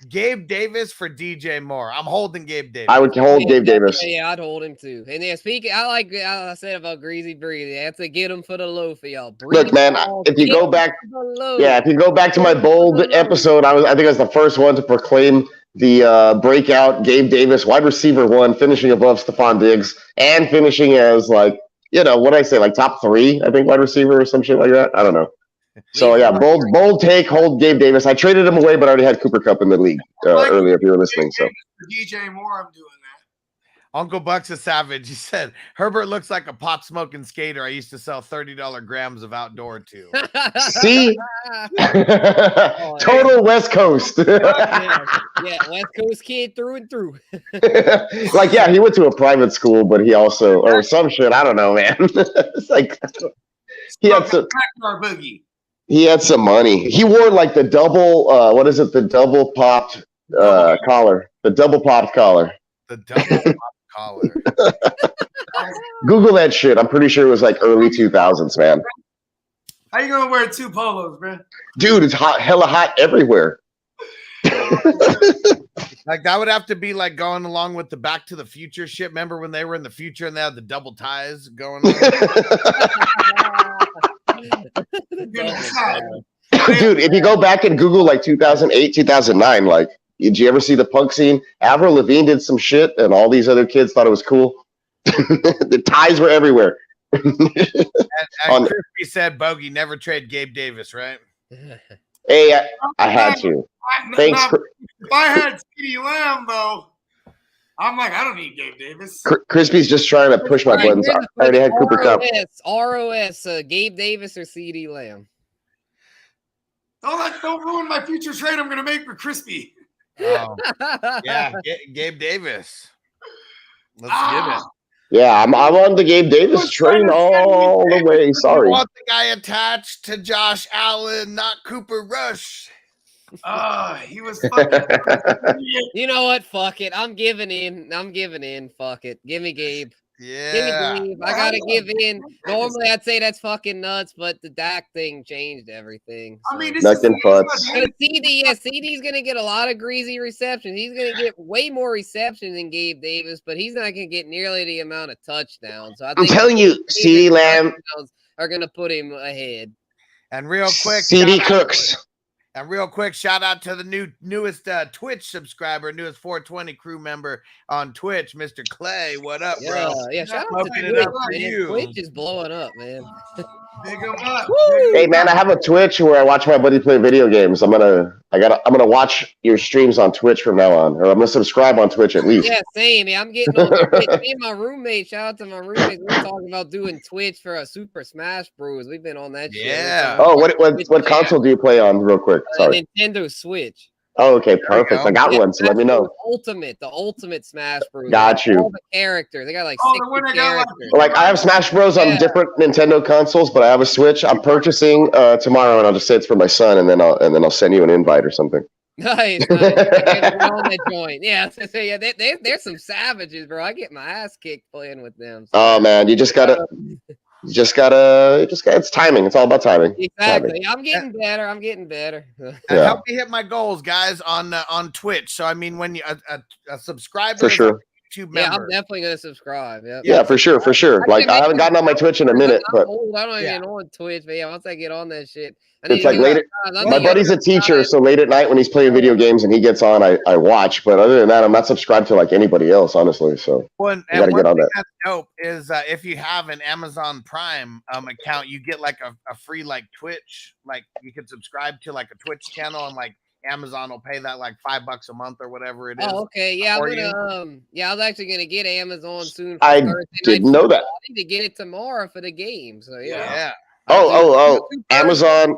Gabe Davis for DJ Moore. I'm holding Gabe Davis. I would hold Gabe Davis. Yeah, I'd hold him too. And then speaking, I like I said about Greasy Breezy. I have to get him for the low for y'all. Look, man, if you go back to my bold episode, I think I was the first one to proclaim the breakout Gabe Davis wide receiver 1, finishing above Stephon Diggs and finishing as what I say, top 3, I think, wide receiver or some shit like that. I don't know. So yeah, bold take, hold Gabe Davis. I traded him away, but I already had Cooper Kupp in the league earlier. If you were listening, so DJ Moore, I'm doing that. Uncle Buck's a savage. He said Herbert looks like a pot smoking skater I used to sell $30 grams of outdoor to. See, total West Coast. yeah, West Coast kid through and through. He went to a private school, but he also or some shit. I don't know, man. It's like he had some. Boogie. He had some money. He wore the double, the double popped collar. The double popped collar. The double popped collar. Google that shit. I'm pretty sure it was early 2000s, man. How you gonna wear 2 polos, man? Dude, it's hot, hella hot everywhere. That would have to be going along with the Back to the Future shit. Remember when they were in the future and they had the double ties going on? Dude, if you go back and Google 2008, 2009, did you ever see the punk scene? Avril Lavigne did some shit and all these other kids thought it was cool. The ties were everywhere. and Crispy said Bogey never trade Gabe Davis, right? Hey, I had to. Thanks. If I had CeeDee Lamb, though, I'm I don't need Gabe Davis. Crispy's just trying to push my buttons. I already had Cooper Kupp. ROS, Gabe Davis or CeeDee Lamb? Don't ruin my future trade I'm going to make for Crispy. Oh, yeah, Gabe Davis. Let's get it. Yeah, I'm on the Gabe Davis train all the way. Sorry. You want the guy attached to Josh Allen, not Cooper Rush. He was fucking. You know what? Fuck it. I'm giving in. Fuck it. Give me Gabe. Yeah. Give me Gabe. I gotta give in. Normally I'd say that's fucking nuts, but the Dak thing changed everything. I mean, this Nothing is But CD's gonna get a lot of greasy receptions. He's gonna get way more receptions than Gabe Davis, but he's not gonna get nearly the amount of touchdowns. So I I'm think telling you, CeeDee Lamb are gonna put him ahead. And real quick, CeeDee Cooks. And real quick, shout out to the newest Twitch subscriber, newest 420 crew member on Twitch, Mr. Clay. What up, bro? Yeah, shout out to Open it Twitch, up for man. you. Twitch is blowing up, man. Big 'em up. Hey man, I have a Twitch where I watch my buddy play video games. I'm gonna watch your streams on Twitch from now on, or I'm gonna subscribe on Twitch at least. Yeah, same. Yeah, I'm getting on Twitch. Me and my roommate, shout out to my roommate. We're talking about doing Twitch for a Super Smash Bros. We've been on that shit. Yeah. Oh, what console do you play on, real quick? Sorry. Nintendo Switch. Oh, okay, perfect. I got one, so let me know. The ultimate Smash Bros. Got you. All the characters. They got like Oh, 60 the one that got, characters. Like I have Smash Bros on different Nintendo consoles, but I have a Switch. I'm purchasing tomorrow, and I'll just say it's for my son, and then I'll send you an invite or something. Nice. We're on that joint. Yeah, there's some savages, bro. I get my ass kicked playing with them. So. Oh man, it's timing. It's all about timing. Exactly. Timing. I'm getting better. And help me hit my goals, guys, on Twitch. So I mean, when you a subscriber, For sure. YouTube Yeah, member. I'm definitely gonna subscribe. Yep. Yeah, for sure. Like I haven't gotten on my Twitch in a minute, I'm but old. I don't even on Twitch, but yeah, once I get on that shit, it's like late. My buddy's a teacher, so late at night when he's playing video games and he gets on, I watch. But other than that, I'm not subscribed to like anybody else, honestly. So you gotta get on that. That's dope is if you have an Amazon Prime account, you get like a free like Twitch, like you can subscribe to like a Twitch channel and like Amazon will pay that like $5 a month or whatever it is. Oh, okay. Yeah, I was actually gonna get Amazon soon. I didn't know that. I need to get it tomorrow for the game. So yeah. Oh, Amazon.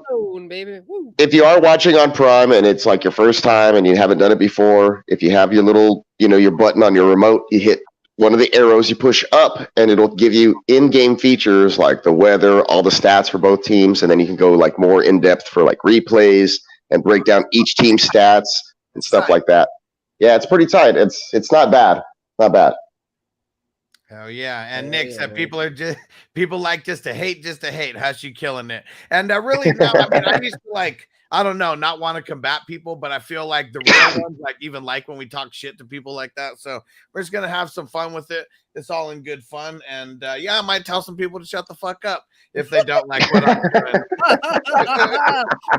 Baby. Woo. If you are watching on Prime and it's like your first time and you haven't done it before, if you have your little, your button on your remote, you hit one of the arrows, you push up, and it'll give you in-game features like the weather, all the stats for both teams, and then you can go like more in depth for like replays and break down each team's stats and stuff like that. Yeah, it's pretty tight. It's not bad. Not bad. Oh yeah, and Nick said people like just to hate. How's she killing it? And really now, I mean, I used to like, I don't know, not want to combat people, but I feel like the real ones even like when we talk shit to people like that. So we're just gonna have some fun with it. It's all in good fun, and yeah, I might tell some people to shut the fuck up if they don't like what I'm doing.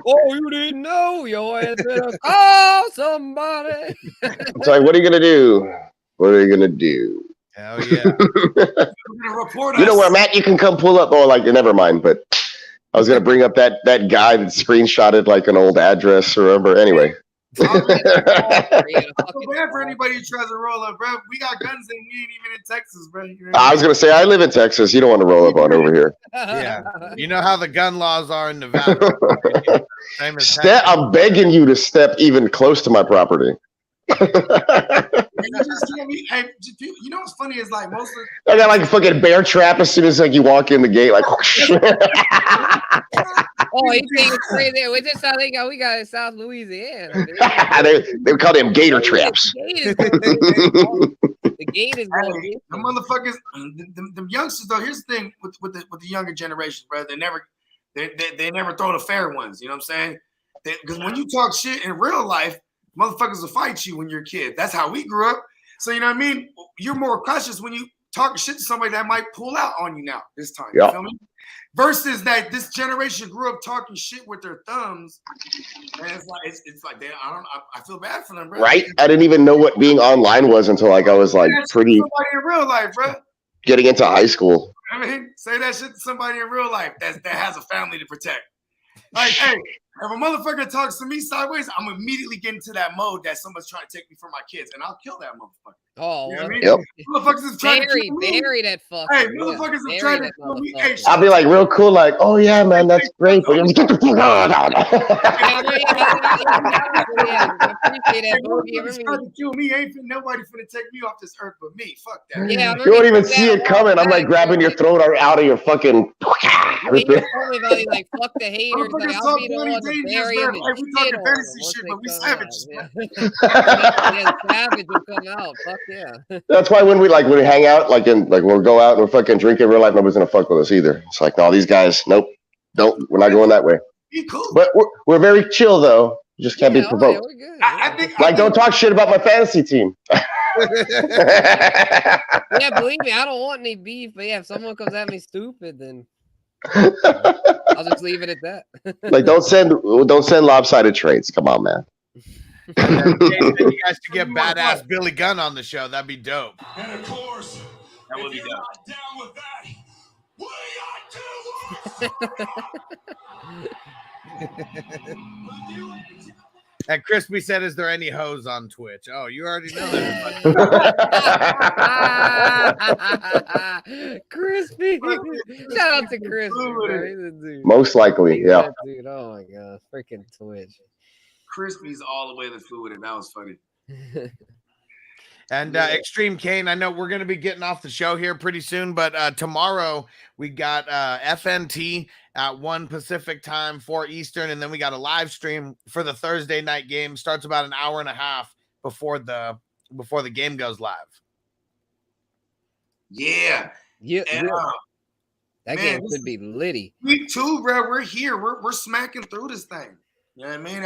Oh, you didn't know your ass better call somebody. It's like, what are you gonna do? What are you gonna do? Hell yeah. You know where, Matt, you can come pull up. Oh, like, never mind. But I was going to bring up that guy that screenshotted like an old address or whatever. Anyway. I feel bad for anybody who tries to roll up, bro. We got guns and we ain't even in Texas, bro. I was going to say, I live in Texas. You don't want to roll up on over here. Yeah. You know how the gun laws are in Nevada. Same as I'm begging you to step even close to my property. You just can't be, you know what's funny is like most of I got like a fucking bear trap as soon as like you walk in the gate, like. Oh, you think it's crazy? We just how we got in South Louisiana. they call them gator traps. The gate is going. The motherfuckers, the youngsters though. Here's the thing with the younger generations, bro. They never throw the fair ones. You know what I'm saying? Because when you talk shit in real life, motherfuckers will fight you when you're a kid. That's how we grew up. So you know what I mean? You're more cautious when you talk shit to somebody that might pull out on you now this time. You feel me? Versus that this generation grew up talking shit with their thumbs. And it's like I feel bad for them, bro. Right? I didn't even know what being online was until like I was like pretty somebody in real life, bro. Getting into high school. I mean, say that shit to somebody in real life that has a family to protect. Like, hey, if a motherfucker talks to me sideways, I'm immediately getting into that mode that someone's trying to take me for my kids, and I'll kill that motherfucker. Oh, You know what I mean? Yep. Motherfuckers have tried to kill me. bury that fucker. Hey, Yeah, motherfuckers have bury tried to that kill me. Hey, motherfucker. I'll be like real cool, like, oh yeah, man, that's great. But get the fuck out. Yeah, I appreciate that, Bogey. motherfuckers tried to kill me. Ain't nobody finna take me off this earth but me. Fuck that. Yeah, You won't even see it coming. I'm like grabbing your throat out of your fucking. He was telling me about he like fuck the haters. Like, Motherfuckers I'll talk be the Johnny one to Dangerous, bury man. him Hey, and we shit talking on fantasy him once shit, they but we come savage. out. Yeah, savage will come out. Fuck yeah. That's why when we hang out, we'll go out and we'll fucking drink in real life, nobody's gonna fuck with us either. It's like, no, these guys, nope, we're not going that way. Be cool. But we're very chill though. You just can't be provoked. We're good. I think Don't talk shit about my fantasy team. Yeah, believe me, I don't want any beef. But yeah, if someone comes at me stupid, then I'll just leave it at that. Like, don't send lopsided trades. Come on, man. You guys should get badass Billy Gunn on the show. That'd be dope. And of course, that would be if you're dope. not down with that, we are two. And Crispy said, "Is there any hoes on Twitch?" Oh, you already know that. Crispy, shout out to Crispy. Bro. He's a dude. Most likely, yeah. That dude, oh my god, freaking Twitch. Crispy's all the way the food with it. That was funny. And Extreme Kane, I know we're going to be getting off the show here pretty soon, but tomorrow we got FNT at 1 Pacific time, 4 Eastern, and then we got a live stream for the Thursday night game. Starts about an hour and a half before the game goes live. Yeah. Yeah. And, that game could be litty. Week 2, bro. We're here. We're smacking through this thing. You know what I mean?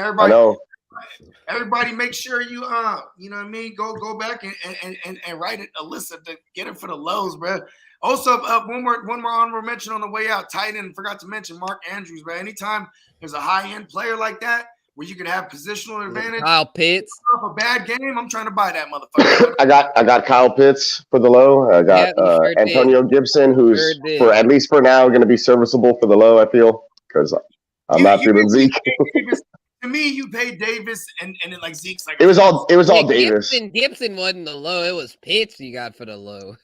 Everybody make sure you you know what I mean, go back and write it a list to get it for the lows, bro. Also, one more honorable mention on the way out. Tight end, forgot to mention Mark Andrews, bro. Anytime there's a high-end player like that where you can have positional advantage, Kyle Pitts off a bad game, I'm trying to buy that motherfucker. I got Kyle Pitts for the low. I got Antonio Gibson, who's at least for now going to be serviceable for the low, I feel, because I'm not feeling Zeke. To me, you paid Davis and then like Zeke's like it was all Davis. Gibson wasn't the low. It was Pitts you got for the low.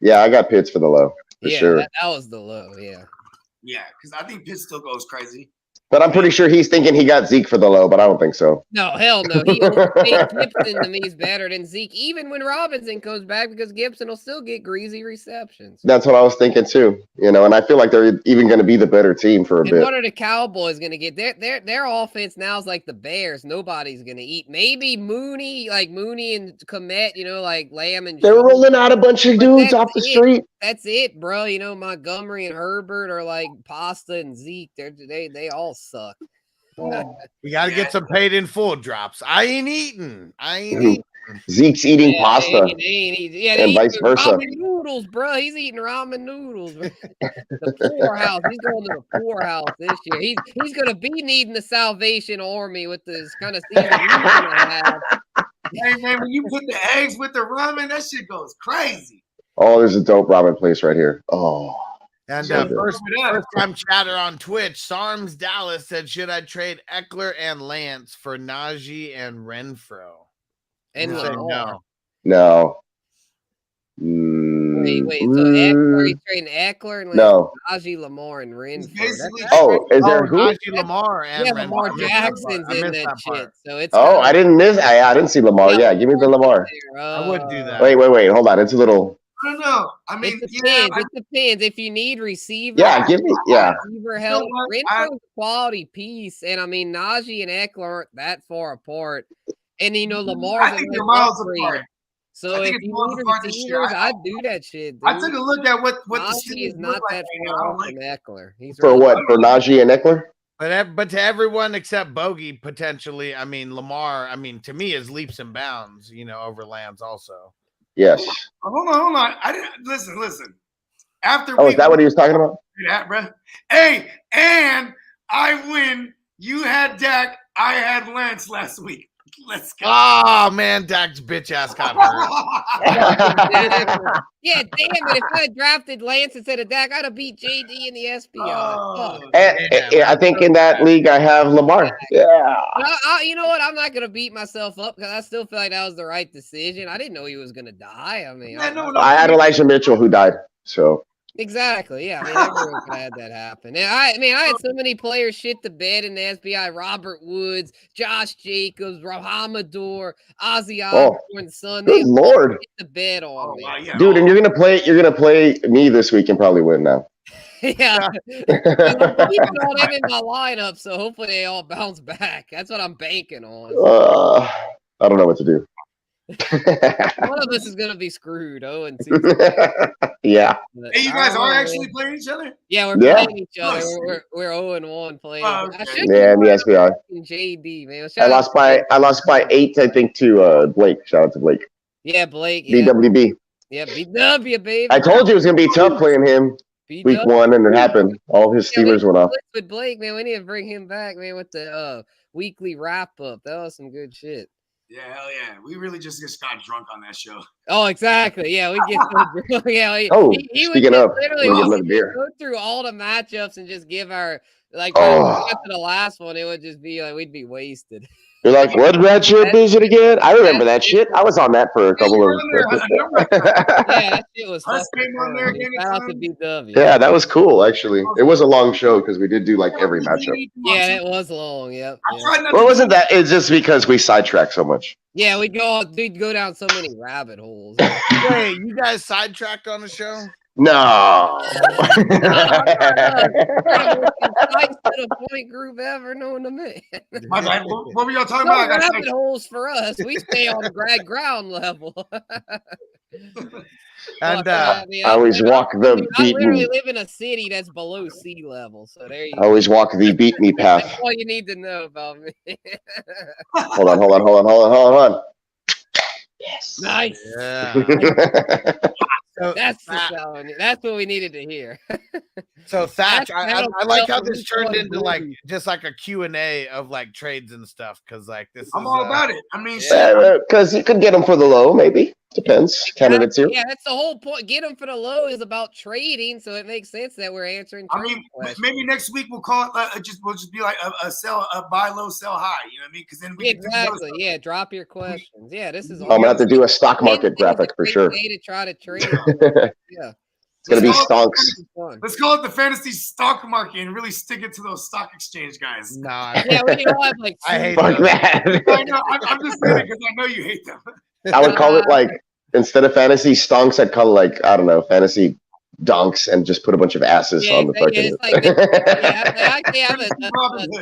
Yeah, I got Pitts for the low for sure. That was the low. Yeah. Yeah, because I think Pitts still goes crazy. But I'm pretty sure he's thinking he got Zeke for the low, but I don't think so. No, hell no. Gibson to me is better than Zeke, even when Robinson comes back, because Gibson will still get greasy receptions. That's what I was thinking too. And I feel like they're even going to be the better team for a bit. What are the Cowboys going to get? Their offense now is like the Bears. Nobody's going to eat. Maybe Mooney and Komet, like Lamb and they're rolling out a bunch of dudes off the street. That's it, bro. Montgomery and Herbert are like Pasta and Zeke. They all suck. We got to get some paid in full drops. I ain't eating. Zeke's eating pasta, and vice versa. Ramen noodles, bro. He's eating ramen noodles. The poorhouse. He's going to the poorhouse this year. He's going to be needing the Salvation Army with this kind of season he's going to have. Hey man, when you put the eggs with the ramen, that shit goes crazy. Oh, there's a dope ramen place right here. Oh. And first time chatter on Twitch, Sarms Dallas said, should I trade Eckler and Lance for Najee and Renfro? And No. Wait. So Eckler, he's trading Eckler and no. Najee, Lamar, and Renfro. Is there who? Najee, Lamar, and Lamar Jackson's in that shit. So it's I didn't see Lamar. Yeah, give me the Lamar. I would do that. Wait. Hold on. It's a little. I don't know. I mean, it depends. If you need receiver, give me receiver help. Renfro's a quality piece, and Najee and Eckler aren't that far apart. And Lamar's I think they're miles apart. So if you need receivers, I'd do that shit. Dude. I took a look at what Najee is not that far off from Eckler. For what? For Najee and Eckler? But to everyone except Bogey, potentially, Lamar, to me is leaps and bounds, over Lance also. Yes. Hold on. I didn't listen. After is that what he was talking about? That, bro. Hey, and I win. You had Dak. I had Lance last week. Let's go. Oh man, Dak's bitch ass got hurt. Yeah, damn it. If I had drafted Lance instead of Dak, I'd have beat JD in the SBI. Fuck. I think in that league I have Lamar. Yeah. You know what? I'm not going to beat myself up because I still feel like that was the right decision. I didn't know he was going to die. I mean, I had Elijah Mitchell who died. So exactly. Yeah. I mean, everyone could have had that happen. And I had so many players shit the bed in the SBI. Robert Woods, Josh Jacobs, Rahamador, Ozzy Osbourne's son. Good Lord. Shit the bed on me. Wow, yeah. Dude, and you're gonna play me this week and probably win now. Yeah. I'm keeping all them in my lineup, so hopefully they all bounce back. That's what I'm banking on. I don't know what to do. One of us is gonna be screwed. Oh, and 2. Yeah. Hey, you guys are actually playing each other? Yeah, we're playing each other. We're 0-1 playing. Okay. Yeah, in the SBI. JD, man. I lost by 8, I think, to Blake. Shout out to Blake. Yeah, Blake. Yeah. BWB. Yeah, BW, baby. I told you it was gonna be tough playing him week 1, and it happened. All his Steelers went off. With Blake, man, we need to bring him back, man, with the weekly wrap up. That was some good shit. Yeah, hell yeah. We really just got drunk on that show. Oh, exactly. Yeah, we get so drunk. Yeah, he speaking of, literally go through all the matchups and just give our after the last one, it would just be like we'd be wasted. You're like, what matchup is it again? I remember that shit. I was on that for a couple of. Yeah, that shit was fun. Shout out to BW. Yeah, that was cool. Actually, it was a long show because we did do like every matchup. Yeah, it was long. Yep. Well, wasn't that? It's just because we sidetracked so much. Yeah, we'd go down so many rabbit holes. Wait, you guys sidetracked on the show? No. Point group ever known to me. My bad. What were y'all talking about? Rabbit holes for us. We stay on the ground level. And I always walk the I beaten. literally live in a city that's below sea level, so there you I always walk the beat me path. That's all you need to know about me. Hold on. Yes. Nice. Yeah. That's what we needed to hear. So Thatch, I like how this turned into like just like a Q&A of like trades and stuff because like this. I'm all about it. I mean, because you could get them for the low, maybe. Depends. Candidates here. Yeah, that's the whole point. Get them for the low is about trading, so it makes sense that we're answering. I mean, maybe next week we'll call it we'll just be like a buy low, sell high. You know what I mean? Because then we exactly. Yeah, drop your questions. Yeah, this is. I'm gonna have to do a stock market graphic for sure. To try to trade. Yeah. It's gonna be stonks. Let's call it the fantasy stock market and really stick it to those stock exchange guys. Nah, yeah, we all have like. I hate that. I know. I'm just saying it because I know you hate them. I would call it like instead of fantasy stonks, I'd call it like I don't know, fantasy donks, and just put a bunch of asses on the fucking. I actually have a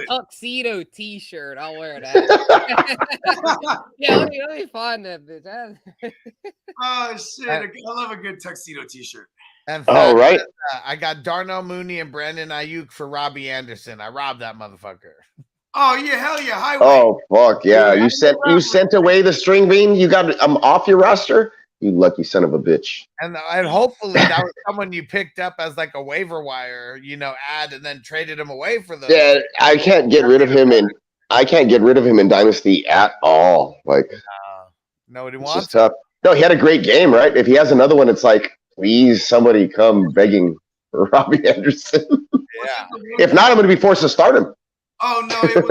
tuxedo T-shirt. I'll wear that. Yeah, let me find that bitch. Oh shit! I love a good tuxedo T-shirt. And right. I got Darnell Mooney and Brandon Ayuk for Robbie Anderson. I robbed that motherfucker. Oh yeah, hell yeah, highway. Oh fuck yeah! You sent away the string bean. You got off your roster. You lucky son of a bitch. And hopefully that was someone you picked up as like a waiver wire, ad and then traded him away for those. Yeah, I can't get rid of him in Dynasty at all. Like, nobody it's wants. just tough. No, he had a great game, right? If he has another one, it's like, please, somebody come begging for Robbie Anderson. Yeah. If not, I'm going to be forced to start him. Oh no! It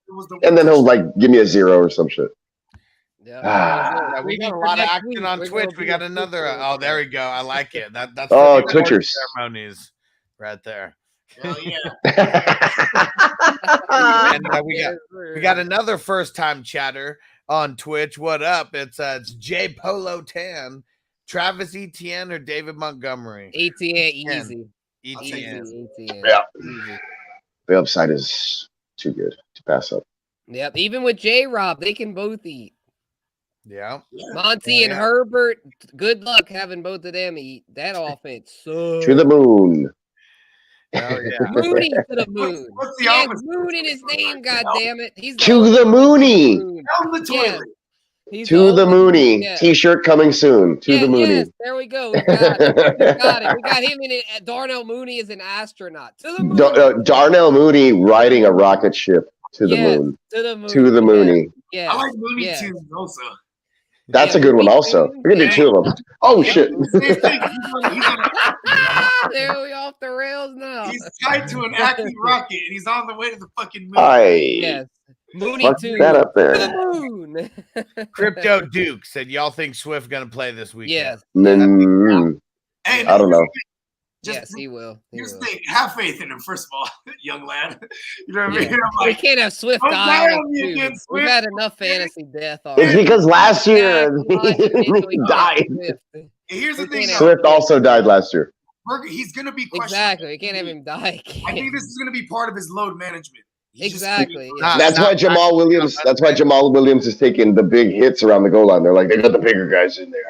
was the and then he'll like give me a 0 or some shit. Yeah, we got a lot of action on Twitch. We got another. Oh, there we go. I like it. That's Twitchers ceremonies right there. Hell yeah! And we got another first time chatter on Twitch. What up? It's J Polo Tan, Travis Etienne, or David Montgomery. Etienne, easy. Etienne. Yeah. Easy. The upside is too good to pass up. Yep. Even with J-Rob, they can both eat. Yeah. Monty and Herbert, good luck having both of them eat. That offense sucks. To the moon. Oh, yeah. Mooney to the moon. What's the he has opposite? moon in his name, goddammit. He's To the Mooney. Down the toilet. He's To the Mooney. Yeah. T-shirt coming soon. To the Mooney. Yes, there we go. We got it. We got him in it. Darnell Mooney is an astronaut. To the moon. Darnell Mooney riding a rocket ship. To the Yes, moon. to the moon. To the Mooney. Yeah. I like Looney yeah. Tunes also. That's Yeah, a good one Looney also. Tunes, We're gonna do yeah. 2 of them. Oh Yeah. shit. Same thing. There we off the rails now. He's tied to an acting rocket and he's on the way to the fucking moon. Yes. Mooney Fuck Tunes. that up To there. the moon. Crypto Duke said, y'all think Swift gonna play this weekend? Yes. Hey, I don't know. Yes, he will. He Here's will. the thing. Have faith in him, first of all, young lad. You know what I mean? Yeah. I'm We like, can't have Swift don't die. die on me We've again, Swift. had enough fantasy death It's already. because last year Exactly. he died. here's the thing. Swift also died last year. He's going to be questioned. Exactly. We can't have him die. I think this is going to be part of his load management. He's just Exactly. gonna Yeah. That's why Jamal Williams. That's why Jamal Williams is taking the big hits around the goal line. They're like, they got the bigger guys in there.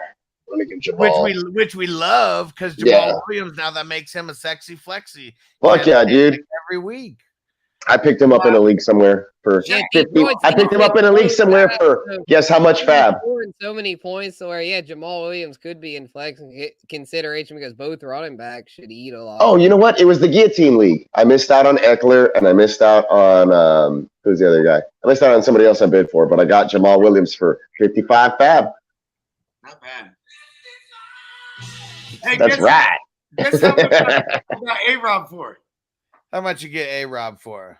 Let me get Jamal. Which we love because Jamal Williams now that makes him a sexy flexy. Fuck yeah, dude. Every week. I picked him up in a league somewhere for Yeah, 50. I picked him up in a league somewhere for guess how much fab? Scoring so many points, so where Jamal Williams could be in flex consideration because both running backs should eat a lot. Oh, you know what? It was the guillotine league. I missed out on Eckler and I missed out on who's the other guy? I missed out on somebody else I bid for, but I got Jamal Williams for 55 fab. Not bad. Hey, That's right. Guess how much I got A-Rob for? How much you get A-Rob for?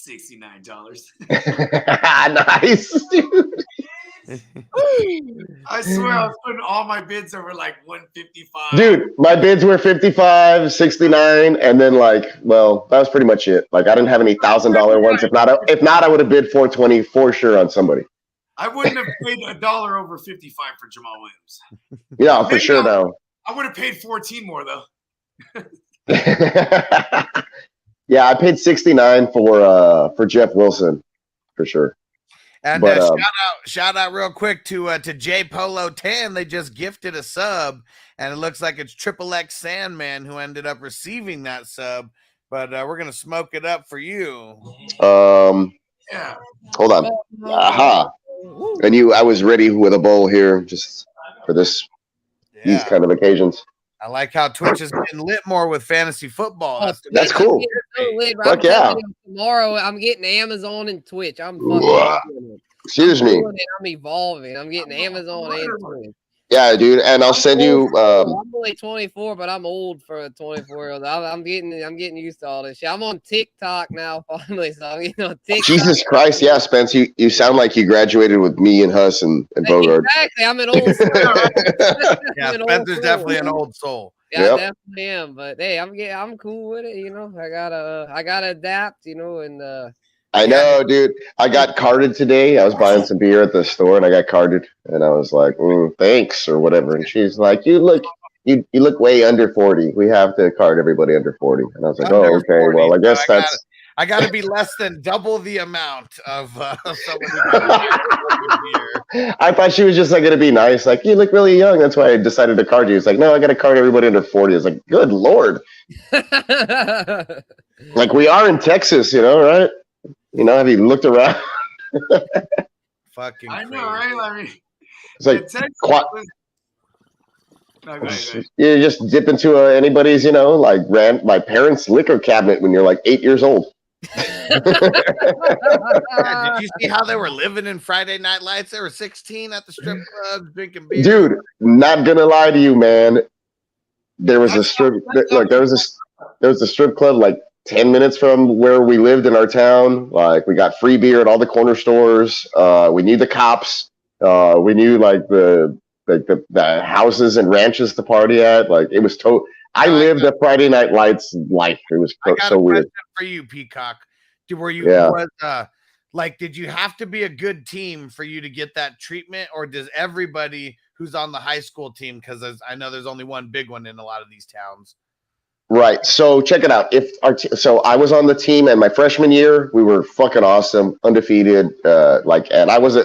$69. Nice, dude. I swear I was putting all my bids over like 155. Dude, my bids were 55, 69, and then that was pretty much it. Like I didn't have any $1,000 ones. If not, I would have bid 420 for sure on somebody. I wouldn't have paid $1 over 55 for Jamal Williams. Yeah, for sure now. I would have paid 14 more though. Yeah, I paid 69 for Jeff Wilson for sure. And shout out real quick to J Polo 10. They just gifted a sub, and it looks like it's Triple X Sandman who ended up receiving that sub. But we're gonna smoke it up for you. Yeah. Hold on. Aha. And I was ready with a bowl here just for these kind of occasions. I like how Twitch is getting lit more with fantasy football. That's cool. So lit, Fuck yeah. Tomorrow I'm getting Amazon and Twitch. I'm fucking Excuse me. I'm evolving. I'm getting Amazon and Twitch. Yeah, dude, and I'll send you. I'm only 24, but I'm old for a 24-year-old. I'm getting used to all this shit. I'm on TikTok now, finally. So I'm getting on TikTok. Jesus Christ, yeah, Spence, you sound like you graduated with me and Huss and Bogard. Exactly, I'm an old soul. Yeah, Spencer's definitely an old soul. Yeah, I definitely am. But hey, I'm cool with it. You know, I gotta adapt. You know, and I know, dude. I got carded today. I was buying some beer at the store, and I got carded, and I was like, "Thanks" or whatever. And she's like, "You look way under 40. We have to card everybody under 40." And I was like, "Oh, okay. 40, well, I guess I got to be less than double the amount of someone beer. I thought she was just like going to be nice, like you look really young. That's why I decided to card you. It's like, no, I got to card everybody under 40. It's like, good Lord. Like we are in Texas, right? Have you looked around? Fucking I know, right? I mean, it's like Texas you just dip into anybody's, my parents' liquor cabinet when you're like 8 years old. Yeah, did you see how they were living in Friday Night Lights? They were 16 at the strip club drinking beer. Dude, not gonna lie to you, man. There was a strip. Look, there was a strip club like 10 minutes from where we lived in our town. Like we got free beer at all the corner stores. We knew the cops. We knew like the houses and ranches to party at. Like it was I lived the Friday Night Lights life. It was so weird. For you, Peacock, did you have to be a good team for you to get that treatment, or does everybody who's on the high school team? Because I know there's only one big one in a lot of these towns. Right. So check it out. So I was on the team, and my freshman year we were fucking awesome, undefeated. And I was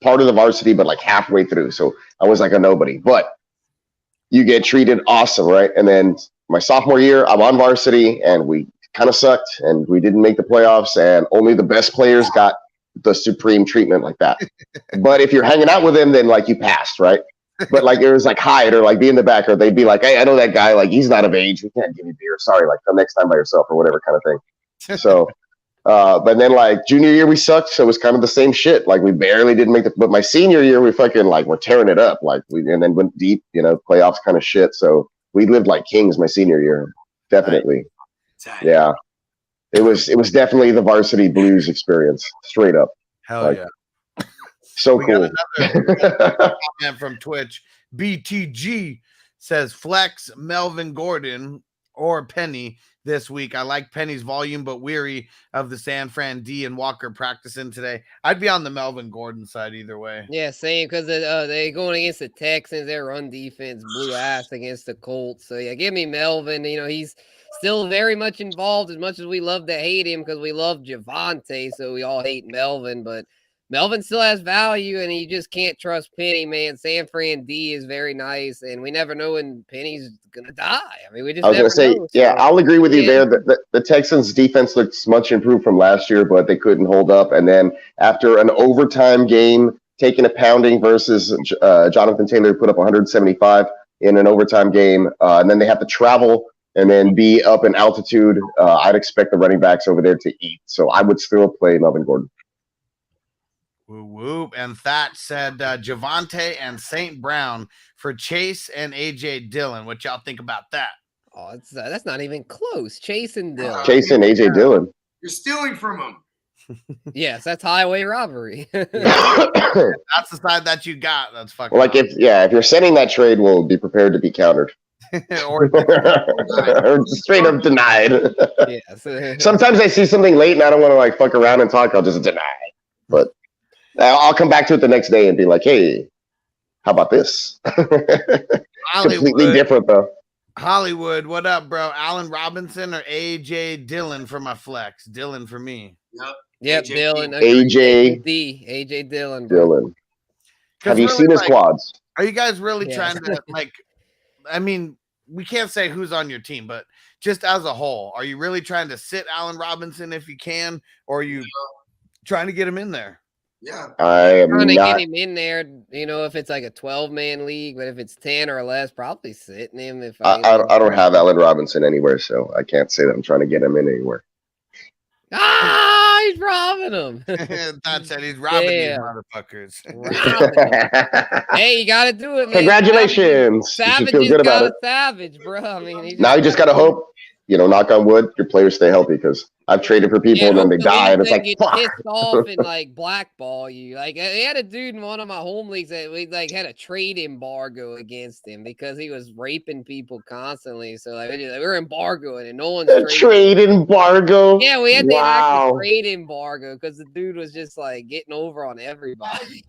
part of the varsity, but like halfway through, so I was like a nobody. But you get treated awesome, right? And then my sophomore year, I'm on varsity, and we kind of sucked, and we didn't make the playoffs, and only the best players got the supreme treatment like that. But if you're hanging out with them, then like you passed, right? But like it was like hide or like be in the back, or they'd be like, "Hey, I know that guy. Like he's not of age. We can't give you beer. Sorry. Like come next time by yourself or whatever kind of thing." So But then like junior year we sucked, so it was kind of the same shit. Like we barely didn't make but my senior year we fucking like we're tearing it up. Like and then went deep, playoffs kind of shit. So we lived like kings my senior year. Definitely. Tight. Yeah. It was definitely the varsity blues experience. Straight up. Hell yeah. So We cool. got another comment from Twitch. BTG says flex Melvin Gordon or Penny this week. I like Penny's volume, but weary of the San Fran D and Walker practicing today. I'd be on the Melvin Gordon side either way. Yeah, same, because they going against the Texans. Their run defense blew ass against the Colts. So yeah, give me Melvin. He's still very much involved, as much as we love to hate him because we love Javonte. So we all hate Melvin, but Melvin still has value, and you just can't trust Penny, man. San Fran D is very nice, and we never know when Penny's gonna die. I mean, we just. I was never gonna say, know, yeah, so. I'll agree with you there. The Texans' defense looks much improved from last year, but they couldn't hold up. And then after an overtime game, taking a pounding versus Jonathan Taylor, put up 175 in an overtime game, and then they have to travel and then be up in altitude. I'd expect the running backs over there to eat. So I would still play Melvin Gordon. Woo whoop. And Thatch said Javonte and St. Brown for Chase and AJ Dillon. What y'all think about that? Oh, that's not even close. Chase and Dillon. Chase and AJ Dillon. You're stealing from him. Yes, that's highway robbery. That's the side that you got. That's fucking Like if you're sending that trade, we'll be prepared to be countered. or Or straight up denied. Yes. Sometimes I see something late and I don't want to like fuck around and talk. I'll just deny. But I'll come back to it the next day and be like, hey, how about this? Completely different though. Hollywood, what up, bro? Allen Robinson or AJ Dillon for my flex? Dillon for me. Yep, AJ. Dillon. AJ Dillon. Bro. Dillon. Have you seen his quads? Are you guys really trying to I mean, we can't say who's on your team, but just as a whole, are you really trying to sit Allen Robinson if you can, or are you trying to get him in there? Yeah, I am trying to not. get him in there, if it's like a 12-man league, but if it's 10 or less, probably sitting him. If I don't have Allen Robinson anywhere, so I can't say that I'm trying to get him in anywhere. He's robbing them. That's it. He's robbing these motherfuckers. Hey, you got to do it, man. Congratulations. You should feel good about it. Savage, bro. I mean, now you just got to hope, knock on wood, your players stay healthy because I've traded for people and then they die and it's like, fuck. Pissed off and like blackball you. Like they had a dude in one of my home leagues that we like had a trade embargo against him because he was raping people constantly. So like we were embargoing and no one's trade embargo. Yeah, we had to act a trade embargo because the dude was just like getting over on everybody.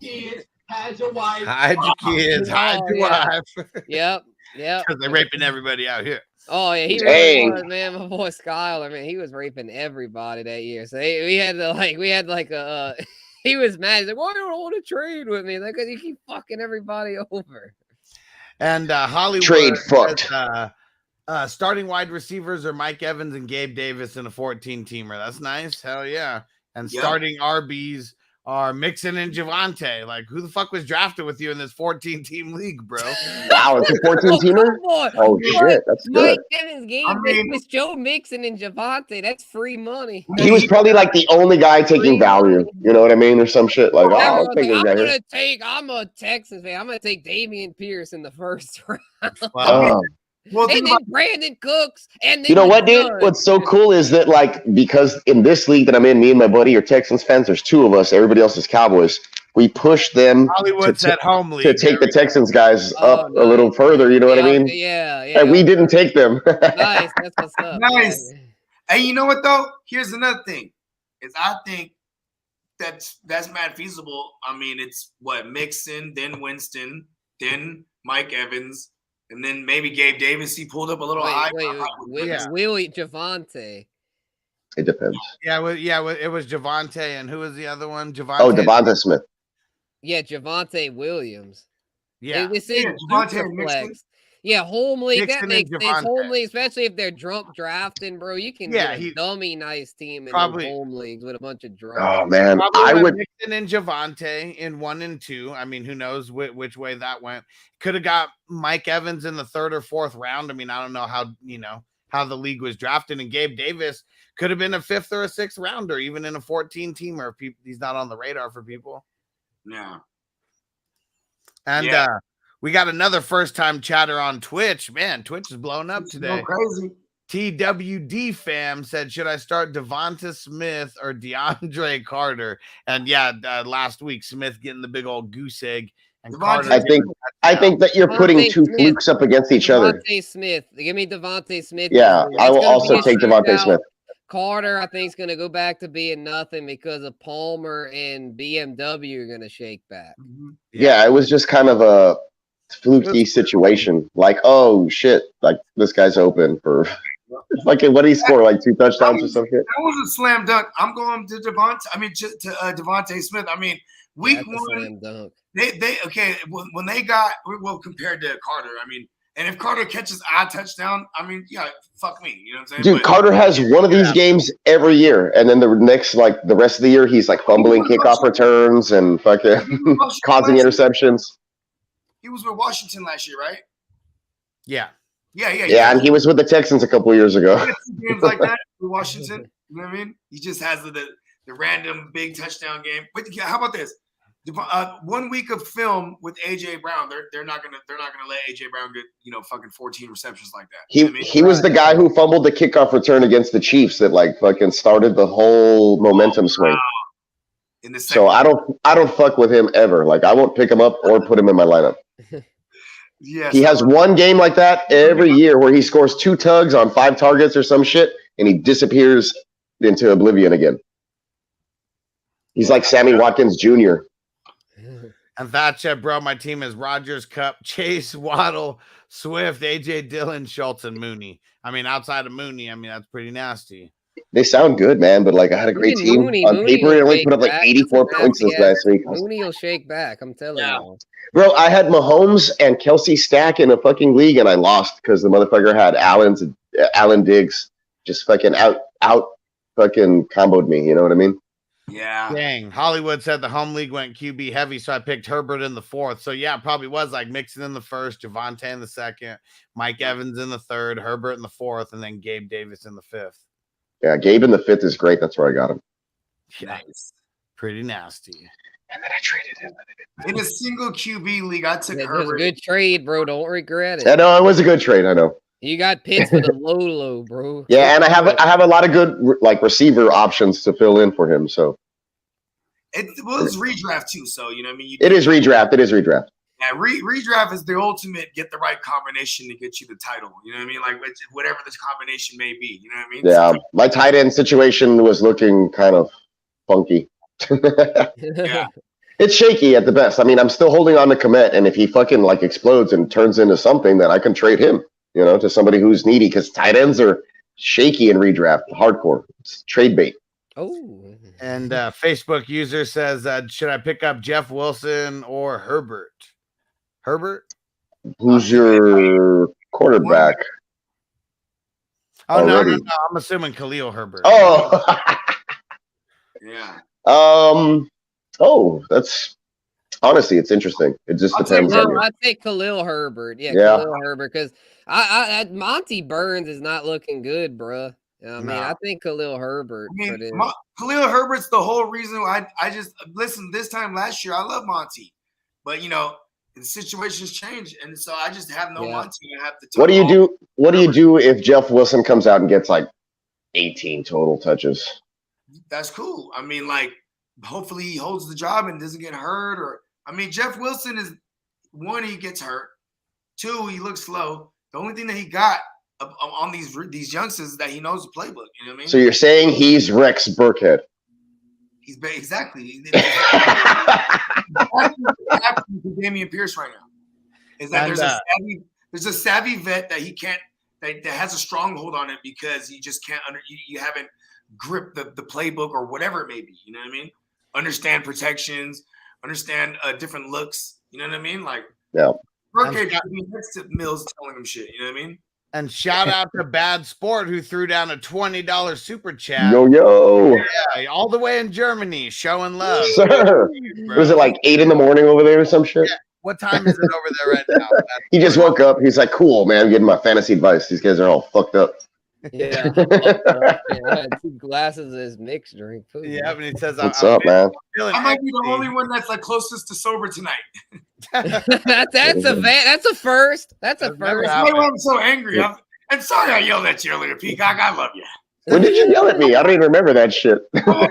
Hide your wife. Hide your kids. Hide your wife. Yep. Because they're raping everybody out here. Oh yeah, he really was, man. My boy Skylar, man, he was raping everybody that year. So we had to he was mad. He's like, "Why don't you want to trade with me?" Like, 'cause you keep fucking everybody over. And Hollywood trade fucked. Starting wide receivers are Mike Evans and Gabe Davis in a 14-teamer. That's nice. Hell yeah. And starting RBs are Mixon and Javonte. Like, who the fuck was drafted with you in this 14-team league, bro? Wow, it's a 14-teamer? Oh, shit. That's good. Mike Evans, Davis, Joe Mixon, and Javonte. That's free money. He was probably like the only guy taking value. You know what I mean? Or some shit. Like, I'll take this guy here. I'm a Texans fan. I'm going to take Dameon Pierce in the first round. Well, and then Brandon Cooks. And then you know what, dude? What's so cool is that, like, because in this league that I'm in, me and my buddy are Texans fans. There's two of us. Everybody else is Cowboys. We push them to take the Texans guys up a little further. You know what I mean? Yeah. And we didn't take them. Nice. That's what's up. Nice. Hey, you know what, though? Here's another thing. Is I think that's mad feasible. I mean, it's Mixon, then Winston, then Mike Evans. And then maybe Gabe Davis, he pulled up a little high. Willie Javonte. It depends. Yeah, it was Javonte, and who was the other one? Devonta Smith. Yeah, Javonte Williams. Yeah. Javonte flex. Yeah, home league. That makes sense. Home league, especially if they're drunk drafting, bro. You can get a dummy nice team in home leagues with a bunch of drunk. Oh man, I would Mixon and Javonte in 1 and 2. I mean, who knows which way that went? Could have got Mike Evans in the 3rd or 4th round. I mean, I don't know how the league was drafted. And Gabe Davis could have been a 5th or a 6th rounder, even in a 14-teamer if he's not on the radar for people. Yeah. And we got another first-time chatter on Twitch. Man, Twitch is blowing up today. Crazy. TWD fam said, should I start Devonta Smith or DeAndre Carter? And last week, Smith getting the big old goose egg. And Carter I think that you're putting two flukes up against each other. Devontae Smith. Give me Devontae Smith. Yeah, I will also take Devontae Smith. Carter, I think, is going to go back to being nothing because of Palmer and BMW are going to shake back. Yeah, it was just kind of a fluky situation. Like, oh, shit, like this guy's open for like, what did he score? Like 2 touchdowns or some shit? That was a slam dunk. I'm going to Devontae Smith. I mean, week one, when they got, well, compared to Carter, I mean, and if Carter catches a touchdown, I mean, yeah, fuck me. You know what I'm saying? Dude, Carter has one of these games every year. And then the next, like the rest of the year, he's like fumbling kickoff returns and fucking causing interceptions. He was with Washington last year, right? Yeah. Yeah, and he was with the Texans a couple of years ago. Games like that with Washington. You know what I mean? He just has the random big touchdown game. But how about this? 1 week of film with AJ Brown, they're not gonna let AJ Brown get fucking 14 receptions like that. He was the guy who fumbled the kickoff return against the Chiefs that like fucking started the whole momentum swing. So I don't fuck with him ever. Like I won't pick him up or put him in my lineup. Yeah, he has one game like that every year where he scores 2 tugs on 5 targets or some shit, and he disappears into oblivion again. He's like Sammy Watkins Jr. And Thatcher, bro, my team is Rodgers, Cup, Chase, Waddle, Swift, AJ Dillon, Schultz, and Mooney. I mean, outside of Mooney, I mean, that's pretty nasty. They sound good, man, but like I had a great team. On paper, he only put up like 84 points this last week. Mooney will shake back, I'm telling you. Bro, I had Mahomes and Kelsey stack in a fucking league, and I lost because the motherfucker had Allen Diggs just fucking out fucking comboed me. You know what I mean? Yeah. Dang. Hollywood said the home league went QB heavy, so I picked Herbert in the 4th. So yeah, it probably was like Mixon in the 1st, Javonte in the 2nd, Mike Evans in the 3rd, Herbert in the 4th, and then Gabe Davis in the 5th. Yeah, Gabe in the 5th is great. That's where I got him. Nice. Pretty nasty. And then I traded him. In a single QB league, I took Herbert. It was a good trade, bro. Don't regret it. I know it was a good trade. I know. You got Pitts with a low, bro. Yeah, and I have a lot of good like receiver options to fill in for him. So it's redraft too. So you know what I mean. It is redraft. Yeah, redraft is the ultimate get the right combination to get you the title. You know what I mean? Like whatever this combination may be. You know what I mean? Yeah, my tight end situation was looking kind of funky. Yeah. It's shaky at the best. I mean, I'm still holding on to Komet, and if he fucking like explodes and turns into something, then I can trade him, to somebody who's needy, because tight ends are shaky in redraft, hardcore. It's trade bait. Oh. And Facebook user says, should I pick up Jeff Wilson or Herbert? Herbert? Who's your quarterback? Oh, no. I'm assuming Khalil Herbert. Oh. Yeah. Oh, that's honestly, it's interesting. It just depends on you. I take Khalil Herbert. Yeah. Khalil Herbert, because I Monty Burns is not looking good, bruh. I mean, I think Khalil Herbert. Khalil Herbert's the whole reason I just listen. This time last year, I love Monty, but the situations change, and so I just have no Monty. I have to. What do you do? What do you do if Jeff Wilson comes out and gets like 18 total touches? That's cool. I mean, like, hopefully he holds the job and doesn't get hurt. Or I mean, Jeff Wilson is 1, he gets hurt. 2, he looks slow. The only thing that he got on these youngsters is that he knows the playbook. You know what I mean? So you're saying he's Rex Burkhead? He's exactly Damian Pierce right now. Is that there's a savvy vet that he can't that has a stronghold on it because you just can't you haven't gripped the playbook or whatever it may be. You know what I mean? Understand protections, understand different looks. You know what I mean? Like Burkhead could be next to Mills telling him shit. You know what I mean? And shout out to Bad Sport who threw down a $20 super chat. Yo. Yeah, all the way in Germany, showing love. Sir. Was it like 8 a.m. over there or some shit? Yeah. What time is it over there right now? He just woke up. He's like, cool, man. I'm getting my fantasy advice. These guys are all fucked up. Yeah. I had 2 glasses of this mixed drink. Too, Yeah, and he says, What's up, man? I might be the only one that's like closest to sober tonight. that's a first. That's a That's never first. That's why I'm so angry. I'm sorry I yelled at you earlier, Peacock. I love you. When did you yell at me? I don't even remember that shit. Because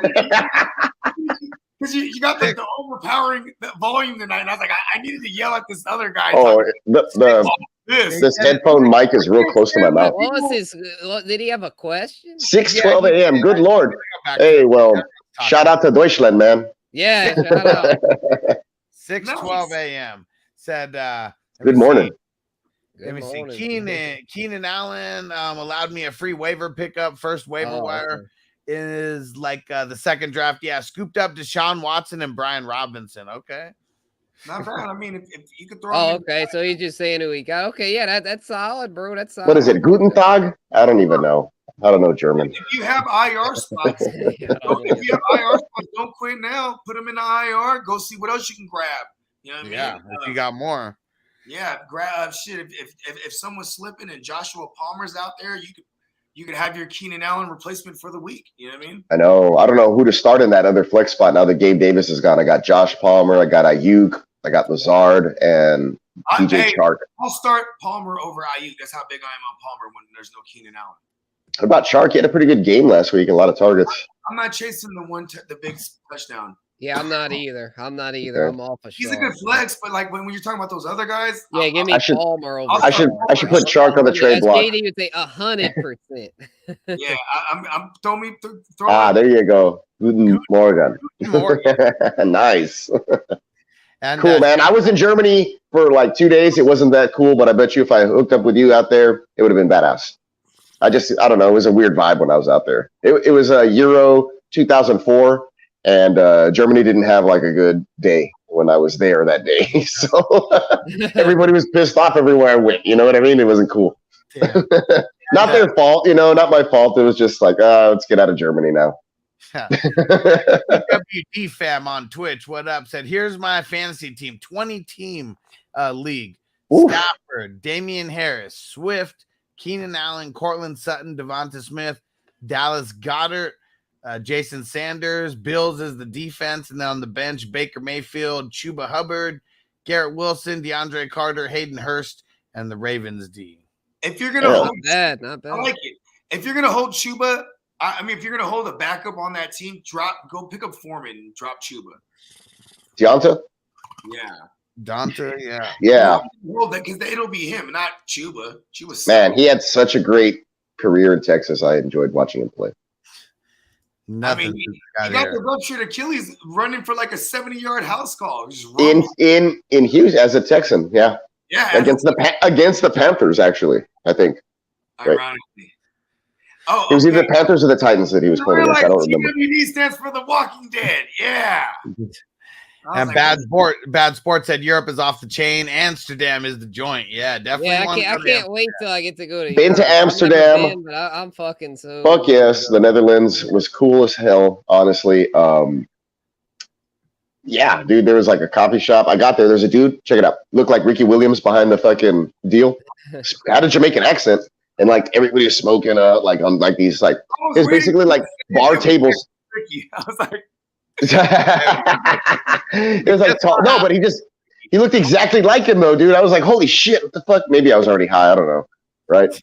you got the overpowering volume tonight, and I was like, I needed to yell at this other guy. Oh, this headphone mic is real close to my mouth. What was his? Did he have a question? 6:12 a.m. Good Lord. Hey, well, shout out to Deutschland, man. Yeah, shout out. 6:12 a.m. said, Good morning. Let me see. Keenan Allen allowed me a free waiver pickup. First waiver wire is like the second draft. Yeah, scooped up Deshaun Watson and Brian Robinson. Okay. Not bad. I mean, if you could throw. Oh, okay. So he's just saying who he got. Okay, yeah, that's solid, bro. That's solid. What is it? Guten Tag? I don't even know. I don't know German. If you have IR spots, don't quit now. Put them in the IR. Go see what else you can grab. You know what I mean? Yeah, if you got more. Yeah, grab shit. If someone's slipping and Joshua Palmer's out there, you could have your Keenan Allen replacement for the week. You know what I mean? I know. I don't know who to start in that other flex spot now that Gabe Davis is gone. I got Josh Palmer. I got Ayuk. I got Lazard and DJ Chark. I'll start Palmer over Ayuk. That's how big I am on Palmer when there's no Keenan Allen. What about Chark? He had a pretty good game last week. A lot of targets. I'm not chasing the big touchdown. Yeah, I'm not either. I'm Okay. off a He's a good flex, but like when you're talking about those other guys, yeah, give me Palmer over. I should put Chark on the trade block. He would say 100%. Yeah, I'm throw. There you go. Guten Morgen. Nice. And, cool, man. I was in Germany for like 2 days. It wasn't that cool, but I bet you if I hooked up with you out there, it would have been badass. I don't know. It was a weird vibe when I was out there. It was a Euro 2004, and Germany didn't have like a good day when I was there that day. So everybody was pissed off everywhere I went. You know what I mean? It wasn't cool. Not their fault, not my fault. It was just like, let's get out of Germany now. WD fam on Twitch, what up? Said, here's my fantasy team, 20-team league. Ooh. Stafford, Damian Harris, Swift, Keenan Allen, Cortland Sutton, Devonta Smith, Dallas Goddard, Jason Sanders. Bills is the defense, and then on the bench, Baker Mayfield, Chuba Hubbard, Garrett Wilson, DeAndre Carter, Hayden Hurst, and the Ravens D. If you're gonna hold, not bad. I like it. If you're gonna hold Chuba, I mean, if you're gonna hold a backup on that team, go pick up Foreman and drop Chuba. Deonta? Yeah. Donta, Yeah. Well, because it'll be him, not Chuba. Chuba's Man, he had such a great career in Texas. I enjoyed watching him play. Nothing. I mean, he got the ruptured Achilles running for like a 70-yard house call. In Hughes as a Texan, yeah. Yeah. Against the Panthers, actually, I think. Ironically. Right. It was either the Panthers or the Titans that he was playing against. I don't remember. TWD stands for The Walking Dead. Yeah. And like, Bad Sport said Europe is off the chain. Amsterdam is the joint. Yeah, definitely. Yeah, I can't wait till I get to go to Been to Amsterdam. I'm fucking so. Fuck yes, the Netherlands was cool as hell. Honestly, yeah, dude. There was like a coffee shop. I got there. There's a dude. Check it out. Looked like Ricky Williams behind the fucking deal. Had a Jamaican accent, and like everybody was smoking like on like these like it's basically like bar tables. Ricky. I was like. It was like no, but he looked exactly like him though, dude. I was like, holy shit, what the fuck? Maybe I was already high, I don't know, right?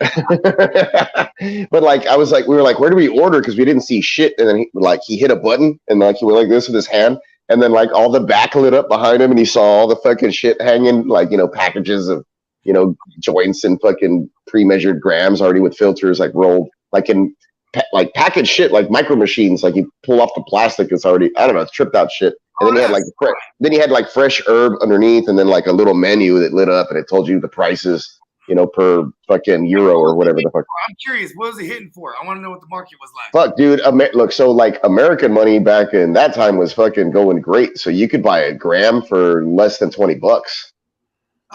But like I was like, we were like, where do we order? Because we didn't see shit, and then he hit a button and like he went like this with his hand, and then like all the back lit up behind him, and he saw all the fucking shit hanging, like packages of joints and fucking pre-measured grams already with filters like rolled like in. Like packaged shit, like micro machines, like you pull off the plastic. It's already, I don't know, it's tripped out shit. And then he had like fresh herb underneath, and then like a little menu that lit up, and it told you the prices, per fucking euro or whatever the fuck. I'm curious, what was it hitting for? I want to know what the market was like. Fuck, dude. Look, so like American money back in that time was fucking going great. So you could buy a gram for less than $20.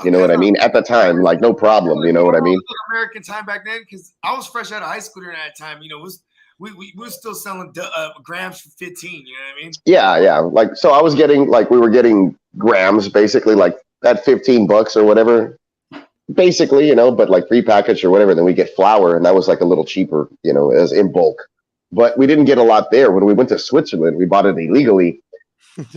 You know what I mean? At the time, like no problem. You know what I mean? American time back then, because I was fresh out of high school during that time. We were still selling grams for 15. You know what I mean? Yeah. Like so, I was getting we were getting grams basically like at $15 or whatever. basically, but like prepackaged or whatever. Then we get flour, and that was like a little cheaper, as in bulk. But we didn't get a lot there. When we went to Switzerland, we bought it illegally,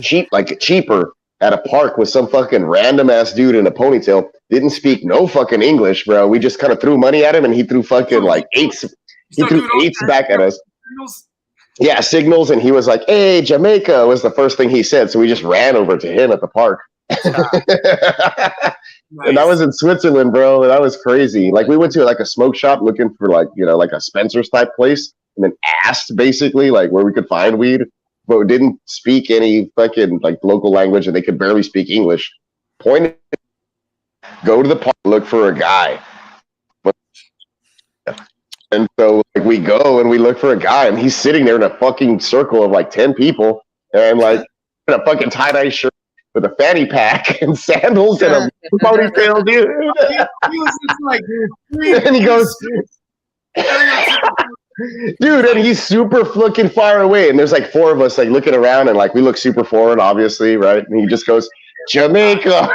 cheaper at a park with some fucking random ass dude in a ponytail. Didn't speak no fucking English, bro. We just kind of threw money at him, and he threw fucking like eights. He threw eights back at us. Yeah, signals, and he was like, "Hey, Jamaica," was the first thing he said. So we just ran over to him at the park. Nice. And that was in Switzerland, bro. That was crazy. Like we went to like a smoke shop looking for like a Spencer's type place, and then asked basically like where we could find weed, but didn't speak any fucking like local language, and they could barely speak English. Pointed, go to the park, look for a guy. And so like we go and we look for a guy, and he's sitting there in a fucking circle of like 10 people, and like in a fucking tie-dye shirt with a fanny pack and sandals and a ponytail, dude. He was just like, And he goes, dude, and he's super fucking far away, and there's like 4 of us like looking around, and like we look super foreign, obviously, right? And he just goes, Jamaica.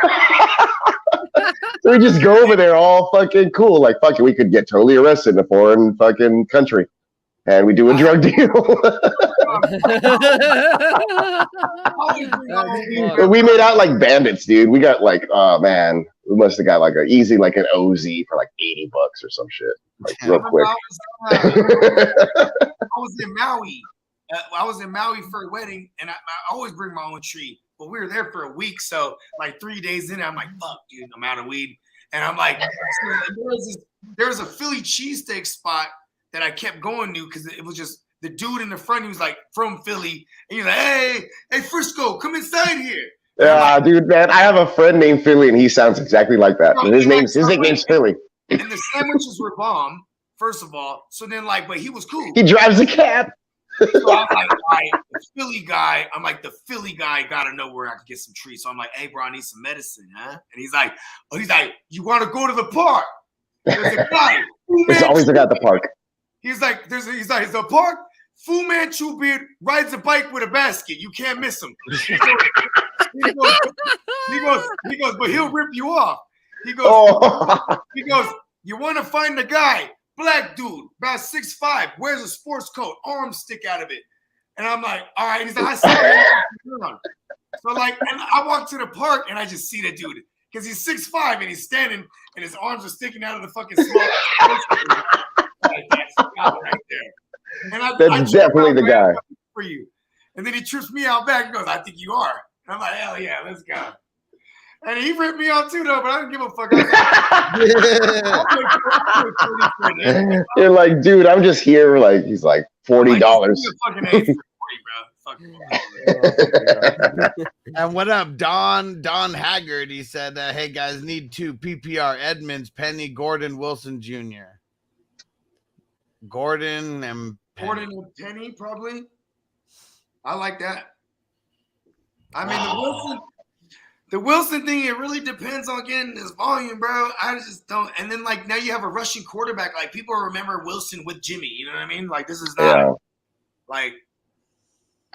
So we just go over there all fucking cool, like fuck it, we could get totally arrested in a foreign fucking country, and we do a drug deal. But we made out like bandits, dude. We got like, oh man, we must have got like an easy like an OZ for like $80 or some shit, like real quick. I was in Maui. I was in Maui for a wedding, and I always bring my own tree. But we were there for a week, so like 3 days in, I'm like, fuck, dude, I'm out of weed. And I'm like, there was a Philly cheesesteak spot that I kept going to because it was just the dude in the front. He was like from Philly, and he's like, hey, Frisco, come inside here. Yeah, like, dude, man, I have a friend named Philly, and he sounds exactly like that. Bro, his nickname's Philly. And the sandwiches were bomb, first of all. So then, like, but he was cool. He drives a cab. So I'm like, all right, the Philly guy gotta know where I can get some trees. So I'm like, hey, bro, I need some medicine, huh? And he's like, you want to go to the park? There's a guy. There's always a guy at the park. He's like, he's the park. Fu Manchu beard rides a bike with a basket. You can't miss him. He goes, but he'll rip you off. He goes, you want to find the guy. Black dude, about 6'5", wears a sports coat, arms stick out of it. And I'm like, all right. He's like, I saw him. So like, and I walk to the park and I just see the dude because he's 6'5" and he's standing and his arms are sticking out of the fucking small. Like, that's the guy right there. And that's definitely the guy for you. And then he trips me out back and goes, I think you are. And I'm like, hell yeah, let's go. And he ripped me off too, though, but I don't give a fuck. You're like, dude, I'm just here. Like, he's like $40. And what up, Don Haggard? He said, hey guys, need 2 PPR Edmonds, Penny, Gordon, Wilson Jr. Gordon and Penny, probably. I like that. I mean, the Wilson thing, it really depends on getting this volume, bro. I just don't. And then, like, now you have a rushing quarterback. Like, people remember Wilson with Jimmy. You know what I mean? Like, this is not like.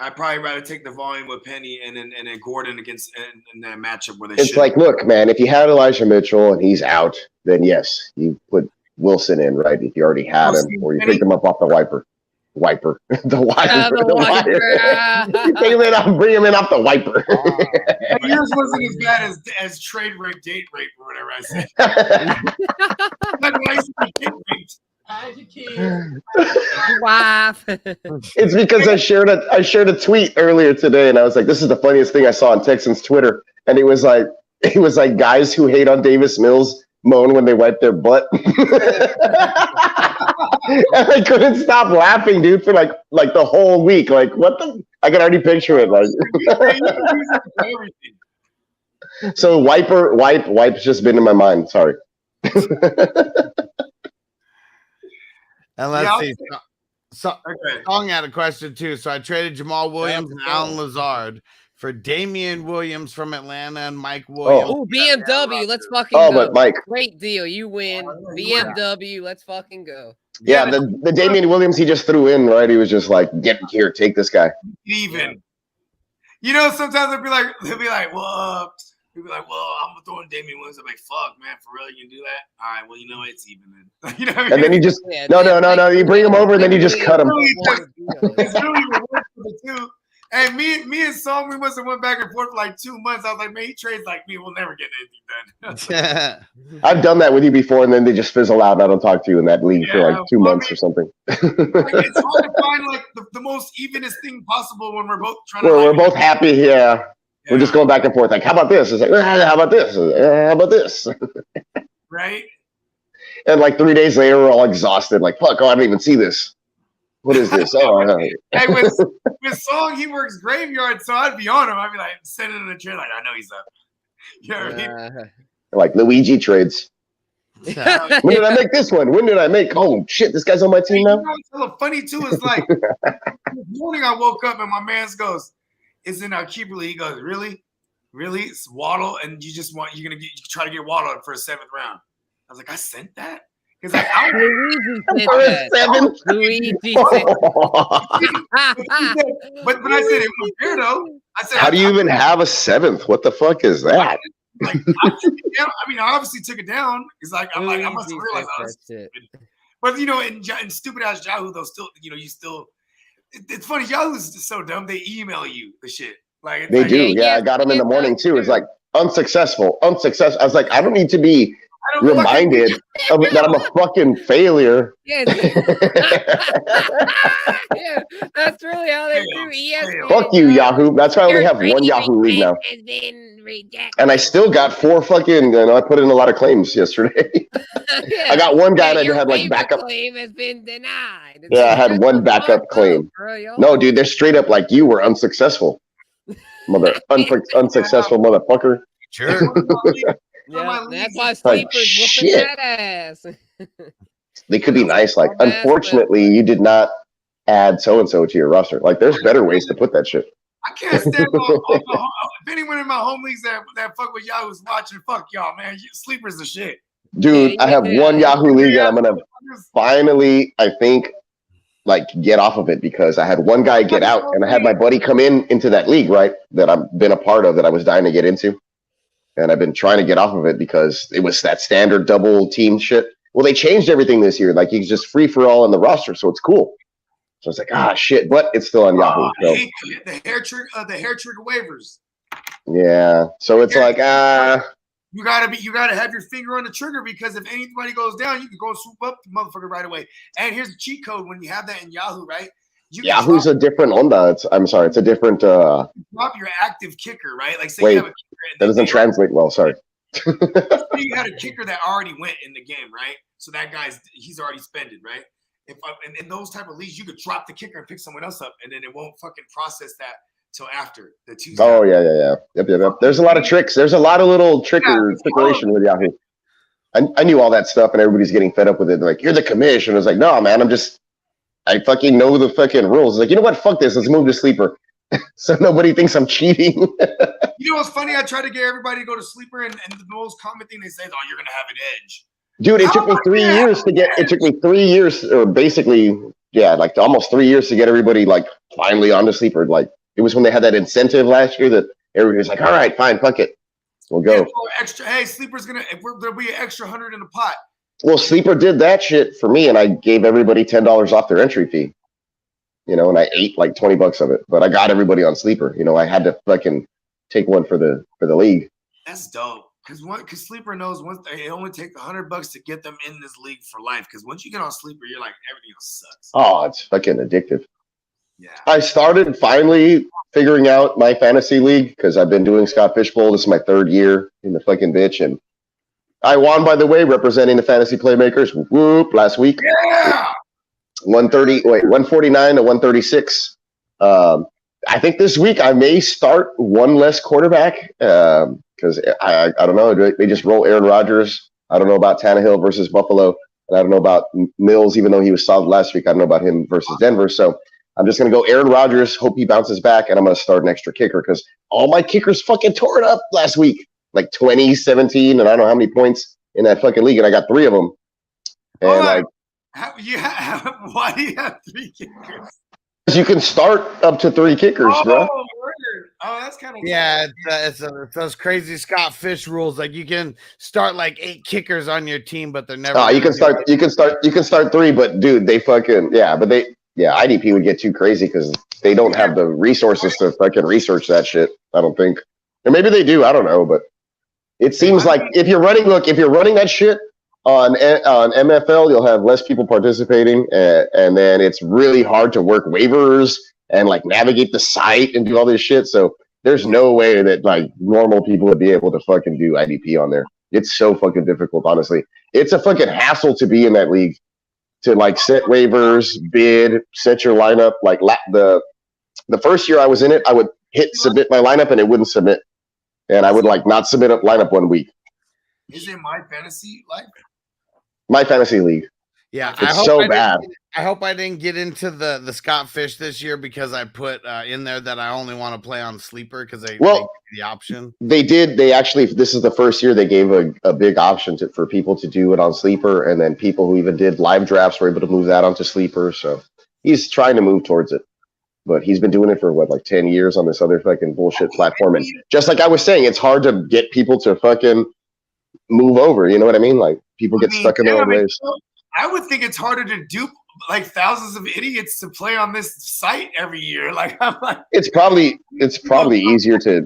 I'd probably rather take the volume with Penny and then Gordon against in that matchup where they. It's like, look, man, if you had Elijah Mitchell and he's out, then yes, you put Wilson in, right? If you already had him, or you pick him up off the wiper. The wiper. Bring him in off the wiper. Yours wasn't as bad as trade rape, date rape, or whatever I said. It's because I shared a tweet earlier today, and I was like, "This is the funniest thing I saw on Texans Twitter," and it was like guys who hate on Davis Mills moan when they wipe their butt. And I couldn't stop laughing, dude, for like the whole week. Like, what the? I can already picture it. Like, so wipe's just been in my mind. Sorry. And let's see. Song had a question too. So I traded Jamal Williams and Alan Lazard for Damian Williams from Atlanta and Mike Williams. Oh, BMW. Let's fucking go. But Mike. Great deal. You win. BMW. Let's fucking go. Yeah, the Damian Williams he just threw in, right? He was just like, get here, take this guy. Even. You know, sometimes they'll be like, well, People be like, well, I'm throwing Damian Williams. I'm like, fuck, man, for real, you can do that? All right, well, you know it's even then. You know what I mean? And then you just Yeah, no. You bring him over and then you just cut him. It's really the worst of the two. And me and Song, we must have went back and forth for like 2 months. I was like, man, he trades like me. We'll never get anything done. I've done that with you before, and then they just fizzle out, and I don't talk to you in that league for like 2 months or something. Like, it's hard to find like the most evenest thing possible when we're both trying to. We're both happy. Yeah. We're just going back and forth. Like, how about this? It's like, how about this? How about this? Right. And like 3 days later, we're all exhausted. Like, fuck, I didn't even see this. What is this? Hey, with Song, he works graveyard, so I'd be on him. I'd be like, sending him a trade. Like, I know he's up. You know what I mean? Like Luigi trades. When did I make this one? When did I make? Oh shit, this guy's on my team now. You know what's funny too is like this morning I woke up and my man goes, "It's in our keeper league." He goes, "Really, it's Waddle, and you try to get Waddle for a 7th round." I was like, "I sent that." Because like, Luigi but I said it was fair though. I said, how do you even have a 7th? What the fuck is that? Like, I took it down. I mean, I obviously took it down because like I must have realized I was stupid. But you know, in stupid ass Yahoo, though, still, you know, it's funny. Yahoo's just so dumb. They email you the shit. Like they do. Yeah, I got them in the morning too. It's like unsuccessful. I was like, I don't need to be reminded that I'm a fucking failure. Yeah, yeah, that's really how they do. Fuck you, Yahoo. That's why I only have one Yahoo league now. And I still got 4 fucking, I put in a lot of claims yesterday. I got one guy that had like backup. Claim has been denied. Yeah, I had one backup claim. No, dude, they're straight up like you were unsuccessful. Unsuccessful motherfucker. Sure. Yeah, that's why sleepers whooping that ass. They could be nice. Like, unfortunately, you did not add so and so to your roster. Like, there's better ways to put that shit. I can't stand if anyone in my home leagues that fuck with Yahoo's watching, fuck y'all, man. Sleepers are shit. Dude, I have one Yahoo league and I'm gonna finally, I think, like get off of it because I had one guy get out and I had my buddy come into that league, right? That I've been a part of that I was dying to get into. And I've been trying to get off of it because it was that standard double team shit. Well, they changed everything this year. Like, he's just free for all in the roster, so it's cool. So it's like, shit, but it's still on Yahoo. So. The hair trigger waivers. Yeah. So it's like, you gotta have your finger on the trigger because if anybody goes down, you can go swoop up the motherfucker right away. And here's the cheat code when you have that in Yahoo, right? Yahoo's a different onda. It's a different drop your active kicker, right? Like say you have a kicker that doesn't translate well, sorry. You had a kicker that already went in the game, right? So that he's already spended, right? And in those type of leagues, you could drop the kicker and pick someone else up, and then it won't fucking process that till after the Tuesday. Oh yeah. Yep. There's a lot of tricks. There's a lot of little trickeration with Yahoo. I knew all that stuff, and everybody's getting fed up with it. They're like, you're the commission. I was like, no, man, I fucking know the fucking rules. It's like, you know what? Fuck this. Let's move to sleeper. So nobody thinks I'm cheating. You know what's funny? I try to get everybody to go to sleeper, and the most common thing they say is, you're gonna have an edge. Dude, it took me 3 years to get. It took me 3 years, or basically, like almost 3 years to get everybody like finally onto sleeper. Like it was when they had that incentive last year that everybody was like, "All right, fine, fuck it, we'll go." Extra, hey, sleeper's there'll be an extra 100 in the pot. Well, sleeper did that shit for me, and I gave everybody $10 off their entry fee. And I ate like $20 of it, but I got everybody on sleeper. I had to fucking take one for the league. That's dope. Because sleeper knows it only takes $100 to get them in this league for life. Because once you get on sleeper, you're like everything else sucks. Oh, it's fucking addictive. Yeah. I started finally figuring out my fantasy league because I've been doing Scott Fishbowl. This is my 3rd year in the fucking bitch, and I won, by the way, representing the Fantasy Playmakers. Whoop! Last week. Yeah. 149 to 136. I think this week I may start one less quarterback because I don't know. They just roll Aaron Rodgers. I don't know about Tannehill versus Buffalo, and I don't know about Mills, even though he was solid last week. I don't know about him versus Denver. So I'm just going to go Aaron Rodgers, hope he bounces back, and I'm going to start an extra kicker because all my kickers fucking tore it up last week. Like 20, 17, and I don't know how many points in that fucking league, and I got 3 of them. And why do you have 3 kickers? You can start up to 3 kickers, bro. Oh, that's kind of Yeah, it's those crazy Scott Fish rules. Like you can start like 8 kickers on your team, but they're never. Oh, you can start 3, but dude, they fucking IDP would get too crazy because they don't have the resources to fucking research that shit. I don't think, or maybe they do. I don't know, but it seems like if you're running that shit on MFL, you'll have less people participating, and then it's really hard to work waivers and like navigate the site and do all this shit. So there's no way that like normal people would be able to fucking do IDP on there. It's so fucking difficult, honestly. It's a fucking hassle to be in that league, to like set waivers, bid, set your lineup. Like the first year I was in it, I would hit submit my lineup and it wouldn't submit, and I would like not submit a lineup 1 week. Is it My Fantasy Life? My Fantasy League. Yeah, it's so bad. I hope I didn't get into the Scott Fish this year because I put in there that I only want to play on Sleeper because they gave the option. They did. They actually, this is the first year they gave a big option for people to do it on Sleeper, and then people who even did live drafts were able to move that onto Sleeper. So he's trying to move towards it, but he's been doing it for like 10 years on this other fucking bullshit platform. And just like I was saying, it's hard to get people to fucking move over. You know what I mean? Like people get stuck in their own ways. I would think it's harder to dupe like thousands of idiots to play on this site every year. Like I'm like, it's probably easier to.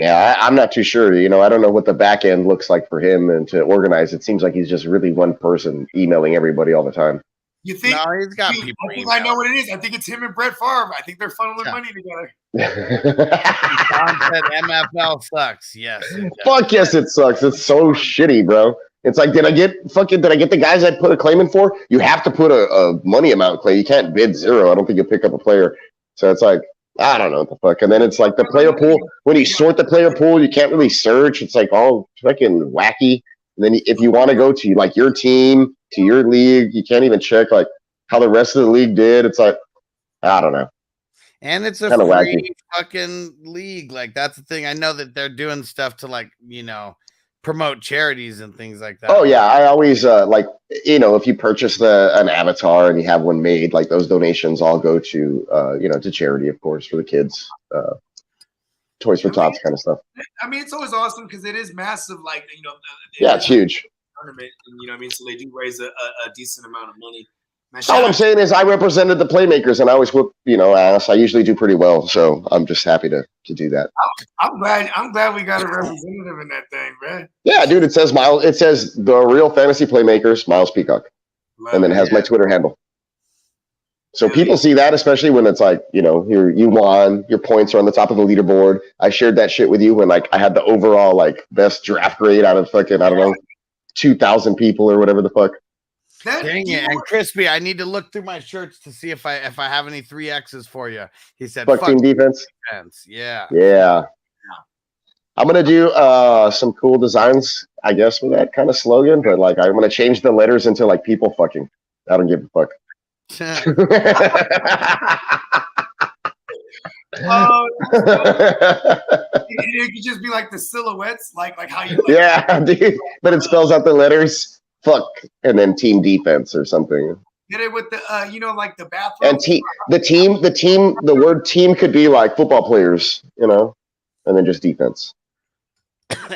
I'm not too sure. You know, I don't know what the back end looks like for him and to organize. It seems like he's just really one person emailing everybody all the time. You think? No, he's got people. I think I know what it is. I think it's him and Brett Favre. I think they're funneling money together. Don said MFL sucks. Yes. Fuck yes, it sucks. It's so shitty, bro. It's like, did I get the guys I put a claim in for? You have to put a money amount claim. You can't bid 0. I don't think you'll pick up a player. So it's like, I don't know what the fuck. And then it's like the player pool. When you sort the player pool, you can't really search. It's like all fucking wacky. And then if you want to go to like your team, to your league, you can't even check like how the rest of the league did. It's like, I don't know. And it's a Kinda free wacky. fucking league. Like that's the thing. I know that they're doing stuff to like, promote charities and things like that. Oh yeah, I always if you purchase an avatar and you have one made, like those donations all go to to charity, of course, for the kids, Toys for Tots kind of stuff. I mean, it's always awesome because it is massive. Like It's huge. Tournament, and you know what I mean. So they do raise a decent amount of money. Man, All I'm saying is I represented the Playmakers and I always whoop ass. I usually do pretty well, so I'm just happy to do that. I'm glad we got a representative in that thing, man. Yeah, dude. It says the Real Fantasy Playmakers, Miles Peacock, and then it has my Twitter handle. So people see that, especially when it's like, you won, your points are on the top of the leaderboard. I shared that shit with you when like I had the overall like best draft grade out of fucking, I don't know, 2,000 people or whatever the fuck. Dang it. And Crispy, I need to look through my shirts to see if I have any 3X's for you. He said, fuck team defense. Yeah. Yeah. I'm going to do some cool designs, I guess, with that kind of slogan, but like I'm going to change the letters into like people fucking. I don't give a fuck. It could just be like the silhouettes, like how you. Yeah, dude. But it spells out the letters fuck and then team defense or something. Get it with the like the bathroom. And the word team could be like football players, and then just defense.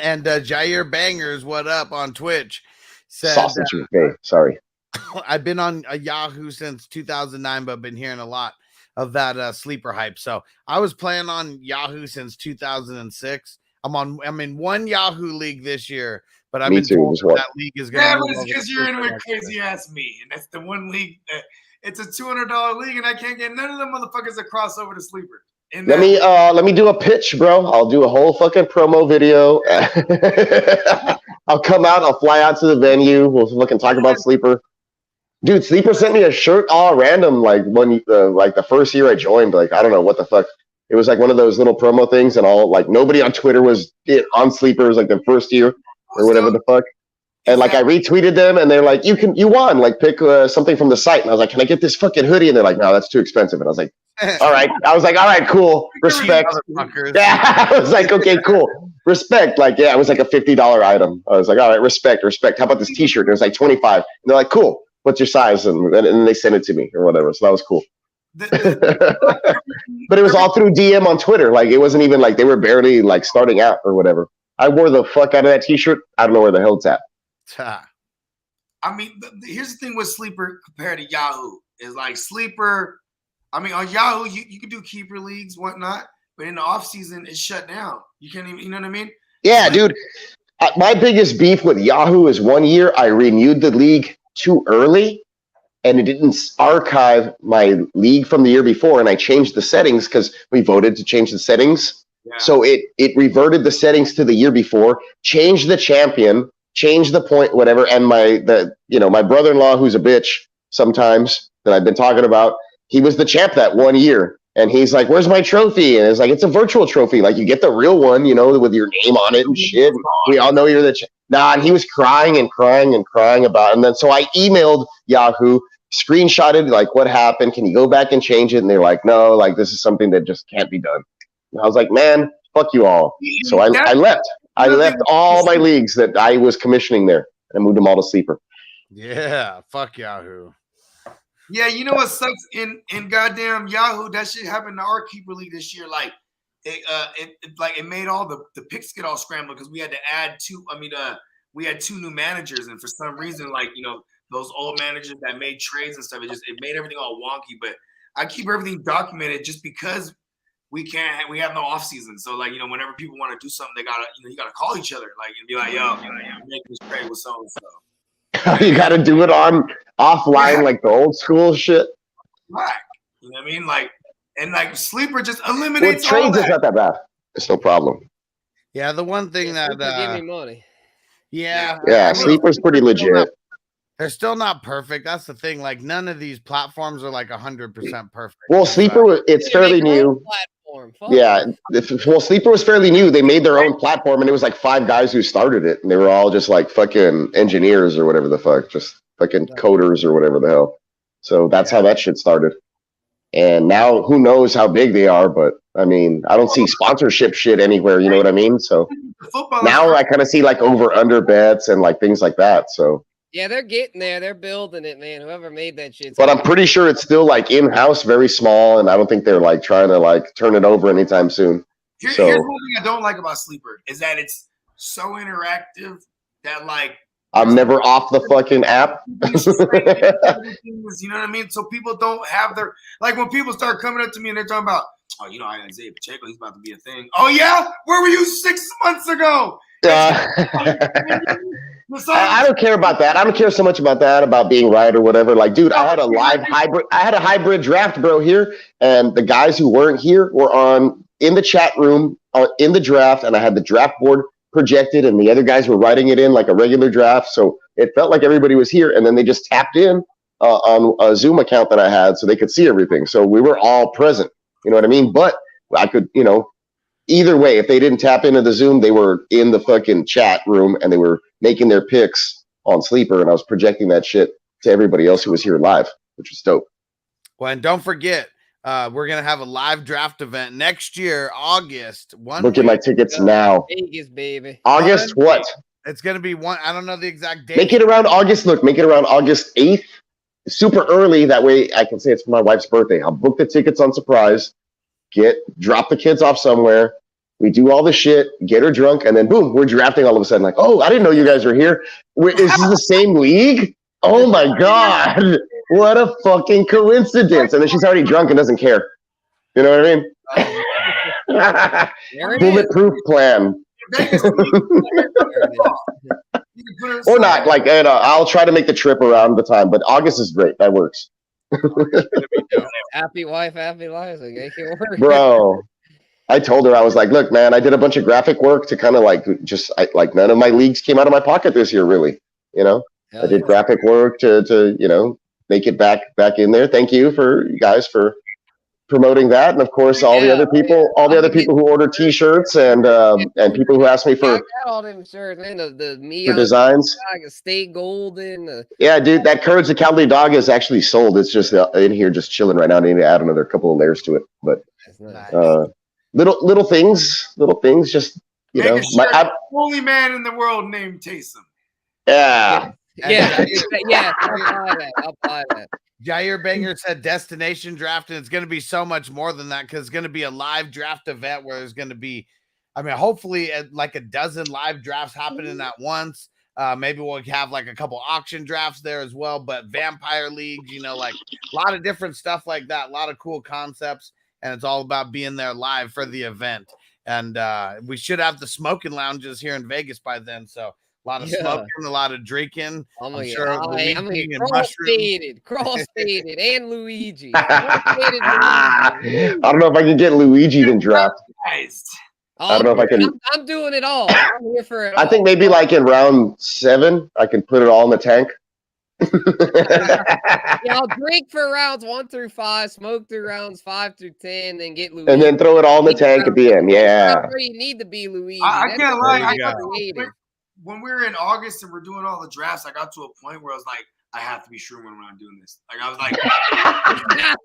And Jair Bangers, what up on Twitch? Said, Sausage. Okay, sorry. I've been on a Yahoo since 2009, but been hearing a lot of that sleeper hype. So I was playing on Yahoo since 2006. I'm in one Yahoo league this year, but I've been told that league is going to. Yeah, but it's because you're in with crazy ass me, and that's the one league. It's a $200 league, and I can't get none of them motherfuckers that cross over to sleeper. Let me do a pitch, bro. I'll do a whole fucking promo video. I'll come out. I'll fly out to the venue. We'll fucking talk about sleeper. Dude, Sleeper sent me a shirt all random, like when like the first year I joined. Like I don't know what the fuck. It was like one of those little promo things, and all like nobody on Twitter was on Sleeper. It was like the first year or whatever the fuck. And like I retweeted them, and they're like, "You won! Like pick something from the site." And I was like, "Can I get this fucking hoodie?" And they're like, "No, that's too expensive." And I was like, "All right." I was like, "All right, cool, respect." Yeah, I was like, "Okay, cool, respect." Like, yeah, it was like a $50 item. I was like, "All right, respect. How about this T-shirt?" And it was like $25. And they're like, "Cool. What's your size?" And then they sent it to me or whatever. So that was cool. But it was all through DM on Twitter. Like, it wasn't even like they were barely like starting out or whatever. I wore the fuck out of that t-shirt. I don't know where the hell it's at. I mean, here's the thing with Sleeper compared to Yahoo is like Sleeper. I mean, on Yahoo, you can do keeper leagues, whatnot, but in the off season, it's shut down. You can't even, you know what I mean? Yeah, dude. My biggest beef with Yahoo is one year I renewed the league too early, and it didn't archive my league from the year before, and I changed the settings because we voted to change the settings. Yeah. So it reverted the settings to the year before, changed the champion, changed the point, whatever, and my brother-in-law, who's a bitch sometimes, that I've been talking about, he was the champ that one year. And he's like, where's my trophy? And it's like, it's a virtual trophy. Like, you get the real one, you know, with your name on it and shit. We all know you're the champ. Nah, and he was crying and crying and crying about it. And then so I emailed Yahoo, screenshotted, like, what happened? Can you go back and change it? And they're like, no, like, this is something that just can't be done. And I was like, man, fuck you all. So I left. I left all my leagues that I was commissioning there and moved them all to Sleeper. Yeah, fuck Yahoo. Yeah, you know what sucks in goddamn Yahoo? That shit happened to our keeper league this year. Like it made all the picks get all scrambled because we had to add two. I mean, we had two new managers, and for some reason, like, you know, those old managers that made trades and stuff, it made everything all wonky. But I keep everything documented just because we have no off season. So, like, you know, whenever people want to do something, they gotta, you know, you gotta call each other, like, and be like, yo, make this trade with so and so. You got to do it on offline, like the old school shit. Right. You know what I mean? Like, and like Sleeper just eliminates trades all that. is not that bad. It's no problem. Yeah, the one thing that give me money. Yeah, I mean, Sleeper's pretty legit. They're still not perfect. That's the thing. Like, none of these platforms are like 100% perfect. Well, Sleeper, it's fairly new. Yeah, well, Sleeper was fairly new. They made their own platform, and it was like 5 guys who started it, and they were all just like fucking engineers or whatever the fuck, just fucking coders or whatever the hell. So that's how that shit started. And now, who knows how big they are? But I mean, I don't see sponsorship shit anywhere. You know what I mean? So now I kind of see like over/under bets and like things like that. So. Yeah, they're getting there. They're building it, man. Whoever made that shit. But I'm pretty sure it's still like in-house, very small, and I don't think they're like trying to like turn it over anytime soon. Here's one thing I don't like about Sleeper is that it's so interactive that like I'm never off the fucking app. You know what I mean? So people don't have their, like, when people start coming up to me and they're talking about, oh, you know, Isaiah Pacheco, he's about to be a thing. Oh yeah, where were you 6 months ago? I don't care about that. I don't care so much about that, about being right or whatever. Like, dude, I had a hybrid draft, bro, here, and the guys who weren't here were in the chat room in the draft, and I had the draft board projected, and the other guys were writing it in like a regular draft, so it felt like everybody was here, and then they just tapped in on a Zoom account that I had so they could see everything. So we were all present. You know what I mean? But I could, you know, either way, if they didn't tap into the Zoom, they were in the fucking chat room and they were making their picks on Sleeper, and I was projecting that shit to everybody else who was here live, which was dope. Well, and don't forget, we're going to have a live draft event next year, August. Look at my tickets now. Vegas, baby. August what? It's going to be I don't know the exact date. Make it around August 8th. Super early. That way I can say it's for my wife's birthday. I'll book the tickets on surprise, drop the kids off somewhere. We do all the shit, get her drunk, and then boom, we're drafting all of a sudden. Like, oh, I didn't know you guys were here. Is this the same league? Oh my God. What a fucking coincidence. And then she's already drunk and doesn't care. You know what I mean? Bulletproof plan. Or not. Like, I'll try to make the trip around the time, but August is great. That works. Happy wife, happy life. Like, make it work. Bro. I told her, I was like, look, man, I did a bunch of graphic work to kind of like none of my leagues came out of my pocket this year, really. You know, I did graphic work to you know, make it back in there. Thank you you guys for promoting that, and of course all the other people who order T-shirts and people who asked me for all them shirts, man. The for designs. Stay golden. Yeah, dude, that Courage the Cowardly Dog is actually sold. It's just in here, just chilling right now. I need to add another couple of layers to it, but. Little things, just you know. I'm the only man in the world named Taysom. Yeah. I'll buy that. Jair Banger said destination draft, and it's going to be so much more than that because it's going to be a live draft event where there's going to be, I mean, hopefully like a dozen live drafts happening at once. Maybe we'll have like a couple auction drafts there as well, but vampire leagues, you know, like a lot of different stuff like that, a lot of cool concepts, and it's all about being there live for the event. And we should have the smoking lounges here in Vegas by then, so a lot of smoking, a lot of drinking. I'm sure cross-faded and Luigi. I don't know if I can get Luigi in draft. I don't know if I can. I'm doing it all. I'm here for it. I think maybe like in round 7, I can put it all in the tank. Yeah, I'll drink for rounds 1 through 5, smoke through rounds 5 through 10, then get Luigi. And then throw it all in the tank at the end. Yeah. That's where you need to be Luigi. I can't lie. I got creative. When we were in August and we're doing all the drafts, I got to a point where I was like, I have to be Sherman when I'm doing this. Like I was like, it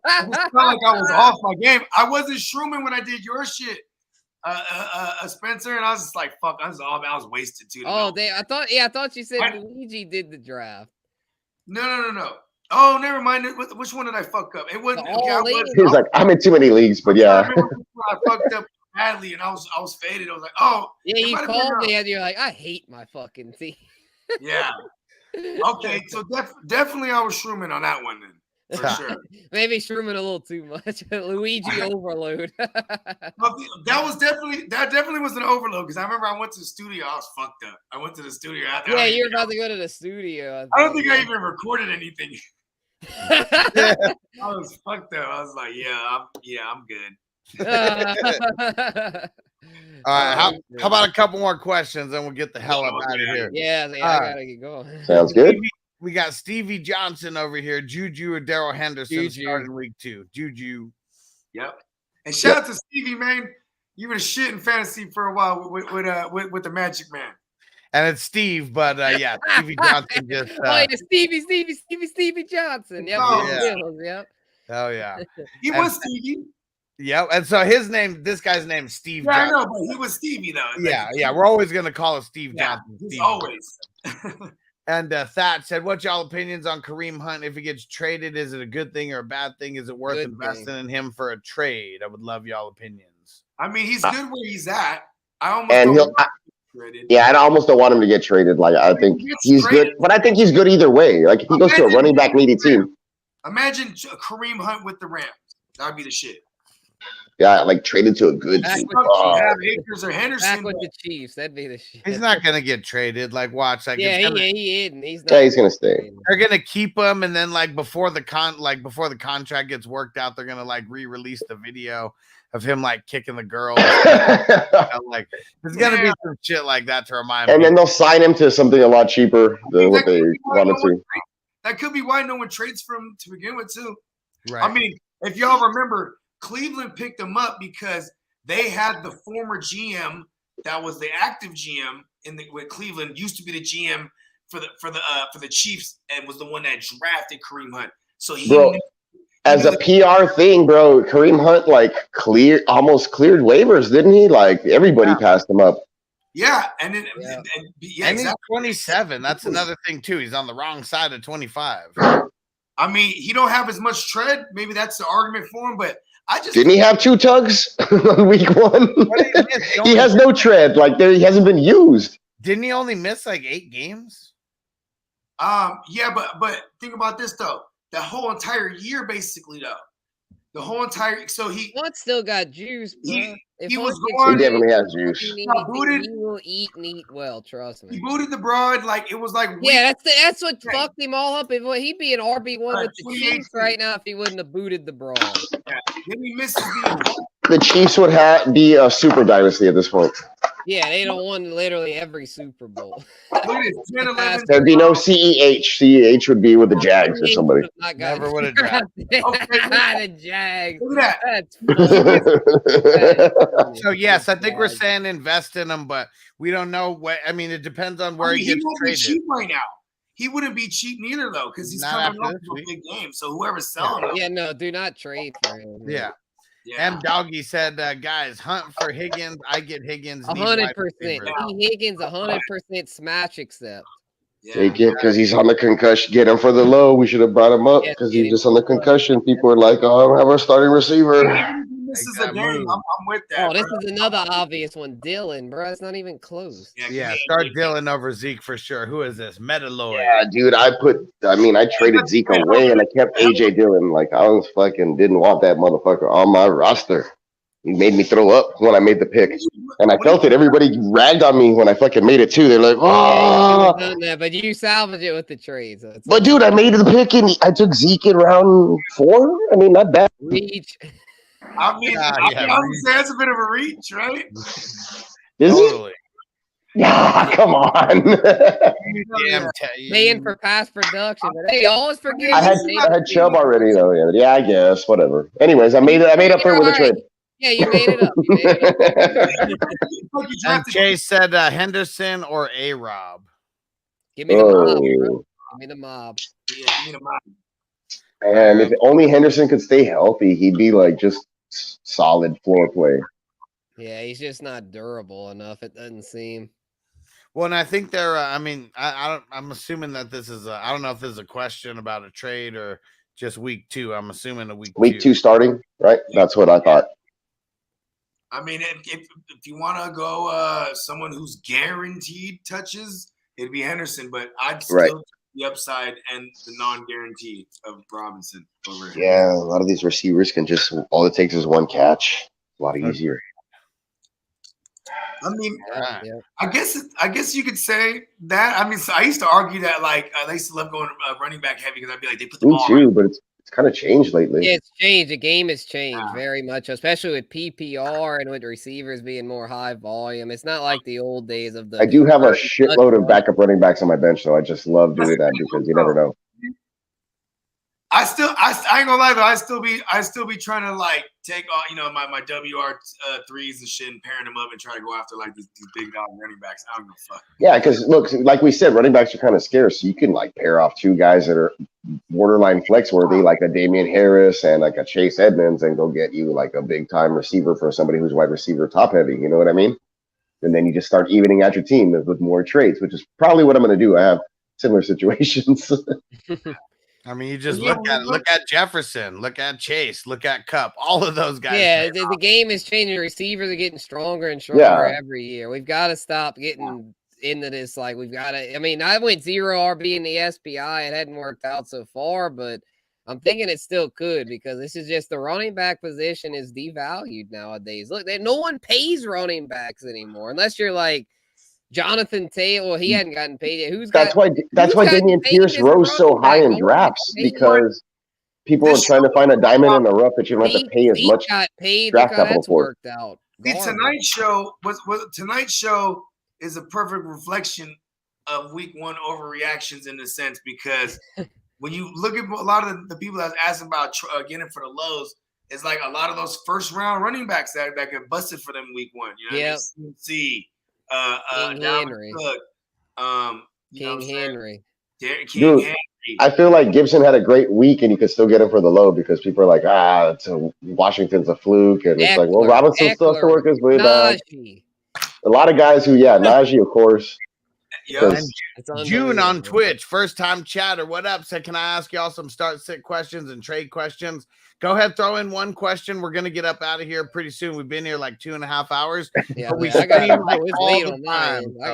felt like I was off my game. I wasn't Sherman when I did your shit, Spencer, and I was just like, fuck, I was wasted too. Oh, I thought you said Luigi did the draft. No. Oh, never mind. Which one did I fuck up? It wasn't. He was like, I'm in too many leagues, but yeah. I fucked up badly, and I was faded. I was like, oh. Yeah, you called me, and you're like, I hate my fucking team. Yeah. Okay, so definitely I was Sherman on that one then, for sure. Maybe Sherman a little too much. Luigi overload. That definitely was an overload because I remember I went to the studio. I was fucked up. I went to the studio. Yeah, you were about to go to the studio. I don't think I even recorded anything. I was fucked up. I was like, I'm good. All right, how about a couple more questions, and we'll get the hell up out of here. Yeah, I gotta get going. Sounds good. We got Stevie Johnson over here, Juju or Daryl Henderson starting week 2. Juju. Yep. And shout out to Stevie, man. You were shit in fantasy for a while with the Magic Man. And it's Steve, but yeah, Stevie Johnson just. Stevie Johnson. Yep. Yep. Oh yeah. He was Stevie. Yep. And so this guy's name is Steve. Yeah, Johnson. I know, but he was Stevie though. Yeah. We're always gonna call it Steve Johnson. Steve. Always. And Thatch said, "What's y'all opinions on Kareem Hunt? If he gets traded, is it a good thing or a bad thing? Is it worth investing in him for a trade? I would love y'all opinions." I mean, he's good where he's at. I almost don't want him to get traded. Like I think he's good, but I think he's good either way. Like if he goes to a running back needy team. Imagine Kareem Hunt with the Rams. That'd be the shit. Yeah, like traded to a good team. Akers or Henderson. Back with the Chiefs. That'd be the shit. He's not gonna get traded. Like, watch. Like, he isn't. He's gonna stay. They're gonna keep him, and then like before the contract gets worked out, they're gonna like re-release the video of him like kicking the girl. Like, there's gonna be some shit like that to remind me. And then they'll sign him to something a lot cheaper than what they wanted to. That could be why no one trades for him to begin with, too. Right. I mean, if y'all remember, Cleveland picked him up because they had the former GM that was the active GM with Cleveland, used to be the GM for the Chiefs, and was the one that drafted Kareem Hunt. So as a PR thing, bro, Kareem Hunt like almost cleared waivers, didn't he? Like everybody passed him up. Yeah, and he's 27. That's another thing too. He's on the wrong side of 25. I mean, he don't have as much tread. Maybe that's the argument for him, but didn't he have 2 tugs on week 1? He has no tread. Like he hasn't been used. Didn't he only miss like 8 games? Yeah, but think about this though. The whole entire year, basically though. The whole entire he still got juice, bro. He was going. He definitely has juice. He will eat and eat well. Trust me. He booted the broad like it was like. Yeah, that's what fucked him all up. He'd be an RB1 with the Chiefs right now if he wouldn't have booted the broad. Yeah. Then he misses the Chiefs would be a super dynasty at this point. Yeah, they don't won literally every Super Bowl. There'd be no CEH. CEH would be with the Jags or somebody. Never would have drafted. The Jags. Look at that. So yes, I think we're saying invest in him, but we don't know what. I mean, it depends on where he gets traded. Be cheap right now. He wouldn't be cheap neither though, because he's coming off a big game. So whoever's selling him. Yeah, no, do not trade for him. Yeah. M Doggy said, guys, hunt for Higgins. I get Higgins 100%. Higgins 100% smash accept. Take it because he's on the concussion. Get him for the low. We should have brought him up because he's just on the concussion. People are like, "Oh, I don't have our starting receiver." This is a game. I'm with that. Oh, this is another obvious one. Dylan, bro. It's not even close. Yeah, start Dylan over Zeke for sure. Who is this? Metaloid. Yeah, dude. I traded Zeke away and I kept AJ Dillon. Like I was fucking didn't want that motherfucker on my roster. He made me throw up when I made the pick, and I felt it. Everybody ragged on me when I fucking made it too. They're like, "Oh!" But you salvaged it with the trade. So but dude, I made the pick and I took Zeke in round 4. I mean, not bad. Reach. I mean, I would say that's a bit of a reach, right? Is it? Yeah, come on. Paying for past production, but they always forget. I had Chubb already though. Yeah, I guess whatever. Anyways, I made up for it with a trade. Yeah, you made it up. And Chase said Henderson or A-Rob. Give me the mob, bro. Give me the mob. Yeah, give me the mob. And if only Henderson could stay healthy, he'd be like just solid floor play. Yeah, he's just not durable enough. It doesn't seem. Well, and I think they're. I mean, I'm assuming that this is. I don't know if this is a question about a trade or just week 2. I'm assuming a week 2 starting, right? That's what I thought. I mean, if you want to go someone who's guaranteed touches, it'd be Henderson. But I'd still take the upside and the non-guaranteed of Robinson over here. Yeah, a lot of these receivers can just all it takes is one catch. A lot easier. I mean, I guess you could say that. I mean, so I used to argue that I used to love going running back heavy because I'd be like, they put the ball. Me too, but it's kind of changed lately. Yeah, it's changed. The game has changed very much, especially with PPR and with receivers being more high volume. It's not like the old days of the. I do have a shitload of backup running backs on my bench, though. I just love doing that because you never know. I ain't gonna lie though. I still be trying to take all my WR 3s and shit and pairing them up and try to go after these big dog running backs. I don't give a fuck. Yeah, because look, like we said, running backs are kind of scarce. So you can pair off 2 guys that are borderline flex worthy, like a Damian Harris and like a Chase Edmonds, and go get you a big time receiver for somebody who's wide receiver top heavy. You know what I mean? And then you just start evening out your team with more trades, which is probably what I'm going to do. I have similar situations. I mean, you just look at Jefferson, look at Chase, look at Cup, all of those guys. Yeah, the game is changing. Receivers are getting stronger and stronger every year. We've got to stop getting into this. We've got to. I mean, I went 0 RB in the SPI. It hadn't worked out so far, but I'm thinking it still could because this is just the running back position is devalued nowadays. Look, no one pays running backs anymore unless you're like Jonathan Taylor. Well, he hadn't gotten paid yet. That's why Damian Pierce rose so high in drafts because people are trying to find a diamond in the rough that you don't have to pay as much draft capital for. Worked out. The Tonight Show is a perfect reflection of week 1 overreactions in a sense because when you look at a lot of the people that was asking about getting for the lows, it's like a lot of those first round running backs that get busted for them week 1. Yeah. CMC. King Henry. King Henry. Henry. I feel like Gibson had a great week and you could still get him for the low because people are like, Washington's a fluke. And it's like, well, Robinson still has to work his way back. A lot of guys who, Najee, of course. June on Twitch, first time chatter. What up? Said, can I ask y'all some start sit questions and trade questions? Go ahead, throw in one question. We're gonna get up out of here pretty soon. We've been here 2.5 hours. Yeah, but I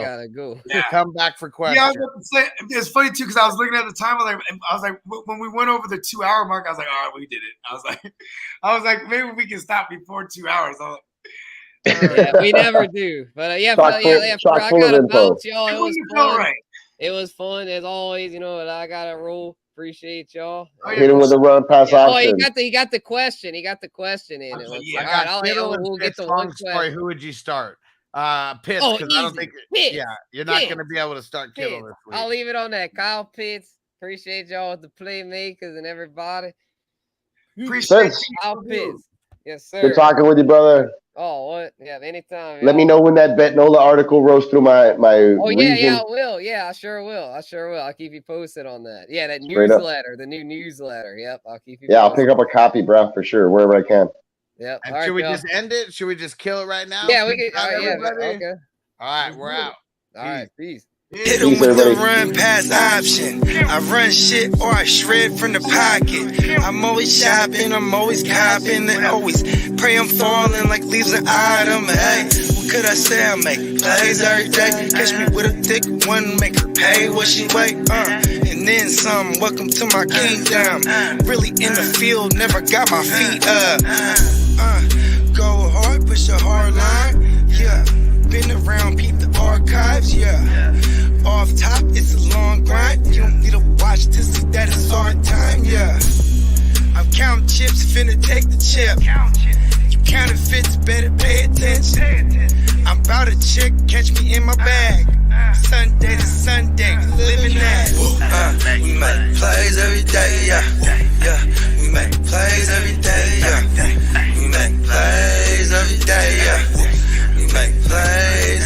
gotta go. Come back for questions. Yeah, I was about to say, it's funny too because I was looking at the time. I was like, when we went over the 2 hour mark, I was like, all right, we did it. I was like, maybe we can stop before 2 hours. Yeah, we never do. But I gotta bounce y'all. It was fun. It was fun as always. I gotta roll. Appreciate y'all. Hit him with a run pass option. He got the question. He got the question in. We'll get the one question. Who would you start? Pitts, because I don't think you're not going to be able to start Kittle this week. I'll leave it on that. Kyle Pitts. Appreciate y'all with the playmakers and everybody. Appreciate Kyle Pitts. Yes, sir. Good talking with you, brother. Oh, what? Yeah, anytime. Let me know when that BetNola article rolls through my yeah, I will. Yeah, I sure will. I'll keep you posted on that. Yeah, that newsletter, the new newsletter. Yep, I'll keep you posted. I'll pick up a copy, bro, for sure, wherever I can. Yep. And should we just end it? Should we just kill it right now? Yeah, we can. Okay. All right, we're out. All right, peace. Hit 'em Peace, with the everybody. run pass option. I run shit or I shred from the pocket. I'm always shopping, I'm always copping, and always pray I'm falling like leaves an item. Hey, what could I say? I make plays every day. Catch me with a thick one, make her pay what she weigh. And then some. Welcome to my kingdom. Really in the field, never got my feet up. Go hard, push a hard line. Yeah, been around, peep the archives. Yeah. Off top, it's a long grind. You don't need to watch to see that it's hard time, yeah. I'm counting chips, finna take the chip. You counterfeits, better pay attention. I'm about a chick, catch me in my bag. Sunday to Sunday, living that. We make plays every day, yeah. Yeah, we make plays every day, yeah. We make plays every day, yeah. We make plays.